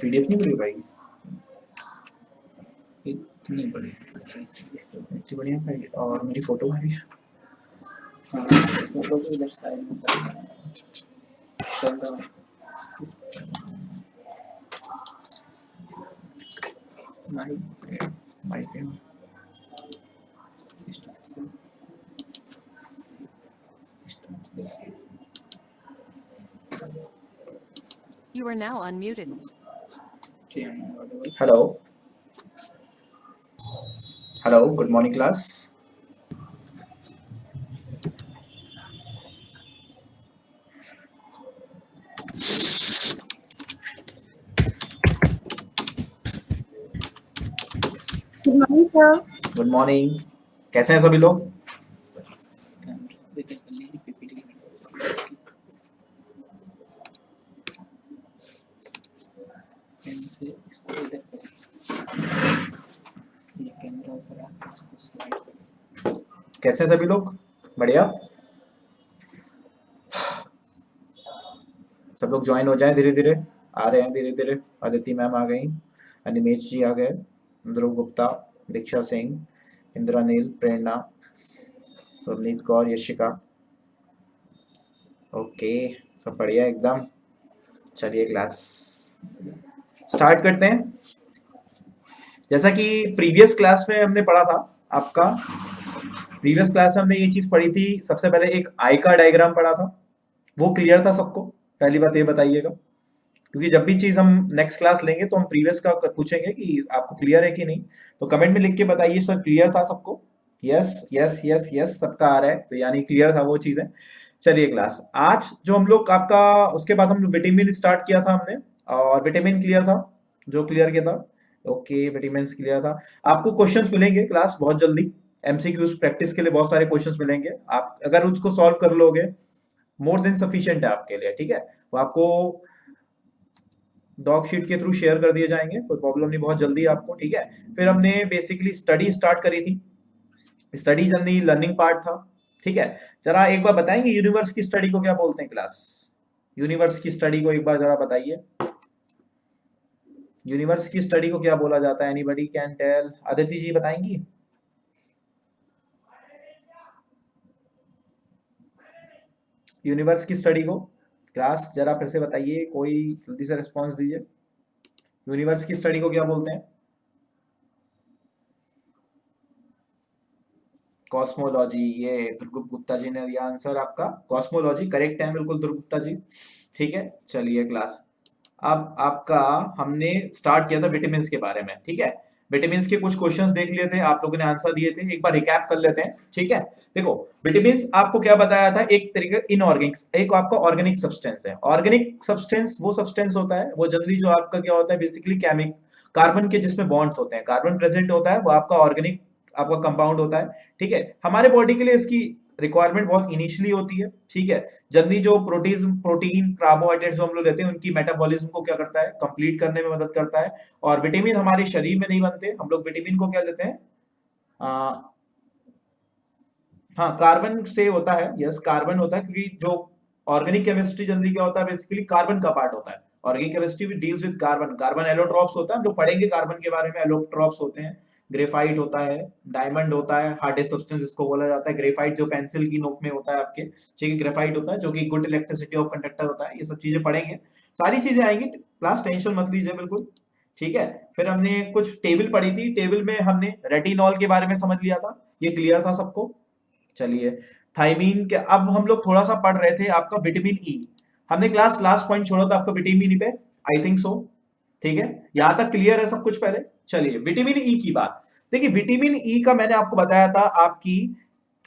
PDF नहीं पड़ी भाई, इतनी बड़ी, इतनी बढ़िया भाई। और मेरी फोटो भाई, फोटो को इधर साइड में करना है, चल रहा है mic mic You are now unmuted. Hello hello, good morning class. Good morning sir. Good morning, कैसे हैं सभी लोग? कैसे हैं सभी लोग? बढ़िया, सब लोग ज्वाइन हो जाएं धीरे धीरे, आ रहे हैं धीरे धीरे। अदिति मैम आ गई, अनिमेश जी आ गए, ध्रुव गुप्ता, दीक्षा सिंह, इंद्रानील, प्रेरणा, रवनीत कौर, यशिका। ओके, सब बढ़िया एकदम। चलिए क्लास स्टार्ट करते हैं। जैसा कि प्रीवियस क्लास में हमने पढ़ा था, आपका प्रीवियस क्लास में हमने ये चीज पढ़ी थी। सबसे पहले एक आई का डायग्राम पढ़ा था, वो क्लियर था सबको? पहली बात ये बताइएगा, क्योंकि जब भी चीज हम नेक्स्ट क्लास लेंगे तो हम प्रीवियस का पूछेंगे कि आपको क्लियर है कि नहीं। तो कमेंट में लिख के बताइए सर क्लियर था सबको। यस यस यस यस, सबका आ रहा है, तो यानी क्लियर था वो चीजें। चलिए क्लास, आज जो हम लोग आपका, उसके बाद हम विटामिन स्टार्ट किया था हमने, और विटामिन क्लियर था, जो क्लियर किया था। ओके, विटामिन क्लियर था। आपको क्वेश्चंस मिलेंगे क्लास बहुत जल्दी, एमसीक्यूज प्रैक्टिस के लिए बहुत सारे क्वेश्चंस मिलेंगे। आप अगर उसको सॉल्व कर लोगे, मोर देन सफिशिएंट है आपके लिए, ठीक है। वो आपको डॉक शीट के थ्रू शेयर कर दिए जाएंगे, कोई प्रॉब्लम नहीं, बहुत जल्दी आपको, ठीक है। फिर हमने बेसिकली स्टडी स्टार्ट करी थी, स्टडी जल्दी लर्निंग पार्ट था, ठीक है। जरा एक बार बताएंगे यूनिवर्स की स्टडी को क्या बोलते हैं क्लास? यूनिवर्स की स्टडी को एक बार जरा बताइए, यूनिवर्स की स्टडी को क्या बोला जाता है? Anybody can tell? Aditi ji बताएंगी? यूनिवर्स की स्टडी को क्लास जरा फिर से बताइए, कोई जल्दी से रिस्पॉन्स दीजिए। यूनिवर्स की स्टडी को क्या बोलते हैं? कॉस्मोलॉजी। ये ध्रुव गुप्ता जी ने दिया आंसर आपका, कॉस्मोलॉजी करेक्ट है बिल्कुल ध्रुव गुप्ता जी, ठीक है। चलिए क्लास, अब आपका हमने स्टार्ट किया था विटामिन के बारे में, ठीक है। विटामिन के कुछ क्वेश्चंस देख लिए थे, आप लोगों ने आंसर दिए थे, एक बार रिकैप कर लेते हैं, ठीक है। देखो, विटामिन आपको क्या बताया था, एक तरीके इनऑर्गेनिक, एक आपका ऑर्गेनिक सब्सटेंस है। ऑर्गेनिक सब्सटेंस वो सब्सटेंस होता है, वो जनरली जो आपका क्या होता है, बेसिकली केमिक कार्बन के जिसमें बॉन्ड्स होते हैं, कार्बन प्रेजेंट होता है, वो आपका ऑर्गेनिक आपका कंपाउंड होता है, ठीक है। हमारे बॉडी के लिए इसकी रिक्वायरमेंट बहुत इनिशियली होती है, ठीक है। जल्दी जो प्रोटीन कार्बोहाइड्रेट जो हम लोग लेते हैं, उनकी मेटाबॉलिज्म को क्या करता है, कंप्लीट करने में मदद करता है। और विटामिन हमारे शरीर में नहीं बनते, हम लोग विटामिन को क्या लेते हैं, हाँ कार्बन से होता है, यस कार्बन होता है, क्योंकि जो ऑर्गेनिक केमिस्ट्री जनरली क्या होता है, बेसिकली कार्बन का पार्ट होता है। Organic chemistry deals with carbon, carbon allotropes होता है, हम लोग पढ़ेंगे कार्बन के बारे में। एलोट्रॉप्स होते हैं, ग्रेफाइट होता है, डायमंड होता है, हार्डेस्ट सब्सटेंस जिसको बोला जाता है। ग्रेफाइट जो पेंसिल की नोक में होता है आपके, ठीक है, ग्रेफाइट होता है, जो कि गुड इलेक्ट्रिसिटी ऑफ कंडक्टर होता है। ये सब चीजें पढ़ेंगे, सारी चीजें आएंगी क्लास, टेंशन मत लीजिए बिल्कुल, ठीक है। फिर हमने कुछ टेबल पढ़ी थी, टेबल में हमने रेटिनॉल के बारे में समझ लिया था, ये क्लियर था सबको। चलिए, थायमीन के अब हम लोग थोड़ा सा पढ़ रहे थे आपका विटामिन ई। हमने क्लास लास्ट पॉइंट छोड़ा था आपका विटामिन ई पे, आई थिंक सो, ठीक है। यहां तक क्लियर है सब कुछ पहले? चलिए, विटामिन ई की बात देखिए। विटामिन ई का मैंने आपको बताया था, आपकी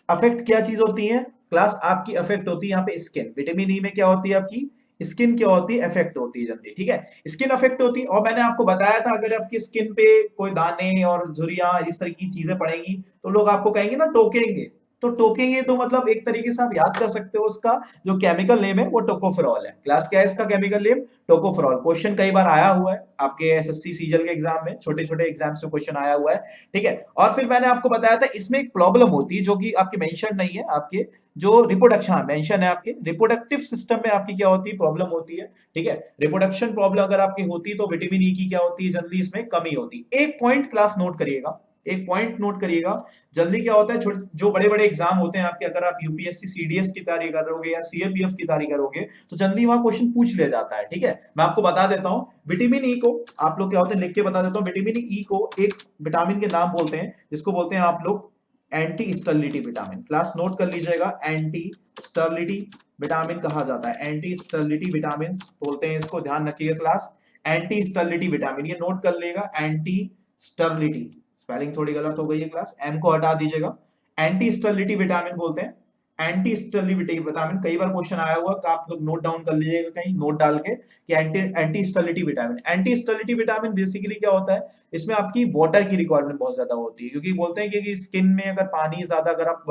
अफेक्ट क्या चीज होती है क्लास, आपकी अफेक्ट होती है यहाँ पे स्किन। विटामिन ई में क्या होती है आपकी स्किन, क्या होती है, अफेक्ट होती है जल्दी, ठीक है, स्किन अफेक्ट होती है। और मैंने आपको बताया था, अगर आपकी स्किन पे कोई दाने और झुर्रियां इस तरह की चीजें पड़ेंगी, तो लोग आपको कहेंगे ना, टोकेंगे, तो टोकेंगे तो मतलब एक तरीके से आप याद कर सकते हो, उसका जो केमिकल नेम है वो टोकोफेरॉल है। क्लास क्या है इसका केमिकल नेम? टोकोफेरॉल। क्वेश्चन कई बार आया हुआ है आपके एसएससी सीजीएल के एग्जाम में, छोटे छोटे एग्जाम्स में क्वेश्चन आया हुआ है, ठीक है। और फिर मैंने आपको बताया था इसमें एक प्रॉब्लम होती है जो कि आपकी मेंशन नहीं है, आपके जो रिप्रोडक्शन मेंशन है, आपके रिप्रोडक्टिव सिस्टम में आपकी क्या होती है, प्रॉब्लम होती है, ठीक है। रिप्रोडक्शन प्रॉब्लम अगर आपकी होती है तो विटामिन ई की क्या होती है, जल्दी इसमें कमी होती है। एक पॉइंट क्लास नोट करिएगा, एक पॉइंट नोट करिएगा, जल्दी क्या होता है, जो बड़े बड़े एग्जाम होते हैं आपके, अगर आप यूपीएससी सीडीएस की तैयारी कर रहे या सीएपीएफ की तैयारी करोगे तो जल्दी वहां क्वेश्चन पूछ लिया जाता है, ठीक है। मैं आपको बता देता हूं विटामिन ई को, आप लोग क्या होते हैं लिख के बता देता हूं। विटामिन ई को एक विटामिन के नाम बोलते हैं जिसको बोलते हैं आप लोग anti sterility vitamin. Class note कर लीजिएगा, एंटी स्टर्लिटी विटामिन कहा जाता है, एंटी स्टर्लिटी विटामिन बोलते हैं इसको, ध्यान रखिएगा क्लास। एंटी स्टर्लिटी विटामिन ये नोट कर लेगा, एंटी स्टर्लिटी, स्पेलिंग थोड़ी गलत हो गई है क्लास, एम को हटा दीजिएगा। एंटी स्टर्लिटी विटामिन बोलते हैं, एंटी स्टर्लिटी विटामिन। कई बार क्वेश्चन आया हुआ, तो आप लोग नोट डाउन कर लीजिएगा कहीं नोट डाल के कि anti sterility vitamin. Anti sterility vitamin basically क्या होता है, इसमें आपकी वाटर की रिक्वायरमेंट बहुत ज्यादा होती है, क्योंकि बोलते हैं कि स्किन में अगर पानी ज्यादा, अगर आप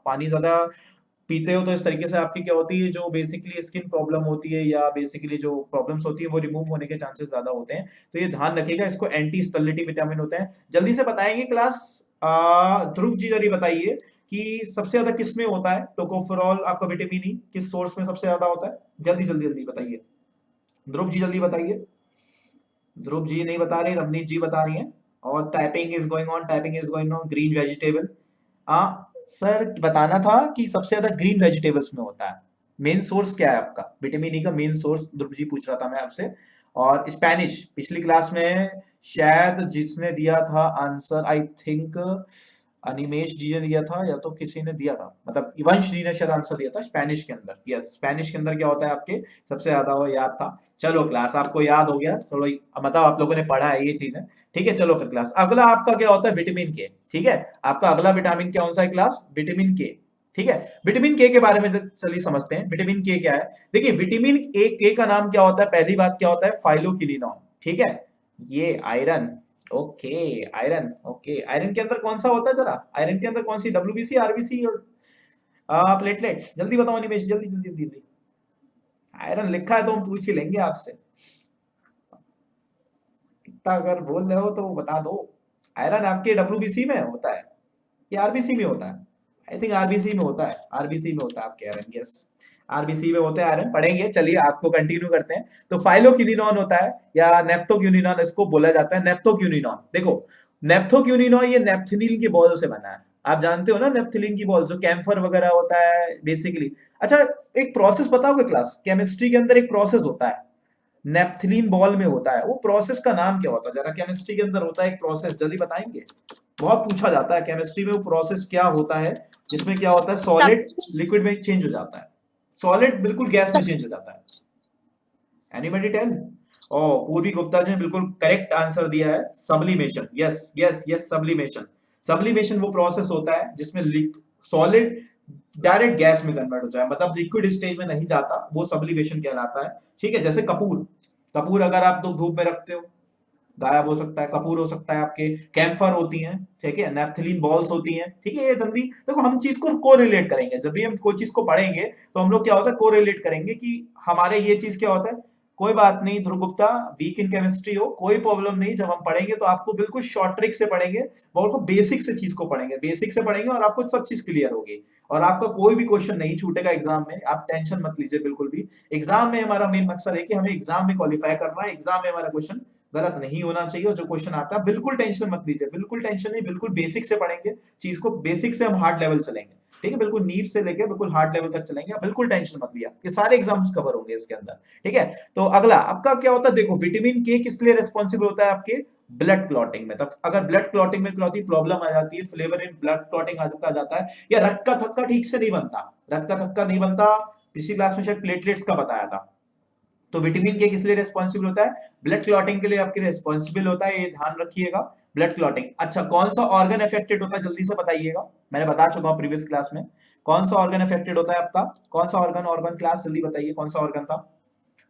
पानी ज्यादा पीते हो तो इस तरीके से आपकी क्या होती है, जो बेसिकली स्किन प्रॉब्लम होती है या बेसिकली जो प्रॉब्लम्स होती है वो रिमूव होने के चांसेस ज्यादा होते हैं। तो ये ध्यान रखिएगा, इसको एंटी स्टर्लिटी विटामिन होते हैं। जल्दी से बताएंगे क्लास, ध्रुव जी जल्दी बताइए कि सबसे ज्यादा किस में होता है टोकोफेरॉल, आपका विटामिन ई किस सोर्स में सबसे ज्यादा होता है? जल्दी जल्दी जल्दी बताइए, ध्रुव जी जल्दी बताइए। ध्रुव जी नहीं बता रहे, रवनीत जी बता रही हैं। और typing is going on, typing is going on. Green vegetable, हाँ सर बताना था कि सबसे ज्यादा ग्रीन वेजिटेबल्स में होता है। मेन सोर्स क्या है आपका विटामिन ई का? मेन सोर्स ध्रुव जी पूछ रहा था मैं आपसे। और स्पेनिश, पिछली क्लास में शायद जिसने दिया था आंसर, आई थिंक अनिमेश जी ने दिया था या तो किसी ने दिया था, मतलब वंश जी ने शायद आंसर दिया था स्पेनिश के अंदर। यस, स्पेनिश के अंदर क्या होता है आपके सबसे ज्यादा, वो याद था। चलो क्लास आपको याद हो गया, चलो मतलब आप लोगों ने पढ़ा है ये चीजें, ठीक है। चलो फिर क्लास अगला आपका क्या होता है, विटामिन के, ठीक है। आपका अगला विटामिन कौन सा है क्लास? विटामिन के, ठीक है। विटामिन के बारे में चलिए समझते हैं, विटामिन के क्या है। देखिए विटामिन ए के का नाम क्या होता है, पहली बात क्या होता है, फाइलोक्विनोन, ठीक है। ये iron, okay iron, okay iron के अंदर कौन सा होता है, जरा आयरन के अंदर कौन सी, डब्ल्यूबीसी, आरबीसी और प्लेटलेट्स? जल्दी बताओ निमेश, जल्दी जल्दी जल्दी। आयरन लिखा है तो हम पूछ ही लेंगे आपसे, इतना अगर बोल रहे हो तो बता दो। आयरन आपके डब्ल्यूबीसी में होता है या आरबीसी में होता है? आई थिंक आरबीसी में होता है, आरबीसी में होता है आपके आयरन, यस आरबीसी में होते हैं आयरन, पढ़ेंगे। चलिए आपको कंटिन्यू करते हैं। तो फाइलोक्विनोन होता है या नेफ्थोक्विनोन इसको बोला जाता है, नेफ्थोक्विनोन। देखो नेफ्थोक्विनोन ये नेफ्थलीन के बॉल से बना है, आप जानते हो ना नेफ्थलीन की बॉल, जो कैम्फर वगैरह होता है बेसिकली। अच्छा एक प्रोसेस बताओगे क्लास, केमिस्ट्री के अंदर एक प्रोसेस होता है नेफ्थलीन बॉल में होता है, वो प्रोसेस का नाम क्या होता है जरा? केमिस्ट्री के अंदर होता है एक प्रोसेस, जल्दी बताएंगे। बहुत पूछा जाता है केमिस्ट्री में, वो प्रोसेस क्या होता है जिसमें क्या होता है, सॉलिड लिक्विड में चेंज हो जाता है, सॉलिड बिल्कुल गैस में चेंज हो जाता है। Anybody tell? ओ पूर्वी गुप्ता जी ने बिल्कुल करेक्ट आंसर दिया है, sublimation. Yes yes yes, sublimation. Sublimation वो प्रोसेस होता है जिसमें सॉलिड डायरेक्ट गैस में कन्वर्ट हो जाए, मतलब लिक्विड स्टेज में नहीं जाता, वो सब्लिमेशन कहलाता है, ठीक है। जैसे कपूर, कपूर अगर आप तो धूप में रखते हो गायब हो सकता है, कपूर हो सकता है आपके, कैम्फर होती हैं, ठीक है, नेफ्थलीन बॉल्स होती हैं, ठीक है। ये जल्दी देखो, हम चीज को कोरिलेट करेंगे, जब भी हम कोई चीज को पढ़ेंगे तो हम लोग क्या होता है कोरिलेट करेंगे कि हमारे ये चीज क्या होता है। कोई बात नहीं ध्रुव गुप्ता, वीक इन केमिस्ट्री हो कोई प्रॉब्लम नहीं, जब हम पढ़ेंगे तो आपको बिल्कुल शॉर्ट ट्रिक से पढ़ेंगे, बहुत बेसिक से चीज को पढ़ेंगे, बेसिक से पढ़ेंगे और आपको सब चीज क्लियर होगी और आपका कोई भी क्वेश्चन नहीं छूटेगा एग्जाम में, आप टेंशन मत लीजिए बिल्कुल भी। एग्जाम में हमारा मेन मकसद है कि हमें एग्जाम में क्वालिफाई करना है, एग्जाम में हमारा क्वेश्चन गलत नहीं होना चाहिए, और जो क्वेश्चन आता है बिल्कुल टेंशन मत लीजिए, बिल्कुल टेंशन नहीं, बिल्कुल बेसिक से पढ़ेंगे चीज को, बेसिक से हम हार्ड लेवल चलेंगे, ठीक है, बिल्कुल नींव से लेकर बिल्कुल हार्ड लेवल तक चलेंगे, बिल्कुल टेंशन मत लिया, ये सारे एग्जाम्स कवर होंगे इसके अंदर, ठीक है। तो अगला आपका क्या होता है, देखो विटामिन के किस लिए रिस्पॉन्सिबल होता है आपके ब्लड क्लॉटिंग में, तब अगर ब्लड क्लॉटिंग में क्लॉटिंग प्रॉब्लम आ जाती है, फ्लेवर इन ब्लड क्लॉटिंग आ जाता है, या रक्त का थक्का ठीक से नहीं बनता, रक्त का थक्का नहीं बनता, पिछली क्लास में शायद प्लेटलेट्स का बताया था, तो विटामिन के किस लिए रिस्पॉन्सिबल होता है, ब्लड क्लॉटिंग के लिए आपके रिस्पॉन्सिबल होता है, ये ध्यान रखिएगा, ब्लड क्लॉटिंग। अच्छा कौन सा ऑर्गन अफेक्टेड होता है जल्दी से बताइएगा, मैंने बता चुका हूं प्रीवियस क्लास में, कौन सा ऑर्गन अफेक्टेड होता है आपका, कौन सा ऑर्गन, ऑर्गन क्लास जल्दी बताइए कौन सा ऑर्गन था।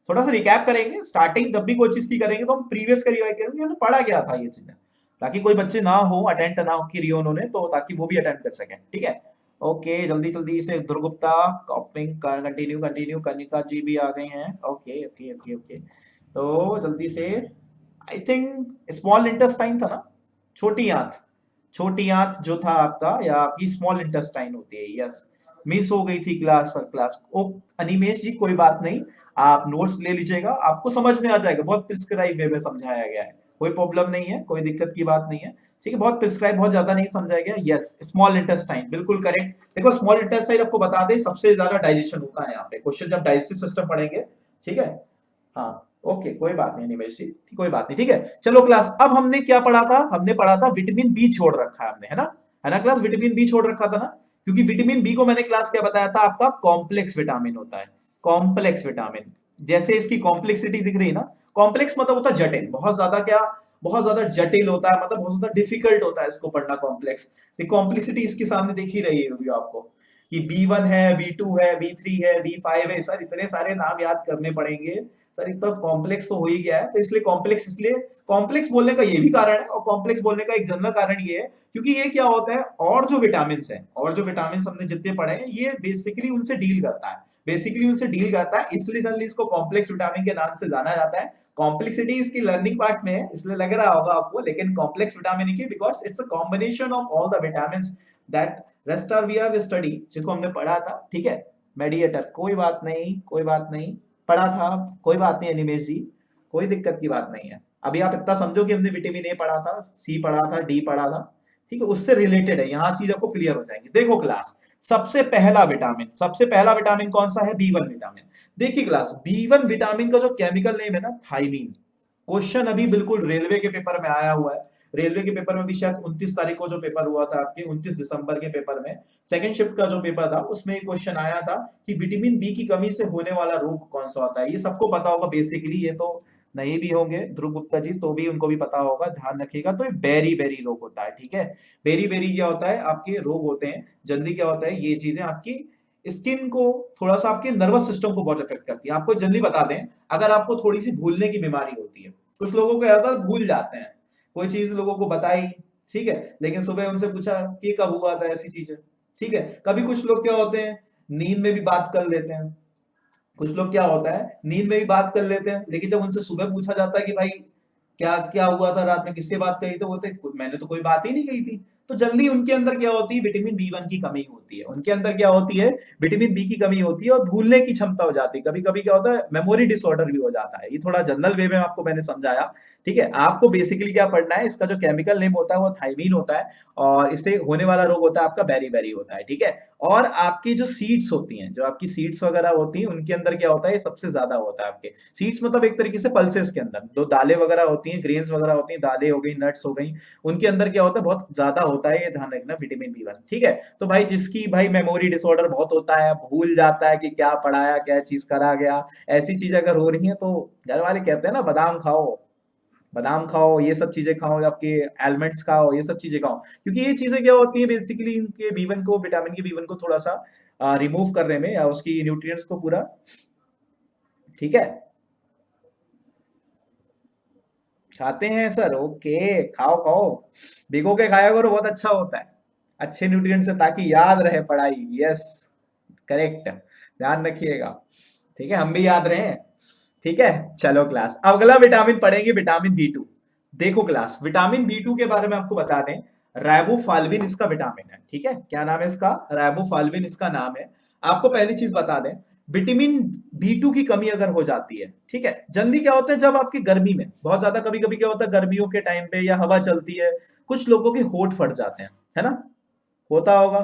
थोड़ा सा रिकैप करेंगे, स्टार्टिंग जब भी कोई चीज की करेंगे तो हम प्रीवियस का रिवाइज करेंगे, हमें पढ़ा गया था ये चीजें, ताकि कोई बच्चे ना हो अटेंड ना हो की रही उन्होंने, तो ताकि वो भी अटेंड कर सकें, ठीक है। ओके, जल्दी जल्दी से Dhruv Gupta copying continue continue, Kanika ji भी आ गई हैं। ओके ओके ओके ओके, तो जल्दी से आई थिंक स्मॉल इंटेस्टाइन था ना, छोटी आंत, छोटी आंत जो था आपका, या आपकी स्मॉल इंटेस्टाइन होती है। यस, मिस हो गई थी क्लास क्लास। ओ अनिमेश जी, कोई बात नहीं, आप नोट्स ले लीजिएगा, आपको समझ में आ जाएगा, बहुत प्रिस्क्राइब वे में समझाया गया है, कोई प्रॉब्लम नहीं है, कोई दिक्कत की बात नहीं है। ठीक है, बहुत प्रिस्क्राइब, बहुत ज्यादा नहीं समझाया गया। यस, स्मॉल इंटेस्टाइन बिल्कुल करेक्ट। देखो स्मॉल इंटेस्टाइन आपको बता दें सबसे ज्यादा डाइजेशन होता है यहाँ पे, क्वेश्चन जब डाइजेस्टिव सिस्टम पढ़ेंगे। ठीक है, हाँ ओके, कोई बात नहीं निमेश जी, कोई बात नहीं। ठीक है, चलो क्लास, अब हमने क्या पढ़ा था, हमने पढ़ा था विटामिन बी छोड़ रखा है हमने, है ना क्लास, विटामिन बी छोड़ रखा था ना, क्योंकि विटामिन बी को मैंने क्लास क्या बताया था, आपका कॉम्प्लेक्स विटामिन होता है, कॉम्प्लेक्स विटामिन। जैसे इसकी कॉम्प्लेक्सिटी दिख रही है ना, कॉम्प्लेक्स मतलब होता है जटिल, बहुत ज्यादा क्या, बहुत ज्यादा जटिल होता है, मतलब बहुत ज्यादा डिफिकल्ट होता है इसको पढ़ना, कॉम्प्लेक्स। कॉम्प्लेक्सिटी इसके सामने दिख ही रही होगी आपको, कि B1 है, B2 है, B3 है, B5 है, सर इतने सारे नाम याद करने पड़ेंगे सर, इतना कॉम्प्लेक्स तो हो ही गया है। तो इसलिए कॉम्प्लेक्स, इसलिए कॉम्प्लेक्स बोलने का ये भी कारण है, और कॉम्प्लेक्स बोलने का एक जनरल कारण ये है क्योंकि ये क्या होता है, और जो विटामिन है, और जो विटामिन हमने जितने पढ़े हैं, ये बेसिकली उनसे डील करता है, बेसिकली उनसे डील करता है, इसलिए जनरली इसको कॉम्प्लेक्स विटामिन के नाम से जाना जाता है। कॉम्प्लेक्सिटी इसकी लर्निंग पार्ट में है, इसलिए लग रहा होगा आपको, लेकिन कॉम्प्लेक्स विटामिन की, because it's a combination of all the vitamin that rest are we have study, जिसको हमने पढ़ा था। ठीक है, मेडिएटर, कोई बात नहीं, कोई बात नहीं, पढ़ा था, कोई बात नहीं अनिमेश जी, कोई दिक्कत की बात नहीं है। अभी आप इतना समझो कि हमने विटामिन ए पढ़ा था, सी पढ़ा था, डी पढ़ा था, ठीक है, उससे रिलेटेड है, यहाँ चीज आपको क्लियर हो जाएगी। देखो क्लास, सबसे पहला विटामिन, सबसे पहला विटामिन कौन सा है, B1 विटामिन। देखिए क्लास, B1 विटामिन का जो केमिकल नेम है ना, थायमीन। क्वेश्चन अभी बिल्कुल रेलवे के पेपर में आया हुआ है, रेलवे के पेपर में भी शायद 29 तारीख को जो पेपर हुआ था आपके, 29 दिसंबर के पेपर में सेकंड शिफ्ट का जो पेपर था, उसमें एक क्वेश्चन आया था कि विटामिन बी की कमी से होने वाला रोग कौन सा होता है। ये सबको पता होगा बेसिकली, ये तो नहीं भी होंगे ध्रुव गुप्ता जी, तो भी उनको भी पता होगा, ध्यान रखिएगा। तो ये बेरी बेरी रोग होता है। ठीक है, बेरी बेरी क्या होता है, आपके रोग होते हैं जल्दी, क्या होता है, ये चीजें आपकी स्किन को, थोड़ा सा आपके नर्वस सिस्टम को बहुत इफेक्ट करती है। आपको जल्दी बता दें, अगर आपको थोड़ी सी भूलने की बीमारी होती है, कुछ लोगों को ज्यादा भूल जाते हैं, कोई चीज लोगों को बताई, ठीक है, लेकिन सुबह उनसे पूछा कि कब हुआ था, ऐसी चीजें। ठीक है, कभी कुछ लोग क्या होते हैं, नींद में भी बात कर लेते हैं, कुछ लोग क्या होता है, नींद में भी बात कर लेते हैं, लेकिन जब उनसे सुबह पूछा जाता है कि भाई क्या क्या हुआ था रात में, किससे बात करी, तो बोलते मैंने तो कोई बात ही नहीं कही थी। तो जल्दी उनके अंदर क्या होती है, विटामिन B1 की कमी होती है, उनके अंदर क्या होती है, विटामिन बी की कमी होती है, और भूलने की क्षमता हो जाती है। कभी कभी क्या होता है, मेमोरी डिसऑर्डर भी हो जाता है। ये थोड़ा जनरल वे में आपको मैंने समझाया। ठीक है, आपको बेसिकली क्या पढ़ना है, इसका जो केमिकल नेम होता है वो थायमीन होता है, और इससे होने वाला रोग होता है आपका बेरी बेरी होता है। ठीक है, और आपकी जो सीड्स होती हैं, जो आपकी सीड्स वगैरह होती हैं, उनके अंदर क्या होता है, ये सबसे ज्यादा होता है आपके सीड्स, मतलब एक तरीके से पल्सेस के अंदर जो दालें वगैरह होती हैं, ग्रेन्स वगैरह होती हैं, दालें हो गई, नट्स हो गई, उनके अंदर क्या होता है, बहुत ज्यादा होता है, ये ध्यान रखना, विटामिन B1। ठीक है, तो भाई जिसकी भाई मेमोरी डिसऑर्डर बहुत होता है, भूल जाता है कि क्या पढ़ाया, क्या चीज करा गया, ऐसी चीज अगर हो रही है, तो घर वाले कहते हैं ना, बादाम खाओ, बादाम खाओ, ये सब चीजें खाओ, आपके एलिमेंट्स खाओ, ये सब चीजें खाओ, क्योंकि ये चीजें क्या होती है, बेसिकली इनके B1 को, विटामिन के B1 को थोड़ा सा रिमूव करने में, या उसकी न्यूट्रिएंट्स को पूरा। ठीक है, खाते हैं सर, ओके, खाओ खाओ, भिगो के खाया करो, बहुत अच्छा होता है, अच्छे न्यूट्रिएंट्स से, ताकि याद रहे पढ़ाई। यस, करेक्ट, ध्यान रखिएगा। ठीक है, हम भी याद रहे। ठीक है, चलो क्लास, अगला विटामिन पढ़ेंगे, विटामिन B2। देखो क्लास, विटामिन B2 के बारे में आपको बता दें, राइबोफ्लाविन इसका विटामिन है। ठीक है, क्या नाम है इसका, राइबोफ्लाविन इसका नाम है। आपको पहली चीज बता दें, विटामिन B2 की कमी अगर हो जाती है, ठीक है, जल्दी क्या होता है, जब आपकी गर्मी में बहुत ज्यादा, कभी कभी क्या होता है, गर्मियों के टाइम पे या हवा चलती है, कुछ लोगों के होंठ फट जाते हैं, है ना, होता होगा,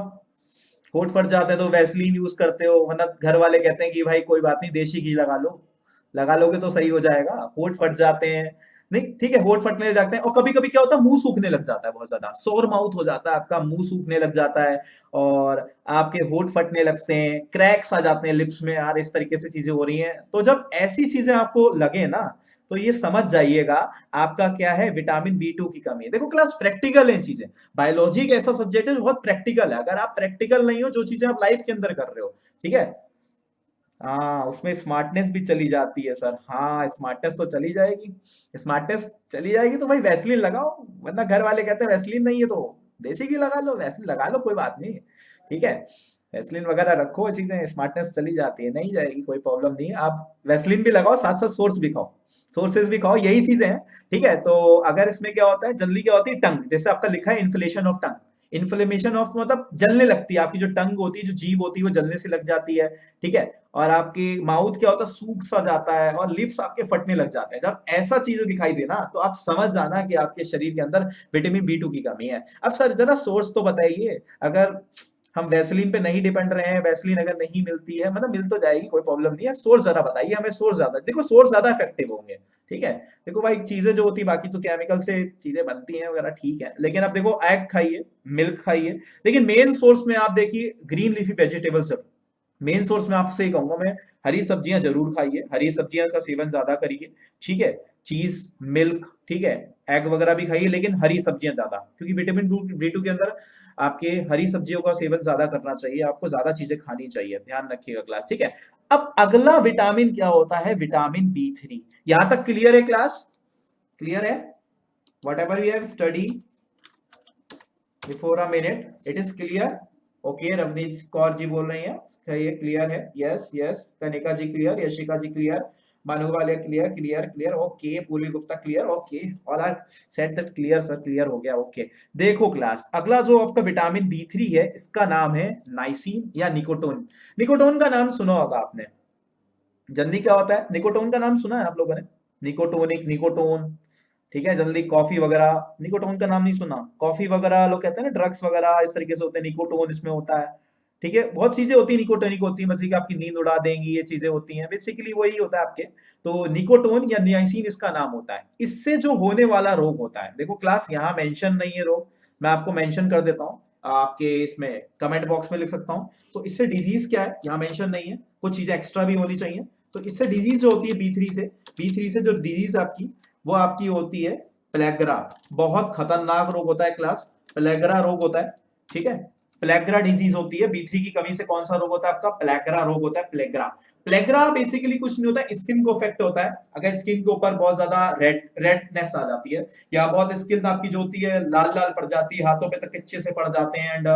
होंठ फट जाते हैं तो वैसलीन यूज करते हो, वरना घर वाले कहते हैं कि भाई कोई बात नहीं, देशी घी लगा लो, लगा लोगे तो सही हो जाएगा। होंठ फट जाते हैं, नहीं ठीक है, होंठ फटने लग जाते हैं, और कभी कभी क्या होता है, मुंह सूखने लग जाता है, बहुत ज्यादा सोर माउथ हो जाता है आपका, मुंह सूखने लग जाता है, और आपके होंठ फटने लगते हैं, क्रैक्स आ जाते हैं लिप्स में, यार इस तरीके से चीजें हो रही हैं। तो जब ऐसी चीजें आपको लगे ना, तो ये समझ जाइएगा आपका क्या है, विटामिन B2 की कमी है। देखो क्लास, प्रैक्टिकल है चीजें, बायोलॉजी एक ऐसा सब्जेक्ट है जो बहुत प्रैक्टिकल है। अगर आप प्रैक्टिकल नहीं हो, जो चीजें आप लाइफ के अंदर कर रहे हो, ठीक है, हाँ उसमें स्मार्टनेस भी चली जाती है सर, हाँ स्मार्टनेस तो चली जाएगी, स्मार्टनेस चली जाएगी, तो भाई वैसलीन लगाओ, वरना घर वाले कहते हैं वैसलीन नहीं है तो देसी घी लगा लो, वैसलीन लगा लो, कोई बात नहीं। ठीक है, वैसलीन वगैरह रखो, चीजें स्मार्टनेस चली जाती है, नहीं जाएगी, कोई प्रॉब्लम नहीं है। आप वैसलीन भी लगाओ, साथ साथ सोर्स भी खाओ, सोर्सेज भी खाओ, यही चीजें हैं। ठीक है, तो अगर इसमें क्या होता है, जल्दी क्या होती है, टंग, जैसे आपका लिखा है inflation of tongue, inflammation of मतलब जलने लगती है, आपकी जो टंग होती है, जो जीभ होती है, वो जलने से लग जाती है। ठीक है, और आपकी माउथ क्या होता है, सूख सा जाता है, और लिप्स आपके फटने लग जाते हैं। जब ऐसा चीजें दिखाई देना, तो आप समझ जाना कि आपके शरीर के अंदर विटामिन बी टू की कमी है। अब सर जरा सोर्स तो बताइए, अगर हम वैसलीन पे नहीं डिपेंड रहे हैं, वैसलीन अगर नहीं मिलती है, मतलब मिल तो जाएगी, कोई प्रॉब्लम नहीं है, सोर्स जरा बताइए हमें, सोर्स ज्यादा, देखो सोर्स ज्यादा इफेक्टिव होंगे। ठीक है, देखो भाई चीजें जो होती है, बाकी तो केमिकल से चीजें बनती हैं वगैरह, ठीक है, लेकिन अब देखो एग खाइए, मिल्क खाइए, लेकिन मेन सोर्स में आप देखिए green leafy vegetables. Main source में आपसे ही कहूंगा मैं, हरी सब्जियां जरूर खाइए, हरी सब्जियां का सेवन ज्यादा करिए। ठीक है, चीज, मिल्क, ठीक है, एग वगैरह भी खाइए, लेकिन हरी सब्जियां ज्यादा, क्योंकि विटामिन बी टू के अंदर आपके हरी सब्जियों का सेवन ज्यादा करना चाहिए, आपको ज्यादा चीजें खानी चाहिए, ध्यान रखिएगा क्लास। ठीक है, अब अगला विटामिन क्या होता है, विटामिन बी थ्री। यहां तक क्लियर है क्लास, क्लियर है, whatever we have study before a minute it is clear. Okay, Ravneet Kaur ji बोल रही हैं, ये क्लियर है, yes yes, Kanika ji clear, Yashika ji clear, Manu वाले clear, clear clear, okay, Purvi Gupta clear, okay, all are set that clear sir, clear हो गया, okay. देखो class, अगला जो आपका विटामिन बी थ्री है, इसका नाम है नाइसिन या निकोटोन। निकोटोन का नाम सुना होगा आपने, जल्दी क्या होता है, निकोटोन का नाम सुना है आप लोगों ने, निकोटोनिक, निकोटोन, ठीक है, जल्दी कॉफी वगैरह, निकोटोन का नाम नहीं सुना, कॉफी वगैरह लोग कहते हैं ना, ड्रग्स वगैरह इस तरीके से होते हैं, निकोटोन इसमें होता है। ठीक है, बहुत चीजें होती है निकोटोनिक होती है, मतलब कि आपकी नींद उड़ा देंगी, ये चीजें होती हैं, बेसिकली वही होता है आपके। तो निकोटोन या नियासिन इसका नाम होता है, इससे जो होने वाला रोग होता है, देखो क्लास यहाँ मेंशन नहीं है रोग, मैं आपको मेंशन कर देता हूँ, आपके इसमें कमेंट बॉक्स में लिख सकता हूँ। तो इससे डिजीज क्या है, यहाँ मेंशन नहीं है, कुछ चीजें एक्स्ट्रा भी होनी चाहिए। तो इससे डिजीज जो होती है बी थ्री से जो डिजीज आपकी, वो आपकी होती है प्लेग्रा, बहुत खतरनाक रोग होता है क्लास, प्लेग्रा रोग होता है। ठीक है, प्लेग्रा डिजीज होती है, बी3 की कमी से कौन सा रोग होता है आपका, प्लेग्रा रोग होता है, प्लेग्रा। प्लेग्रा बेसिकली कुछ नहीं होता है, स्किन को इफेक्ट होता है, अगर स्किन के ऊपर बहुत ज्यादा रेडनेस आ जाती है, या बहुत स्किन आपकी जो होती है लाल लाल पड़ जाती है, हाथों पे तक कच्चे से पड़ जाते हैं, एंड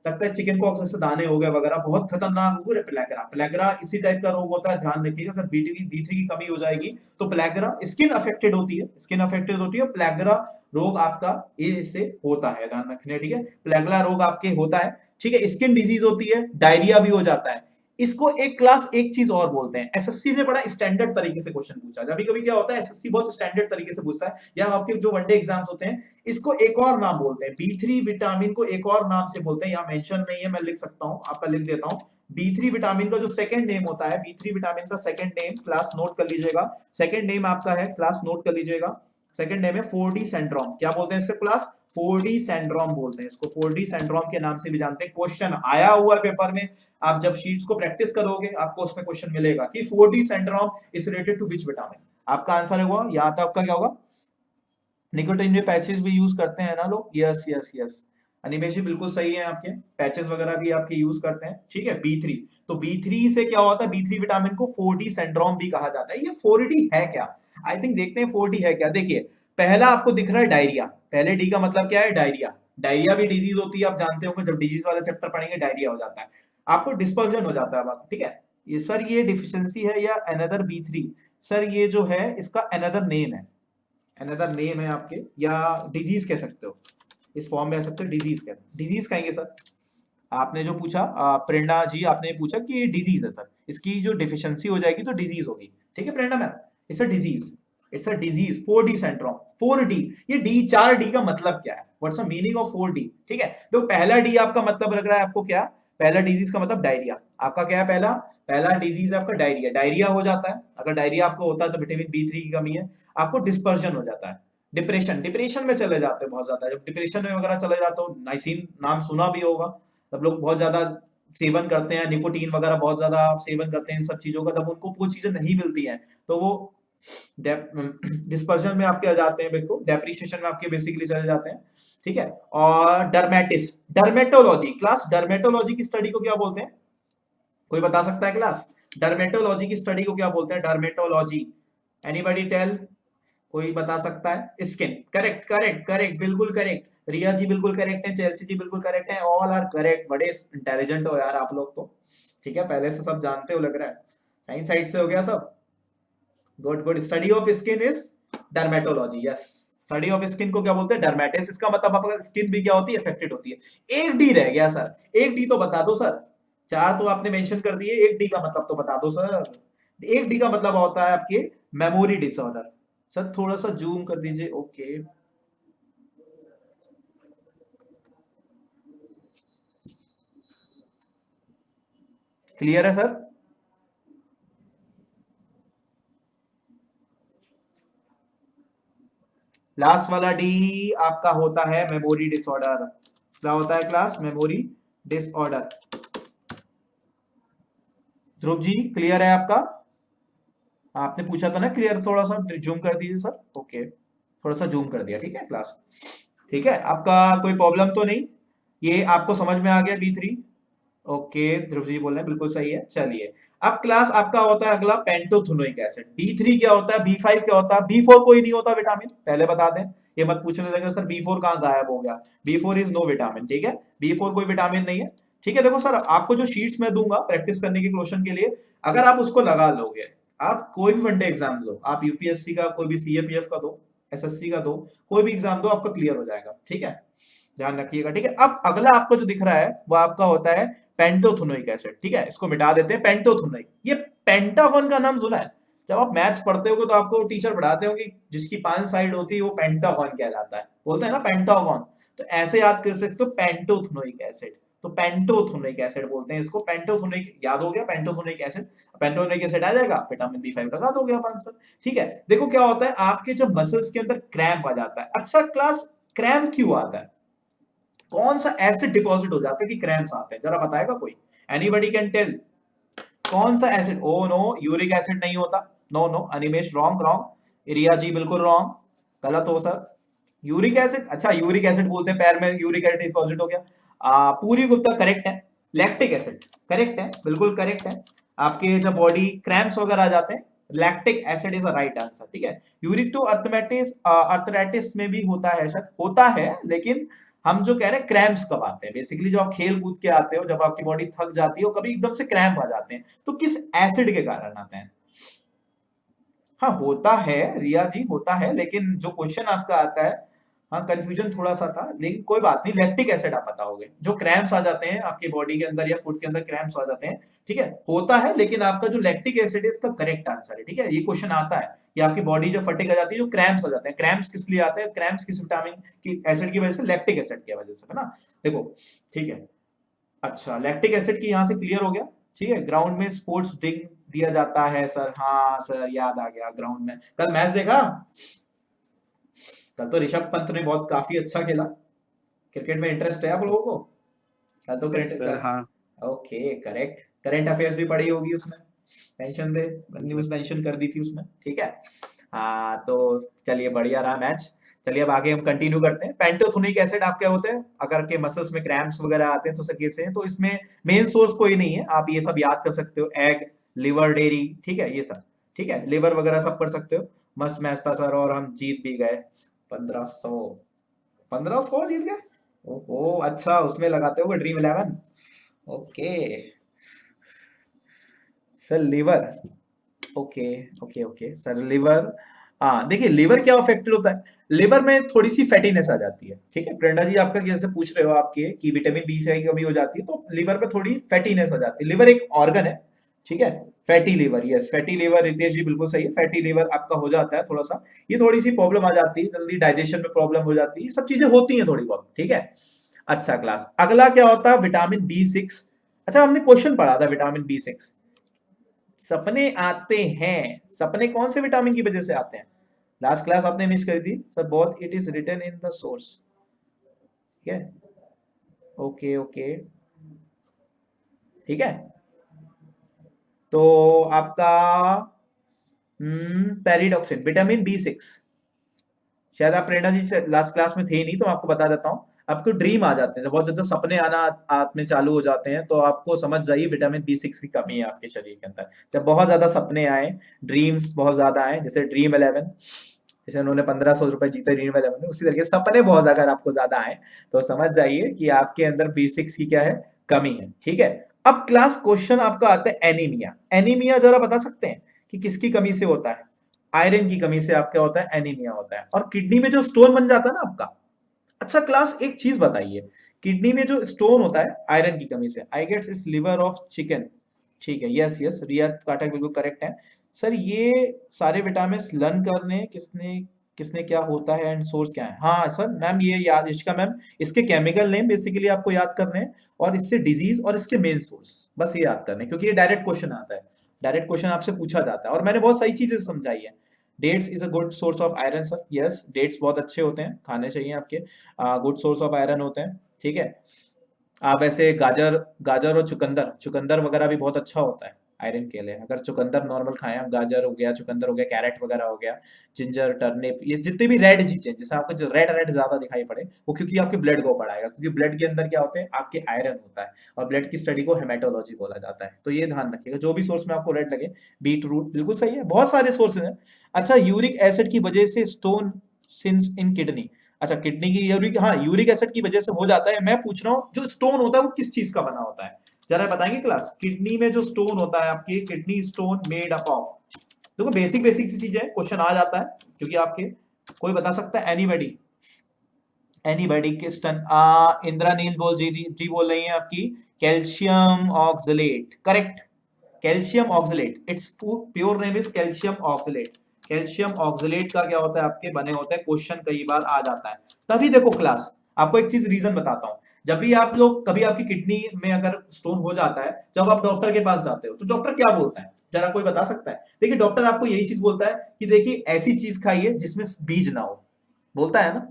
लगता है चिकन पॉक्स जैसे दाने हो गए वगैरह, बहुत खतरनाक रोग है प्लेग्रा। प्लेग्रा इसी टाइप का रोग होता है, ध्यान रखिएगा, अगर बी3 की कमी हो जाएगी तो प्लेग्रा, स्किन अफेक्टेड होती है, स्किन अफेक्टेड होती है, प्लेग्रा रोग आपका इससे होता है, ध्यान रखना। ठीक है, प्लेग्रा रोग आपके होता है। ठीक है, स्किन डिजीज होती है, डायरिया भी हो जाता है। इसको एक क्लास एक चीज और बोलते हैं, एसएससी ने बड़ा स्टैंडर्ड तरीके से क्वेश्चन पूछा, कभी कभी क्या होता है एसएससी बहुत स्टैंडर्ड तरीके से पूछता है, या आपके जो वनडे एग्जाम्स होते हैं, इसको एक और नाम बोलते हैं, बी3 विटामिन को एक और नाम से बोलते हैं, यहाँ मेंशन नहीं है, मैं लिख सकता हूँ, आपका लिख देता हूँ। बी3 विटामिन का जो सेकंड नेम होता है, बी3 विटामिन का सेकंड नेम क्लास नोट कर लीजिएगा, सेकंड नेम आपका है, क्लास नोट कर लीजिएगा, सेकंड नेम है 4D सिंड्रोम। क्या बोलते हैं इसको क्लास, 4D सिंड्रोम बोलते हैं इसको, 4D सिंड्रोम के नाम से भी जानते हैं। क्वेश्चन आया हुआ है पेपर में, आप जब शीट्स को प्रैक्टिस करोगे आपको उसमें क्वेश्चन मिलेगा कि 4D syndrome is related to which vitamin. आपका आंसर होगा, यहाँ तक आपका क्या होगा, निकोटीन में पैचेस भी यूज करते हैं ना लोग, यस यस यस, अनिमेश जी बिल्कुल सही है, आपके पैचेस वगैरह भी आपके यूज करते हैं। ठीक है, बी3, तो बी3 से क्या होता है, बी3 विटामिन को 4D सिंड्रोम भी कहा जाता है। ये 4D है क्या, आई थिंक देखते हैं 4D है क्या। देखिए पहला आपको दिख रहा है डायरिया, पहले डी का मतलब क्या है, डायरिया, डायरिया भी डिजीज होती है, आप जानते होंगे, जब डिजीज वाला चैप्टर पढ़ेंगे डायरिया हो जाता है, आपको डिस्पर्जन हो जाता है। ठीक है, ये सर ये डिफिशियंसी है या अनदर बी3, सर ये जो है इसका अनदर नेम है, अनदर नेम है आपके, या डिजीज कह सकते हो, इस फॉर्म में आ सकते हो, डिजीज कह, डिजीज कहेंगे सर। आपने जो पूछा प्रेरणा जी, आपने पूछा कि डिजीज है सर, इसकी जो डिफिशियंसी हो जाएगी तो डिजीज होगी। ठीक है Prerna ma'am, it's a disease, it's a disease, 4D syndrome, 4D, ये डी, 4D का मतलब क्या है, what's the meaning of 4D। ठीक है, तो पहला डी आपका मतलब लग रहा है आपको क्या, पहला डिजीज का मतलब डायरिया, आपका क्या है, पहला पहला डिजीज आपका डायरिया, डायरिया हो जाता है, अगर डायरिया आपको होता है तो विटामिन बी3 की कमी है, आपको डिस्पर्जन हो जाता है, डिप्रेशन, डिप्रेशन में चले जाते हैं बहुत ज्यादा, जब डिप्रेशन में वगैरह चले जाते हो, नाइसिन नाम सुना भी होगा, सब लोग बहुत ज्यादा सेवन करते हैं, निकोटीन वगैरह बहुत ज्यादा सेवन करते हैं इन सब चीजों का, जब उनको वो चीजें नहीं मिलती हैं तो वो डिस्पर्शन में आपके आ जाते हैं, बिल्कुल डेप्रिसिएशन में आपके बेसिकली चले जाते हैं। ठीक है, और डर्मेटिस, डर्मेटोलॉजी, क्लास डर्मेटोलॉजी की स्टडी को क्या बोलते हैं, कोई बता सकता है क्लास, डर्मेटोलॉजी की स्टडी को क्या बोलते हैं, डर्मेटोलॉजी, एनीबॉडी टेल, कोई बता सकता है? स्किन, करेक्ट करेक्ट करेक्ट, बिल्कुल करेक्ट। रिया जी बिल्कुल करेक्ट है, चेल्सी जी बिल्कुल करेक्ट है, ऑल आर करेक्ट। बड़े इंटेलिजेंट हो यार आप लोग तो। ठीक है, पहले से सब जानते हो लग रहा है। साइंस साइड से हो गया सब। Good good. Study of skin is dermatology. Yes, study of skin को क्या बोलते हैं? डर्मेटिस। इसका मतलब आपका स्किन भी क्या होती है? अफेक्टेड होती है। एक डी रह गया सर, एक डी तो बता दो सर। चार तो आपने मेंशन कर दिए, एक डी का मतलब तो बता दो सर। एक डी का मतलब होता है आपके मेमोरी डिसऑर्डर। सर थोड़ा सा जूम कर दीजिए। ओके, क्लियर है सर? लास्ट वाला डी आपका होता है मेमोरी डिसऑर्डर। क्या होता है class? Memory disorder. Dhruv ji clear है आपका? आपने पूछा था ना क्लियर, थोड़ा सा जूम कर दीजिए सर। ओके, थोड़ा सा जूम कर दिया। ठीक है क्लास, ठीक है। आपका कोई प्रॉब्लम तो नहीं? ये आपको समझ में आ गया B3? ओके, ध्रुव जी बोल रहे हैं बिल्कुल सही है। चलिए, अब क्लास आपका होता है अगला पेंटोथेनोइक एसिड। B3 क्या होता है? B5 क्या होता है? B4 कोई नहीं होता विटामिन, पहले बता दें। ये मत पूछने लगे सर B4 कहाँ गायब हो गया। B4 is no vitamin. ठीक है, B4 कोई विटामिन नहीं है। ठीक है, देखो सर आपको जो शीट्स मैं दूंगा प्रैक्टिस करने के क्वेश्चन के लिए, अगर आप उसको लगा लोगे, आप कोई भी वनडे एग्जाम दो, आप यूपीएससी का कोई भी सीएपीएफ का दो, एसएससी का दो, कोई भी एग्जाम दो, आपका क्लियर हो जाएगा। ठीक है, ध्यान रखिएगा। ठीक है, अब अगला आपको जो दिख रहा है वो आपका होता है पेंटोथेनोइक एसिड। ठीक है, इसको मिटा देते हैं। पेंटोथेनोइक, ये पेंटागन का नाम सुना है? जब आप मैथ्स पढ़ते होगे तो आपको टीचर पढ़ाते होंगे जिसकी 5 साइड होती है वो पेंटागन कहलाता है, बोलते हैं ना पेंटागन। तो ऐसे याद कर सकते हो पेंटोथेनोइक एसिड। तो पेंटोथेनोइक एसिड बोलते हैं इसको। पेंटोथेनोइक याद हो गया, पेंटोथेनोइक एसिड। पेंटोथेनोइक एसिड आ जाएगा, विटामिन B5 लगा दोगे आप आंसर। ठीक है, देखो क्या होता है आपके जब मसल्स के अंदर क्रैम्प आ जाता है। अच्छा क्लास, क्रैम्प क्यों आता है? कौन सा एसिड डिपॉजिट हो जाता है कि क्रैम्प्स आते हैं? जरा बताएगा कोई? Anybody can tell? कौन सा acid? Oh no, uric acid नहीं होता। No no, Animesh wrong wrong. Riya ji बिल्कुल रॉन्ग, गलत हो सर। यूरिक एसिड, अच्छा यूरिक एसिड बोलते हैं पैर में यूरिक एसिड डिपॉजिट हो गया। पूरी गुप्ता करेक्ट है। लैक्टिक एसिड करेक्ट है, बिल्कुल करेक्ट है। आपके जब बॉडी क्रैम्प्स वगैरह आ जाते हैं, lactic acid is a right answer. ठीक है, यूरिक टू अर्थमेटिस अर्थराइटिस में भी होता है, शायद होता है, लेकिन हम जो कह रहे हैं क्रैम्प्स कब आते हैं, बेसिकली जब आप खेल कूद के आते हो, जब आपकी बॉडी थक जाती है, कभी एकदम से क्रैम्प आ जाते हैं, तो किस एसिड के कारण आते हैं? हाँ होता है रिया जी, होता है, लेकिन जो क्वेश्चन आपका आता है, हाँ कंफ्यूजन थोड़ा सा था, लेकिन कोई बात नहीं। लैक्टिक एसिड आप बताओगे, जो क्रैम्प्स आ जाते हैं आपकी बॉडी के अंदर या फूड के अंदर क्रैम्प्स आ जाते हैं। ठीक है, होता है, लेकिन आपका जो लैक्टिक एसिड है इसका करेक्ट आंसर है। ठीक है, ये क्वेश्चन आता है कि आपकी बॉडी जो फटिग आ जाती है, जो क्रैम्प्स आ जाते हैं, क्रैम्प्स किस लिए आते हैं? क्रैम्प्स किस विटामिन की एसिड की वजह से? लैक्टिक एसिड की वजह से, है ना? देखो, ठीक है, अच्छा लैक्टिक एसिड की यहाँ से क्लियर हो गया। ठीक है, ग्राउंड में स्पोर्ट्स ड्रिंक दिया जाता है सर। हाँ सर, याद आ गया। ग्राउंड में कल मैच देखा? कल तो ऋषभ पंत ने बहुत काफी अच्छा खेला। क्रिकेट में इंटरेस्ट है आप लोगों को? कल तो यस सर, क्रिकेट, हाँ। Okay correct. करंट अफेयर्स भी पढ़ी होगी उसमें, मेंशन दे, न्यूज मेंशन कर दी थी उसमें। ठीक है, हाँ तो चलिए बढ़िया रहा मैच। चलिए अब आगे हम कंटिन्यू करते हैं। पेंटोथेनिक एसिड आप क्या होते हैं? अगर के मसल्स में क्रैम्प्स वगैरह आते हैं तो सर कैसे हैं? तो इसमें मेन सोर्स कोई नहीं है, आप ये सब याद कर सकते हो। एग, लिवर, डेयरी, ठीक है ये सब। ठीक है, लिवर वगैरह सब कर सकते हो। मस्त मैच था सर, और हम जीत भी गए। 1500, 1500 जीत गए। ओहो, अच्छा उसमें लगाते हो dream 11। Okay sir, liver, okay okay okay sir, liver. हाँ देखिए, लिवर क्या अफेक्टेड होता है? लिवर में थोड़ी सी फैटीनेस आ जाती है। ठीक है, प्रेरणा जी आपका जैसे पूछ रहे हो आपके कि विटामिन B की कमी हो जाती है, तो लिवर पे थोड़ी फैटीनेस आ जाती है। लिवर एक ऑर्गन है। ठीक है, fatty liver, yes fatty liver, Ritesh ji बिल्कुल सही है। फैटी लिवर आपका हो जाता है थोड़ा सा, ये थोड़ी सी प्रॉब्लम आ जाती है, जल्दी डाइजेशन में प्रॉब्लम हो जाती है, सब चीजें होती हैं थोड़ी बहुत। ठीक है, अच्छा क्लास, अगला क्या होता है? Vitamin B6। अच्छा हमने क्वेश्चन पढ़ा था विटामिन B6। सपने आते हैं, सपने कौन से विटामिन की वजह से आते हैं? लास्ट क्लास आपने मिस कर दी सर, बहुत it is written in the source. ठीक है, ओके ओके, ठीक है। तो आपका पेरिडॉक्सिन, विटामिन B6, शायद आप प्रेरणा जी लास्ट क्लास में थे ही नहीं, तो आपको बता देता हूँ। आपको ड्रीम आ जाते हैं, जब बहुत ज्यादा सपने आना आप में चालू हो जाते हैं, तो आपको समझ जाइए विटामिन B6 की कमी है आपके शरीर के अंदर। जब बहुत ज्यादा सपने आए, ड्रीम्स बहुत ज्यादा आए, जैसे ड्रीम 11, जैसे उन्होंने 1500 रुपए जीते रीनबल में, उसी तरीके से सपने बहुत अगर आपको ज्यादा आए तो समझ जाइए कि आपके अंदर B6 की क्या है, कमी है। ठीक है, अब क्लास क्वेश्चन आपका आता है एनीमिया। एनीमिया जरा बता सकते हैं कि किसकी कमी से होता है? आयरन की कमी से आपका होता है एनीमिया होता है। और किडनी में जो स्टोन बन जाता है ना आपका, अच्छा क्लास एक चीज बताइए, किडनी में जो स्टोन होता है आयरन की कमी से, आई गेट्स इस लिवर ऑफ चिकन। ठीक है, यस यस, रिया पाठक बिल्कुल करेक्ट है। सर ये सारे विटामिन लर्न करने किसने किसने क्या होता है एंड सोर्स क्या है? हाँ सर, मैम ये याद, इसका मैम इसके केमिकल नेम बेसिकली आपको याद करने हैं, और इससे डिजीज और इसके मेन सोर्स बस ये याद करने हैं, क्योंकि ये डायरेक्ट क्वेश्चन आता है, डायरेक्ट क्वेश्चन आपसे पूछा जाता है, और मैंने बहुत सारी चीजें समझाई है। Dates is a good source of iron sir, yes dates बहुत अच्छे होते हैं, खाने चाहिए आपके, गुड सोर्स ऑफ आयरन होते हैं। ठीक है, आप ऐसे गाजर गाजर और चुकंदर चुकंदर वगैरह भी बहुत अच्छा होता है आयरन के लिए। अगर चुकंदर नॉर्मल खाएं आप, गाजर हो गया, चुकंदर हो गया, कैरेट वगैरह हो गया, जिंजर, टर्निप, ये जितने भी रेड चीजें जिससे आपको जो रेड रेड ज्यादा दिखाई पड़े, वो क्योंकि आपके ब्लड को बढ़ाएगा, क्योंकि ब्लड के अंदर क्या होते हैं आपके आयरन होता है, और ब्लड की स्टडी को हेमेटोलॉजी बोला जाता है। तो ये ध्यान रखिएगा, जो भी सोर्स में आपको रेड लगे। बीट रूट बिल्कुल सही है, बहुत सारे सोर्सेज हैं। अच्छा, यूरिक एसिड की वजह से स्टोन सिंस इन किडनी, अच्छा किडनी की यूरिक, हाँ यूरिक एसिड की वजह से हो जाता है। मैं पूछ रहा हूँ जो स्टोन होता है वो किस चीज का बना होता है, जरा बताएंगे क्लास? किडनी में जो स्टोन होता है आपकी, kidney stone made up of, देखो बेसिक बेसिक सी चीजें, क्वेश्चन आ जाता है, क्योंकि आपके कोई बता सकता है? एनीबॉडी एनीबॉडी किस्टन, इंद्रानील बोल जी बोल रही है आपकी, calcium oxalate, correct, calcium oxalate, it's pure name is calcium oxalate. Calcium oxalate का क्या होता है आपके बने होते हैं, क्वेश्चन कई बार आ जाता है। तभी देखो क्लास, आपको एक चीज रीजन बताता हूं, जब भी आप लोग कभी आपकी किडनी में अगर स्टोन हो जाता है, जब आप डॉक्टर के पास जाते हो तो डॉक्टर क्या बोलता है, जरा कोई बता सकता है? देखिए डॉक्टर आपको यही चीज बोलता है कि देखिए ऐसी चीज खाइए जिसमें बीज ना हो, बोलता है ना,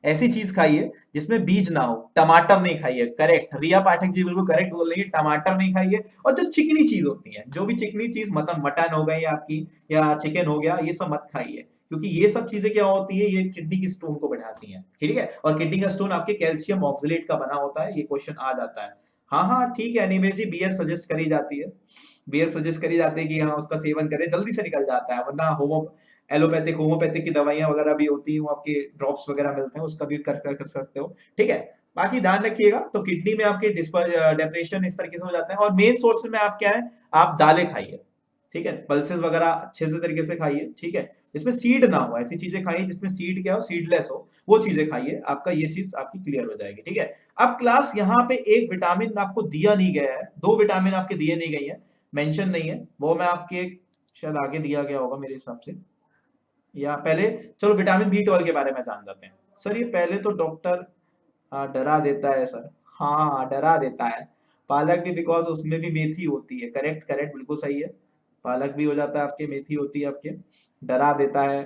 ऐसी चीज खाइए जिसमें बीज ना हो, टमाटर नहीं खाइए, करेक्ट, रिया पाठक जी बिल्कुल करेक्ट बोल रही है, टमाटर नहीं खाइए। और जो चिकनी चीज होती है, जो भी चिकनी चीज, मतलब मटन हो गई आपकी या चिकन हो गया, ये सब मत खाइए, क्योंकि ये सब चीजें क्या होती है, ये किडनी की स्टोन को बढ़ाती हैं। ठीक है, और किडनी का स्टोन आपके कैल्शियम ऑक्सलेट का बना होता है, ये क्वेश्चन आ जाता है। हाँ हाँ ठीक है निमेश जी, बियर सजेस्ट करी जाती है, बियर सजेस्ट करी जाती है कि हाँ उसका सेवन करें, जल्दी से निकल जाता है, वरना होमो एलोपैथिक होम्योपैथिक की दवाइयां वगैरह भी होती हैं, वो आपके ड्रॉप्स वगैरह मिलते हैं, उसका भी कर सकते हो। ठीक है, बाकी ध्यान रखिएगा। तो किडनी में आपके डिप्रेशन इस तरीके से हो जाता है, और मेन सोर्स में आप क्या है, आप दालें खाइए। ठीक है, पल्सेस वगैरह अच्छे से तरीके से खाइए। ठीक है, जिसमें सीड ना हो, ऐसी चीजें खाइए जिसमें सीड क्या हो, सीडलेस हो, वो चीजें खाइए, आपका ये चीज आपकी क्लियर हो जाएगी। ठीक है, अब क्लास यहाँ पे एक विटामिन आपको दिया नहीं गया है, दो विटामिन आपके दिए नहीं गई है, मेंशन नहीं है, वो मैं आपके शायद आगे दिया गया होगा मेरे हिसाब से, या पहले, चलो विटामिन B12 के बारे में जान जाते हैं। सर ये पहले तो डॉक्टर डरा देता है सर, हाँ डरा देता है। पालक भी, बिकॉज उसमें भी मेथी होती है, करेक्ट करेक्ट बिल्कुल सही है, पालक भी हो जाता है आपके, मेथी होती है आपके, डरा देता है।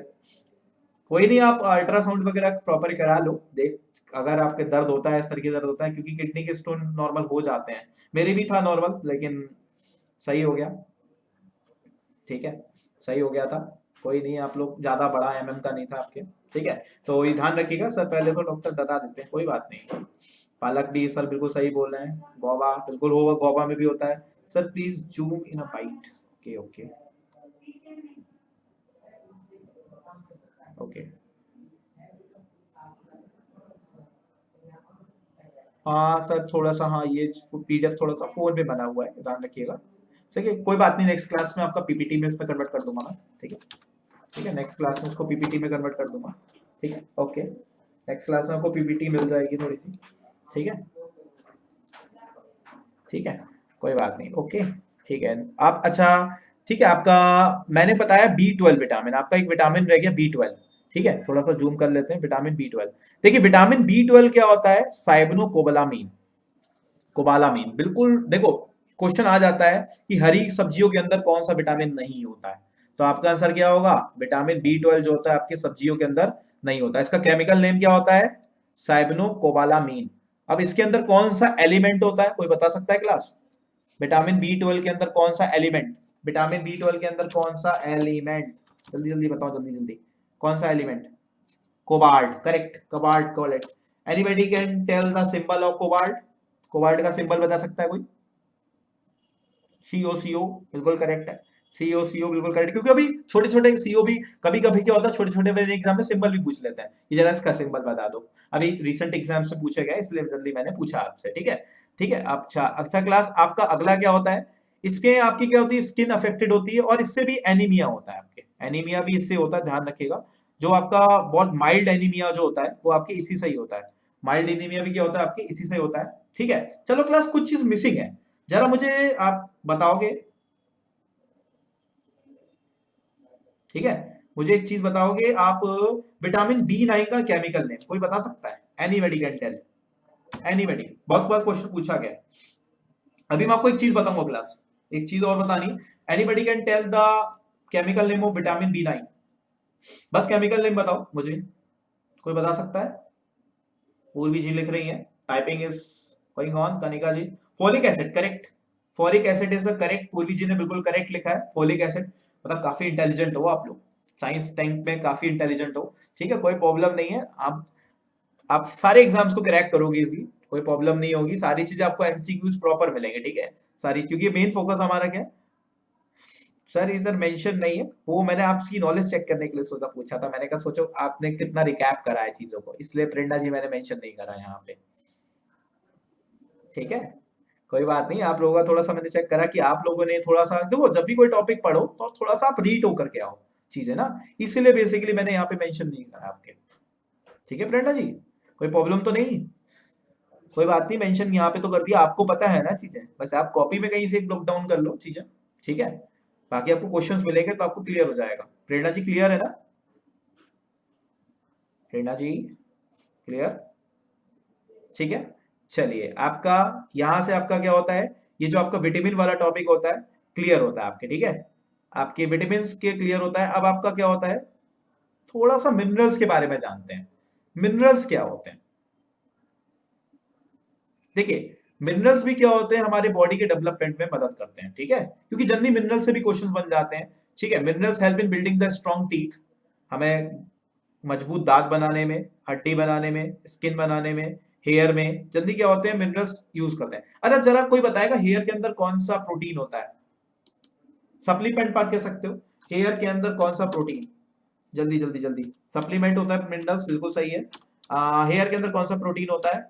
कोई नहीं, आप अल्ट्रासाउंड वगैरह प्रॉपर करा लो, देख अगर आपके दर्द होता है, इस तरीके दर्द होता है, क्योंकि किडनी के स्टोन नॉर्मल हो जाते हैं, मेरे भी था नॉर्मल, लेकिन सही हो गया। ठीक है, सही हो गया था, कोई नहीं, आप लोग ज्यादा बड़ा का नहीं था आपके। ठीक है, तो ये ध्यान रखिएगा सर, पहले तो डॉक्टर डरा देते हैं, कोई बात नहीं। पालक भी सर बिल्कुल सही बोल रहे हैं, गोवा बिल्कुल होगा, गोवा में भी होता है। Sir please zoom in a bite, okay okay okay, हाँ सर थोड़ा सा, हाँ ये PDF थोड़ा सा फोन पे बना हुआ है, ध्यान रखिएगा। ठीक है, कोई बात नहीं, नेक्स्ट क्लास में आपका PPT में इसमें कन्वर्ट कर दूंगा मैं। ठीक है, ठीक है, नेक्स्ट क्लास में इसको PPT में कन्वर्ट कर दूंगा। ठीक है, ओके, नेक्स्ट क्लास में आपको PPT मिल जाएगी थोड़ी सी। ठीक है, ठीक है, कोई बात नहीं, ओके। ठीक है, आप अच्छा, ठीक है, आपका मैंने बताया B12 विटामिन, आपका एक विटामिन रह गया B12। ठीक है, थोड़ा सा जूम कर लेते हैं, विटामिन B12। देखिए विटामिन B12 क्या होता है, साइबोकोबालामीन, कोबालामीन, बिल्कुल देखो क्वेश्चन आ जाता है कि हरी सब्जियों के अंदर कौन सा विटामिन नहीं होता है, तो आपका आंसर क्या होगा, विटामिन B12 जो होता है आपकी सब्जियों के अंदर नहीं होता। इसका केमिकल नेम क्या होता है, साइबोकोबालामीन। अब इसके अंदर कौन सा एलिमेंट होता है, कोई बता सकता है क्लास? विटामिन B12 के अंदर कौन सा एलिमेंट, विटामिन B12 के अंदर कौन सा एलिमेंट, जल्दी जल्दी बताओ, जल्दी जल्दी, कौन सा element? Cobalt, correct, cobalt, cobalt. Anybody can tell the symbol of cobalt? Cobalt का सिंबल बता सकता है कोई? CO, CO बिल्कुल करेक्ट है। सीओ बिल्कुल करेक्ट, क्योंकि अभी छोटे छोटे सीओ भी कभी कभी क्या होता है, छोटे छोटे वाले एग्जाम में सिंबल भी पूछ लेते हैं कि जरा इसका सिंबल बता दो। अभी रिसेंट एग्जाम से पूछा गया इसलिए जल्दी मैंने पूछा आपसे, ठीक है। ठीक है, अच्छा अच्छा क्लास, आपका अगला क्या होता है, इसके आपकी क्या होती है, स्किन अफेक्टेड होती है और इससे भी एनीमिया होता है आपके, एनीमिया भी इससे होता है, ध्यान रखिएगा। जो आपका बहुत माइल्ड एनीमिया जो होता है वो आपके इसी से ही होता है, माइल्ड एनीमिया भी क्या होता है आपके इसी से होता है, ठीक है। चलो क्लास, कुछ चीज मिसिंग है, जरा मुझे आप बताओगे, ठीक है। मुझे एक चीज बताओगे आप, विटामिन बी 9 का केमिकल नेम कोई बता सकता है? एनीबॉडी कैन टेल, एनीबॉडी, बहुत बार क्वेश्चन पूछा गया है। अभी मैं आपको एक चीज बताऊंगा क्लास, एक चीज और बतानी, anybody can tell the chemical name of vitamin B 9, बस केमिकल नेम बताओ मुझे, कोई बता सकता है? पूर्वी जी लिख रही है, typing is going on, Kanika ji. Folic acid, correct, folic acid is the correct, Purvi ji ने बिल्कुल करेक्ट लिखा है, फोलिक एसिड। मतलब काफी इंटेलिजेंट हो आप लोग, साइंस टैंक में काफी इंटेलिजेंट हो, ठीक है, कोई प्रॉब्लम नहीं है। आप सारे एग्जाम्स को क्रैक करोगे इजली, कोई प्रॉब्लम नहीं होगी, सारी चीजें आपको एमसीक्यूज प्रॉपर मिलेंगे, ठीक है सारी, क्योंकि मेन फोकस हमारा क्या है सर, इधर मेंशन नहीं है, वो मैंने आपकी नॉलेज चेक करने के लिए सोचा पूछा था, मैंने कहा सोचो आपने कितना रिकैप करा है चीजों को, इसलिए प्रेरणा जी मैंने मेंशन नहीं करा यहाँ पे, ठीक है। कोई बात नहीं, आप लोगों का थोड़ा सा मैंने चेक करा कि आप लोगों ने थोड़ा सा देखो, जब भी कोई टॉपिक पढ़ो तो थोड़ा सा आप रीड होकर के आओ चीजें ना, इसीलिए बेसिकली मैंने यहाँ पे मेंशन नहीं करा आपके, ठीक है प्रेरणा जी, कोई प्रॉब्लम तो नहीं? कोई बात नहीं, मेंशन यहाँ पे तो कर दिया, आपको पता है ना चीजें, बस आप कॉपी में कहीं से एक नोट डाउन कर लो चीजें, ठीक है। बाकी आपको क्वेश्चंस मिलेंगे तो आपको क्लियर हो जाएगा। प्रेरणा जी क्लियर है ना? प्रेरणा जी क्लियर, ठीक है। चलिए, आपका यहां से आपका क्या होता है, ये जो आपका विटामिन वाला टॉपिक होता है क्लियर होता है आपके, ठीक है, आपके विटामिन के क्लियर होता है। अब आपका क्या होता है, थोड़ा सा मिनरल्स के बारे में जानते हैं। मिनरल्स क्या होते हैं, देखिए मिनरल्स भी क्या होते हैं, हमारे बॉडी के डेवलपमेंट में मदद करते हैं, ठीक है, क्योंकि जल्दी मिनरल से भी क्वेश्चंस बन जाते हैं, ठीक है। Minerals help in building the strong teeth, हमें मजबूत दांत बनाने में, हड्डी बनाने में, स्किन बनाने में, हेयर में जल्दी क्या होते हैं, मिनरल्स यूज करते हैं। अच्छा जरा कोई बताएगा हेयर के अंदर कौन सा प्रोटीन होता है, सप्लीमेंट पार्ट कह सकते हो, हेयर के अंदर कौन सा प्रोटीन, जल्दी जल्दी जल्दी, सप्लीमेंट होता है मिनरल्स, बिल्कुल सही है। हेयर के अंदर कौन सा प्रोटीन होता है,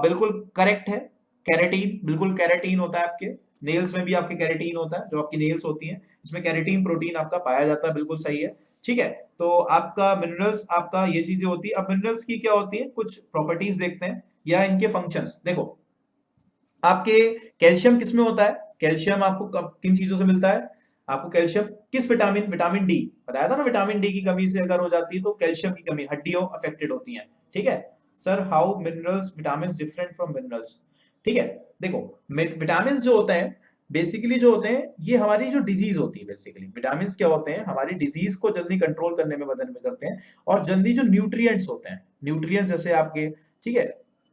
बिल्कुल करेक्ट है, कैरेटीन, बिल्कुल कैरेटीन होता है आपके, नेल्स में भी आपके कैरेटीन होता है, जो आपकी नेल्स होती हैं इसमें कैरेटीन प्रोटीन आपका पाया जाता है, बिल्कुल सही है, ठीक है। तो आपका मिनरल्स, आपका ये चीजें होती है। अब मिनरल्स की क्या होती है, कुछ प्रॉपर्टीज देखते हैं या इनके फंक्शंस देखो। आपके कैल्शियम किस में होता है, कैल्शियम आपको किन चीजों से मिलता है, आपको कैल्शियम किस विटामिन, विटामिन डी, बताया था ना, विटामिन डी की कमी से अगर हो जाती है तो कैल्शियम की कमी, हड्डियों अफेक्टेड होती हैं, ठीक है। Sir how minerals vitamin different from minerals, ठीक है। देखो विटामिन जो होते हैं बेसिकली, जो होते हैं ये हमारी जो डिजीज होती है, बेसिकली विटामिन क्या होते हैं, हमारी डिजीज को जल्दी कंट्रोल करने में मदद में करते हैं, और जल्दी जो न्यूट्रिएंट्स होते हैं, न्यूट्रिएंट्स जैसे आपके, ठीक है,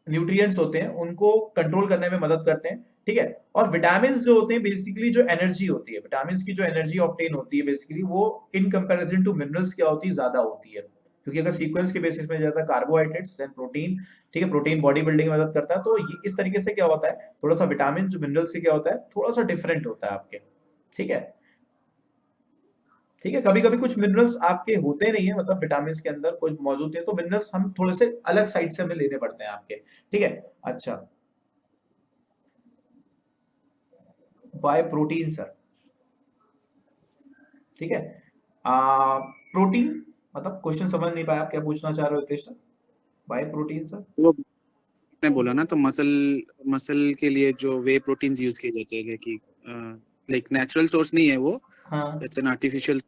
न्यूट्रिएंट्स होते हैं उनको कंट्रोल करने में मदद करते हैं, ठीक है। और विटामिन जो होते हैं बेसिकली जो एनर्जी होती है, विटामिन की जो एनर्जी ऑब्टेन होती है बेसिकली वो इन कंपैरिजन टू मिनरल्स क्या होती है, ज्यादा होती है, क्योंकि अगर सीक्वेंस के बेसिस में जाता है कार्बोहाइड्रेट्स देन प्रोटीन, ठीक है, प्रोटीन बॉडी बिल्डिंग में मदद करता है, तो ये इस तरीके से क्या होता है, थोड़ा सा विटामिन जो मिनरल से क्या होता है थोड़ा सा डिफरेंट होता है आपके, ठीक है। ठीक है, कभी कभी कुछ मिनरल्स आपके होते नहीं है, मतलब विटामिन के अंदर कुछ मौजूद है, तो मिनरल्स हम थोड़े से अलग साइड से हमें लेने पड़ते हैं आपके, ठीक है। अच्छा, वाई प्रोटीन सर, ठीक है। प्रोटीन मतलब क्वेश्चन समझ नहीं पाया, आप क्या पूछना चाह रहे हो Hitesh sir, whey protein sir? वो ने बोला ना, तो मसल मसल के लिए जो वे प्रोटीन्स यूज किए जाते हैं कि लाइक नेचुरल सोर्स नहीं है वो, हाँ इट्स एन आर्टिफिशियल,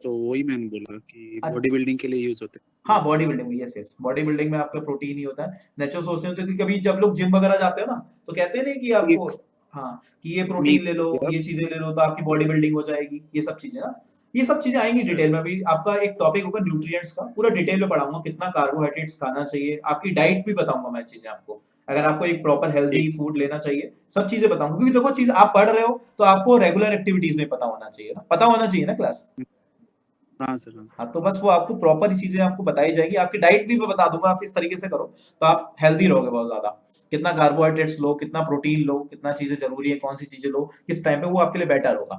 तो वही मैंने बोला कि बॉडी अच्छा, बिल्डिंग के लिए यूज होते हाँ बॉडी बिल्डिंग में, यस यस, बॉडी बिल्डिंग में आपका प्रोटीन ही होता है, नेचुरल सोर्स नहीं होते, क्योंकि कभी जब लोग जिम वगैरह जाते हो ना तो कहते हैं नहीं कि हैं। आपको, हाँ कि ये प्रोटीन मीट ले लो, ये चीजें ले लो तो आपकी बॉडी बिल्डिंग हो जाएगी, ये सब चीजें ना, ये सब चीजें आएंगी सर, डिटेल में। अभी आपका एक टॉपिक होगा न्यूट्रिएंट्स का, पूरा डिटेल में पढ़ाऊंगा, कितना कार्बोहाइड्रेट्स खाना चाहिए, आपकी डाइट भी बताऊंगा मैं चीजें आपको, अगर आपको एक प्रॉपर हेल्दी फूड लेना चाहिए, सब चीजें बताऊंगा, क्योंकि देखो चीज आप पढ़ रहे हो तो आपको रेगुलर एक्टिविटीज में पता होना चाहिए ना, पता होना चाहिए ना क्लास। हाँ सर, हाँ सर। हाँ तो बस वो आपको प्रॉपर चीजें आपको बताई जाएगी, आपकी डाइट भी मैं बता दूंगा, आप इस तरीके से करो तो आप हेल्दी रहोगे बहुत ज्यादा, कितना कार्बोहाइड्रेट्स लो, कितना प्रोटीन लो, कितना चीजें जरूरी है, कौन सी चीजें लो किस टाइम पे, वो आपके लिए बेटर होगा,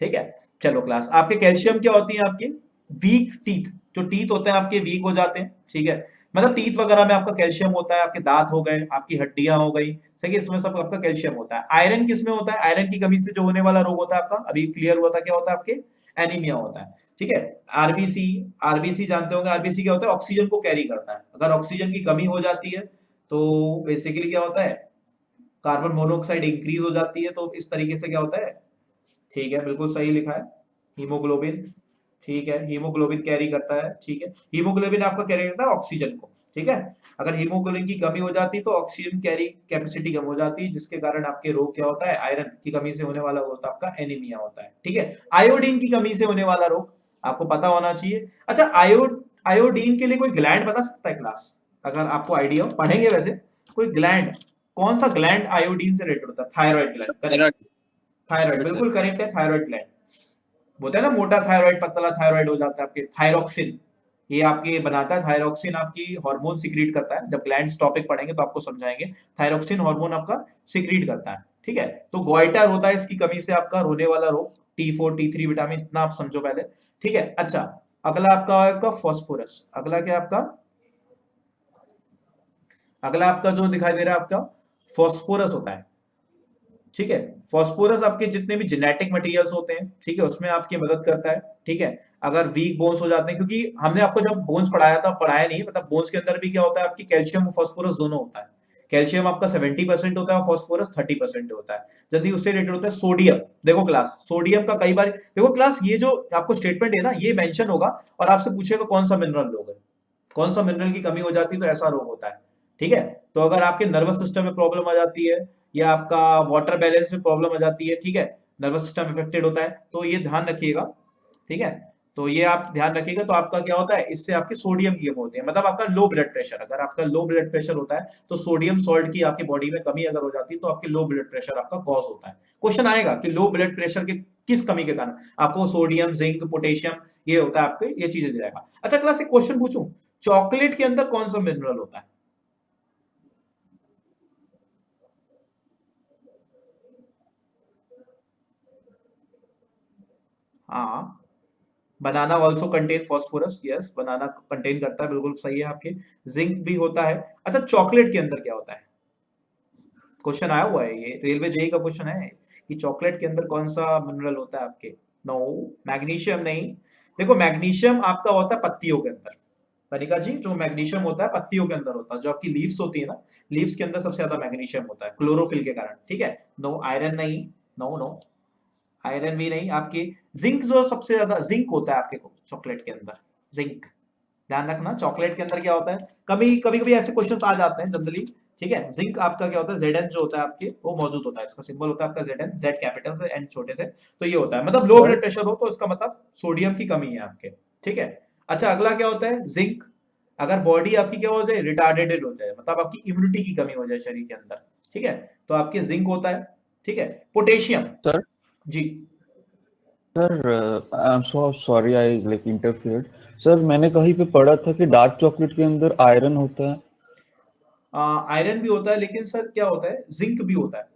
ठीक है। चलो क्लास, आपके कैल्शियम क्या होती है, आपके वीक टीथ, जो टीथ होते हैं आपके वीक हो जाते हैं, ठीक है। मतलब टीथ वगैरह में आपका कैल्शियम होता है, आपके दांत हो गए, आपकी हड्डियां हो गई, सही है, इसमें सब आपका कैल्शियम होता है। आयरन किसमें होता है, आयरन की कमी से जो होने वाला रोग होता है आपका, अभी क्लियर हुआ था, क्या होता है आपके, एनीमिया होता है, ठीक है। आरबीसी, आरबीसी जानते होंगे, आरबीसी क्या होता है, ऑक्सीजन को कैरी करता है। अगर ऑक्सीजन की कमी हो जाती है तो बेसिकली क्या होता है, कार्बन मोनोऑक्साइड इंक्रीज हो जाती है, तो इस तरीके से क्या होता है, ठीक है, बिल्कुल सही लिखा है, हीमोग्लोबिन, ठीक है, हीमोग्लोबिन कैरी करता है, ठीक है। हीमोग्लोबिन आपका कैरी करता है ऑक्सीजन को, ठीक है। अगर हीमोग्लोबिन की कमी हो जाती है तो ऑक्सीजन कैरी कैपेसिटी कम हो जाती है, जिसके कारण आपके रोग क्या होता है, आयरन की कमी से होने वाला होता है आपका एनीमिया होता है, ठीक है। आयोडीन की कमी से होने वाला रोग आपको पता होना चाहिए। अच्छा, आयोडीन के लिए कोई ग्लैंड बता सकता है क्लास, अगर आपको आइडिया हो, पढ़ेंगे वैसे, कोई ग्लैंड, कौन सा ग्लैंड आयोडीन से रिलेटेड होता है, thyroid gland, correct, thyroid sir बिल्कुल करेक्ट है, थायराइड ग्लैंड होता है ना, मोटा थायराइड पतला थायराइड हो जाता है आपके, थायरोक्सिन, ये आपके बनाता है, थायरोक्सिन आपकी हार्मोन सिक्रीट करता है, जब ग्लैंड्स टॉपिक पढ़ेंगे तो आपको समझाएंगे, थायरोक्सिन हार्मोन आपका सिक्रीट करता है, ठीक है। तो गोइटर होता है, इसकी कमी से आपका होने वाला रोग, T4 T3 विटामिन, इतना आप समझो पहले, ठीक है। अच्छा, अगला आपका आएगा फॉस्फोरस, अगला क्या आपका, अगला आपका जो दिखाई दे रहा है आपका फॉस्फोरस होता है, ठीक है। फॉस्फोरस आपके जितने भी जेनेटिक मटेरियल्स होते हैं, ठीक है, उसमें आपकी मदद करता है, ठीक है। अगर वीक बोन्स हो जाते हैं, क्योंकि हमने आपको जब बोन्स पढ़ाया था, पढ़ाया नहीं, मतलब बोन्स के अंदर भी क्या होता है, आपकी कैल्शियम और फॉस्फोरस दोनों होता है। कैल्शियम आपका 70% होता है और फॉस्फोरस 30% होता है। जल्दी उससे रिलेटेड होता है सोडियम, देखो क्लास, सोडियम का कई बार देखो क्लास, ये जो आपको स्टेटमेंट है ना, ये मेंशन होगा और आपसे पूछेगा कौन सा मिनरल रोग है, कौन सा मिनरल की कमी हो जाती है तो ऐसा रोग होता है, ठीक है। तो अगर आपके नर्वस सिस्टम में प्रॉब्लम आ जाती है या आपका वाटर बैलेंस में प्रॉब्लम आ जाती है, ठीक है, नर्वस सिस्टम इफेक्टेड होता है, तो ये ध्यान रखिएगा, ठीक है। तो ये आप ध्यान रखिएगा, तो आपका क्या होता है, इससे आपकी सोडियम की कमी होती है, मतलब आपका लो ब्लड प्रेशर, अगर आपका लो ब्लड प्रेशर होता है तो सोडियम सॉल्ट की आपकी बॉडी में कमी अगर हो जाती है तो आपके लो ब्लड प्रेशर आपका कॉज होता है। क्वेश्चन आएगा कि लो ब्लड प्रेशर के किस कमी के कारण आपको सोडियम, जिंक, पोटेशियम, ये होता है आपके, ये चीजें दे जाएगा। अच्छा क्लास, एक क्वेश्चन पूछूं, चॉकलेट के अंदर कौन सा मिनरल होता है, हाँ, बनाना ऑल्सो कंटेन फॉस्फोरस, यस, बनाना कंटेन करता है, बिल्कुल सही है आपके, जिंक भी होता है। अच्छा, चॉकलेट के अंदर क्या होता है, क्वेश्चन आया हुआ है, ये रेलवे जेई का क्वेश्चन है कि चॉकलेट के अंदर कौन सा मिनरल होता है आपके, नो, मैग्नीशियम नहीं। देखो मैग्नीशियम आपका होता है पत्तियों के अंदर, तनिका जी, जो मैग्नीशियम होता है पत्तियों के अंदर होता है, जो आपकी लीव्स होती है ना, लीव्स के अंदर सबसे ज्यादा मैग्नीशियम होता है क्लोरोफिल के कारण, ठीक है। नो, आयरन नहीं, नो नो, आयरन भी नहीं आपकी। जिंक जो सबसे ज्यादा, जिंक होता है आपके चॉकलेट के अंदर, जिंक, ध्यान रखना, चॉकलेट के अंदर क्या होता है, कभी कभी कभी ऐसे क्वेश्चंस आ जाते हैं जनरली, ठीक है। जिंक आपका क्या होता है, Zn जो होता है आपके, वो मौजूद होता है, इसका सिंबल होता है आपका Zn, Z कैपिटल से N छोटे से, तो ये होता है, मतलब लो सर ब्लड प्रेशर हो तो इसका मतलब सोडियम की कमी है आपके, ठीक है। अच्छा, अगला क्या होता है, जिंक, अगर बॉडी आपकी क्या हो जाए, रिटार्डेड हो जाए, मतलब आपकी इम्यूनिटी की कमी हो जाए शरीर के अंदर, ठीक है, तो आपके जिंक होता है, ठीक है। Potassium, sir ji, sir I am so sorry I like interfered. Sir मैंने कहीं पे पढ़ा था कि डार्क चॉकलेट के अंदर आयरन होता है। आयरन भी होता है, लेकिन सर क्या होता है, जिंक भी होता है,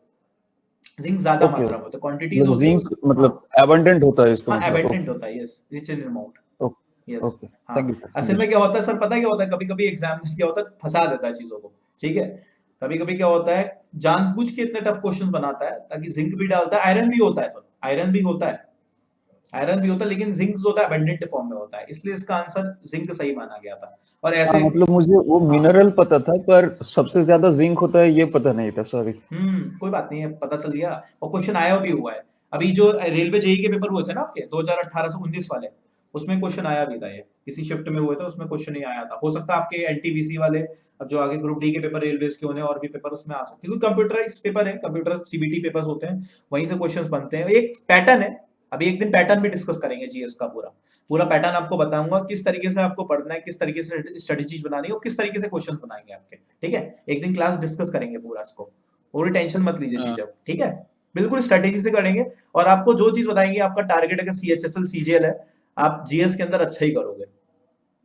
जिंक ज्यादा ओके, मात्रा में होता है, क्वांटिटीज मतलब होती है जिंक उस, हाँ, मतलब एबंडेंट होता है इसका हाँ मतलब। एबेंडेंट ओके होता है, yes, rich in amount, okay yes, okay, हाँ। थैंक यू सर, थैंक असल यू। में क्या होता है सर, पता है क्या होता है, कभी कभी एग्जाम में क्या होता है, फंसा देता है चीजों को, ठीक है। कभी कभी क्या होता है, जानबूझ के इतने टफ क्वेश्चन बनाता है ताकि जिंक भी डालता है, आयरन भी होता है सर, आयरन भी होता है, आयरन भी होता है, लेकिन जिंक जो होता है एबेंडेंट फॉर्म में होता है, इसलिए इसका आंसर जिंक सही माना गया था। और हाँ ऐसे, मतलब मुझे वो हाँ, मिनरल पता था पर सबसे ज्यादा जिंक होता है ये पता नहीं था, सॉरी। कोई बात नहीं है, पता चल गया, और क्वेश्चन आया भी हुआ है। अभी जो रेलवे जेई के पेपर हुए थे ना आपके 2018 से 19 वाले, उसमें क्वेश्चन आया भी था, ये किसी शिफ्ट में हुए थे, उसमें क्वेश्चन ही आया था, हो सकता है आपके एनटीपीसी वाले, अब जो आगे ग्रुप डी के पेपर रेलवेज के होने और भी पेपर उसमें आ सकते हैं, क्योंकि कंप्यूटराइज पेपर है, कंप्यूटर सीबीटी पेपर्स होते हैं, वहीं से क्वेश्चंस बनते हैं, एक पैटर्न है। अभी एक दिन पैटर्न भी डिस्कस करेंगे जीएस का, पूरा पूरा पैटर्न आपको बताऊंगा, किस तरीके से आपको पढ़ना है, किस तरीके से स्ट्रेटेजीज बनानी है और किस तरीके से क्वेश्चंस बनाएंगे आपके, ठीक है। एक दिन क्लास डिस्कस करेंगे पूरा इसको, पूरी टेंशन मत लीजिए चीजों, ठीक है, बिल्कुल स्ट्रेटेजी से करेंगे। और आपको जो चीज बताएंगे, आपका टारगेट अगर सीएचएसएल सीजीएल है, आप जीएस के अंदर अच्छा ही करोगे,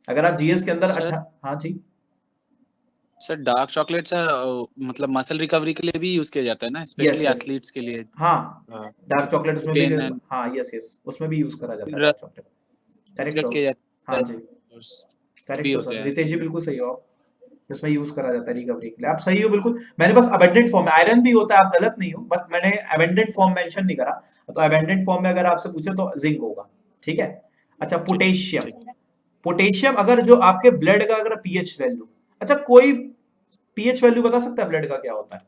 अगर आप जीएस के अंदर सर हाँ जी, सर डार्क चॉकलेट मतलब मसल रिकवरी के लिए भी यूज किया जाता है ना, स्पेशली yes. एथलीट्स के लिए। हाँ, डार्क चॉकलेट उसमें भी प्रोटीन एंड हाँ यस उसमें भी यूज करा जाता है डार्क चॉकलेट। करेक्ट हो, किया जाता हाँ है, जी, भी करेक्ट हो होते सर, हैं। रितेश जी बिल्कुल सही हो आप, इसमें यूज करा जाता है रिकवरी के लिए, आप सही हो बिल्कुल। मैंने बस अबेंडेंट फॉर्म में आयरन भी होता है, आप गलत नहीं हो, बट मैंने अबेंडेंट फॉर्म मेंशन नहीं करा, तो अबेंडेंट फॉर्म में अगर आपसे पूछे तो जिंक होगा, ठीक है। अच्छा पोटेशियम, ठीक। पोटेशियम अगर जो आपके ब्लड का अगर पीएच वैल्यू, अच्छा कोई पीएच वैल्यू बता सकता है ब्लड का क्या होता है,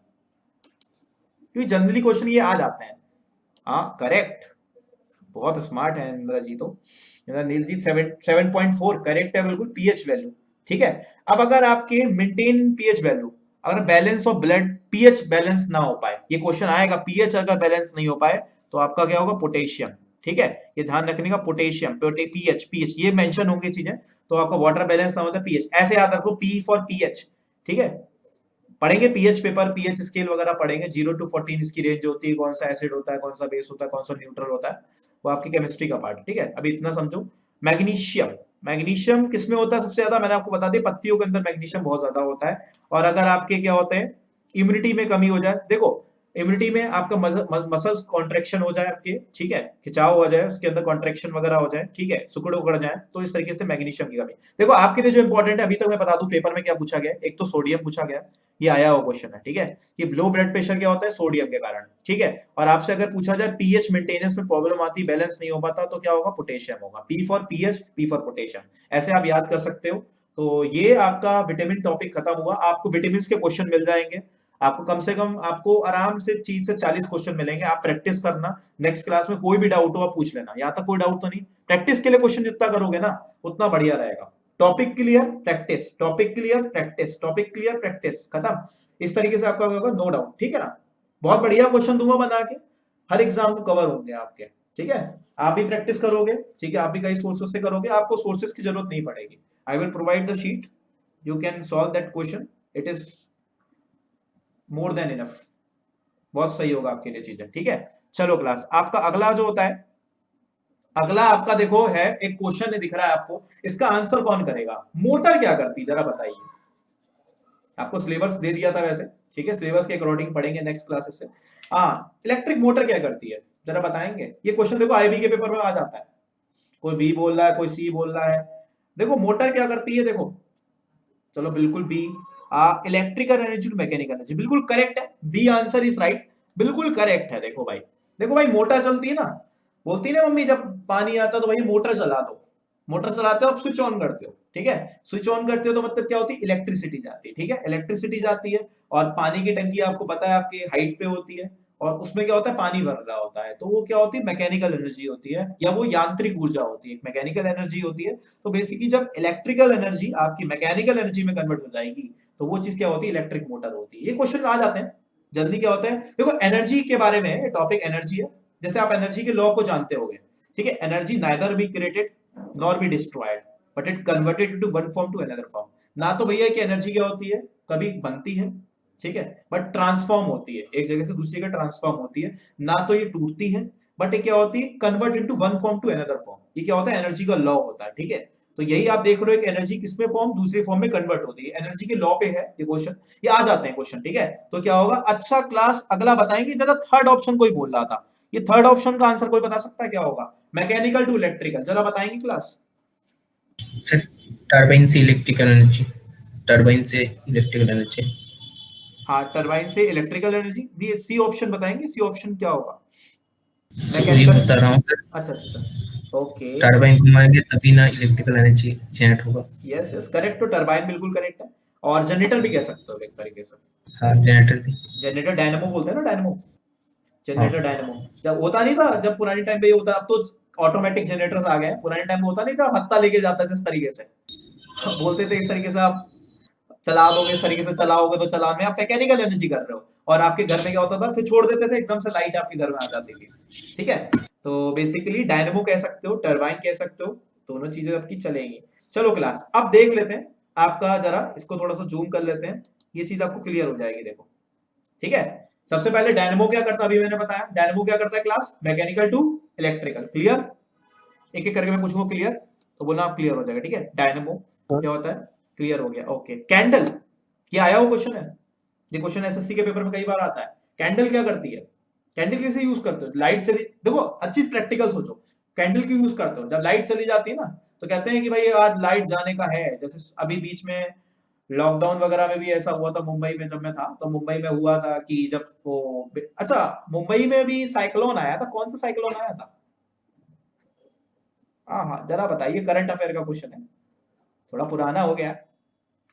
क्योंकि जनरली क्वेश्चन ये आ जाते हैं। हाँ करेक्ट, बहुत स्मार्ट है इंद्रा जी, तो नीलजीत 7.4 करेक्ट है बिल्कुल, पीएच वैल्यू, ठीक है। अब अगर आपके मेंटेन पीएच वैल्यू, अगर balance of blood pH balance ना हो पाए, ये क्वेश्चन आएगा, पीएच अगर बैलेंस नहीं हो पाए तो आपका क्या होगा, पोटेशियम, ठीक है, ये ध्यान रखने का, पोटेशियम पीएच पीएच ये मेंशन होंगी चीजें, तो आपका वाटर बैलेंस ना होता पीएच, ऐसे याद रखो, पी फॉर पीएच, ठीक है। पढ़ेंगे पीएच पेपर, पीएच स्केल वगैरह पढ़ेंगे, 0 to 14 इसकी रेंज होती है, कौन सा एसिड होता है, कौन सा बेस होता है, कौन सा न्यूट्रल होता है, वो आपकी केमिस्ट्री का पार्ट, ठीक है। अभी इतना समझो। मैग्नीशियम, मैग्नीशियम किसमें होता है सबसे ज्यादा, मैंने आपको बता दिया, पत्तियों के अंदर मैग्नीशियम बहुत ज्यादा होता है। और अगर आपके क्या होते हैं, इम्यूनिटी में कमी हो जाए, देखो इम्यूनिटी में आपका मसल्स कॉन्ट्रेक्शन हो जाए आपके, ठीक है, खिंचाव हो जाए, उसके अंदर कॉन्ट्रेक्शन वगैरह हो जाए, ठीक है, सिकुड़ उकड़ जाए, तो इस तरीके से मैग्नीशियम की कमी। देखो आपके लिए जो इंपॉर्टेंट है, अभी तक मैं बता दूं पेपर में क्या पूछा गया, एक तो सोडियम पूछा गया, ये आया हुआ क्वेश्चन है, ठीक है, कि लो ब्लड प्रेशर क्या होता है, सोडियम के कारण, ठीक है। और आपसे अगर पूछा जाए पीएच मेंटेनेंस में प्रॉब्लम आती, बैलेंस नहीं हो पाता, तो क्या होगा, पोटेशियम होगा, P for pH, P for potassium, ऐसे आप याद कर सकते हो। तो ये आपका विटामिन टॉपिक खत्म हुआ, आपको विटामिन के क्वेश्चन मिल जाएंगे, आपको कम से कम आपको आराम से 30 से 40 क्वेश्चन मिलेंगे, आप प्रैक्टिस करना, नेक्स्ट क्लास में कोई भी डाउट हो आप पूछ लेना, यहाँ तक कोई डाउट तो नहीं, प्रैक्टिस के लिए क्वेश्चन जितना करोगे ना उतना बढ़िया रहेगा। Topic clear practice, topic clear practice, topic clear practice, खत्म। इस तरीके से आपका होगा, नो डाउट, ठीक है ना। बहुत बढ़िया क्वेश्चन दूंगा बना के, हर एग्जाम को कवर होंगे आपके, ठीक है। आप भी प्रैक्टिस करोगे, ठीक है, आप भी कई सोर्सेस से करोगे, आपको सोर्सेस की जरूरत नहीं पड़ेगी, I will provide the sheet, you can solve that question, it is more than enough, बहुत सही होगा आपके लिए चीजें, ठीक है। चलो क्लास, आपका अगला जो होता है, अगला आपका देखो है एक क्वेश्चन दिख रहा है आपको, इसका आंसर कौन करेगा, मोटर क्या करती है जरा बताइए। आपको सिलेबस दे दिया था वैसे, ठीक है, सिलेबस के अकॉर्डिंग पढ़ेंगे नेक्स्ट क्लासेस से। हाँ, इलेक्ट्रिक मोटर क्या करती है जरा बताएंगे, ये क्वेश्चन देखो आईबी के पेपर में आ जाता है, कोई बी बोल रहा है, कोई सी बोल रहा है, देखो मोटर क्या करती है, देखो चलो बिल्कुल B, electrical energy to mechanical energy, बिल्कुल करेक्ट है, बी आंसर इज राइट, बिल्कुल करेक्ट है। देखो भाई, देखो भाई मोटर चलती है ना, बोलती है ना मम्मी जब पानी आता तो भाई मोटर चला दो, मोटर चलाते हो आप स्विच ऑन करते हो, ठीक है, स्विच ऑन करते हो तो मतलब क्या होती है, इलेक्ट्रिसिटी जाती है, ठीक है, इलेक्ट्रिसिटी जाती है। और पानी की टंकी आपको पता है आपके हाइट पे होती है, और उसमें क्या होता है, पानी भर रहा होता है, तो वो क्या होती है, मैकेनिकल एनर्जी होती है, या वो यांत्रिक ऊर्जा होती है, मैकेनिकल एनर्जी होती है। तो बेसिकली जब इलेक्ट्रिकल एनर्जी आपकी मैकेनिकल एनर्जी में कन्वर्ट हो जाएगी, तो वो चीज क्या होती है, इलेक्ट्रिक मोटर होती है। ये क्वेश्चन आ जाते हैं जल्दी, क्या होता है, देखो एनर्जी के बारे में टॉपिक एनर्जी है, जैसे आप एनर्जी के लॉ को जानते होंगे, ठीक है, energy neither be created nor be destroyed but it converted into one form to another form. ना तो भैया कि एनर्जी क्या होती है, कभी बनती है, ठीक है, बट ट्रांसफॉर्म होती है, एक जगह से दूसरी जगह ट्रांसफॉर्म होती है, ना तो ये टूटती है, बट ये क्या होती है, convert into one form to another form, ये क्या होता है, एनर्जी का लॉ होता है, ठीक है। तो यही आप देख रहे हो कि एनर्जी किसमें फॉर्म, दूसरी फॉर्म में कन्वर्ट होती है, एनर्जी के लॉ पे है ये क्वेश्चन, ये आ जाते हैं क्वेश्चन, ठीक है। तो क्या होगा, अच्छा क्लास अगला बताएंगे, ज्यादा थर्ड ऑप्शन कोई बोल रहा था, ये थर्ड ऑप्शन का आंसर कोई बता सकता है क्या होगा, मैकेनिकल टू इलेक्ट्रिकल, जरा बताएंगे क्लास। सर टरबाइन से इलेक्ट्रिकल एनर्जी, टरबाइन से इलेक्ट्रिकल एनर्जी। हाँ, टरबाइन से इलेक्ट्रिकल एनर्जी, दी सी ऑप्शन बताएंगे, सी ऑप्शन क्या होगा, वही बता रहा हूँ सर, अच्छा अच्छा, ओके, टरबाइन घुमाएंगे तभी ना इलेक्ट्रिकल एनर्जी जनरेट होगा। यस यस करेक्ट, तो टरबाइन बिल्कुल करेक्ट है, और जनरेटर भी कह सकते हो एक तरीके से, हाँ जनरेटर भी। जनरेटर डायनेमो बोलते हैं ना, डायनेमो, हाँ जनरेटर डायनेमो, जब होता नहीं था, जब पुराने टाइम पे ये होता, अब तो ऑटोमेटिक जनरेटर्स आ गए हैं, पुराने टाइम में होता नहीं था, हत्ता लेके जाता था इस तरीके से, बोलते थे इस तरीके से आप चला दोगे, इस तरीके से चलाओगे तो चलाने में आप मैकेनिकल एनर्जी कर रहे हो, और आपके घर में क्या होता था, फिर छोड़ देते थे, एकदम से लाइट आपके घर में आ जाती थी, ठीक है। तो बेसिकली डायनेमो कह सकते हो, टरबाइन कह सकते हो, दोनों चीजें आपकी चलेंगी। चलो क्लास, अब देख लेते हैं आपका, जरा इसको थोड़ा सा जूम कर लेते हैं, ये चीज आपको क्लियर हो जाएगी, देखो, ठीक है। सबसे पहले डायनेमो क्या करता है, अभी मैंने बताया डायनेमो क्या करता है class, mechanical to electrical, clear, एक एक करके मैं पूछूंगा क्लियर, तो बोलना आप क्लियर हो जाएगा, ठीक है। डायनेमो क्या होता है, क्लियर हो गया, ओके। कैंडल, ये आया हुआ क्वेश्चन है, ये क्वेश्चन एसएससी के पेपर में कई बार आता है। कैंडल क्या करती है, कैंडल कैसे यूज करते हो, लाइट चली, देखो हर चीज प्रैक्टिकल सोचो, कैंडल क्यों यूज करते हो, जब लाइट चली जाती है ना तो कहते हैं कि भाई आज लाइट जाने का है। जैसे अभी बीच में लॉकडाउन वगैरह में भी ऐसा हुआ था, मुंबई में जब मैं था तो मुंबई में हुआ था कि जब वो, अच्छा मुंबई में भी साइक्लोन आया था, कौन सा साइक्लोन आया था? हाँ हाँ जरा बताइए, करंट अफेयर का क्वेश्चन है, थोड़ा पुराना हो गया,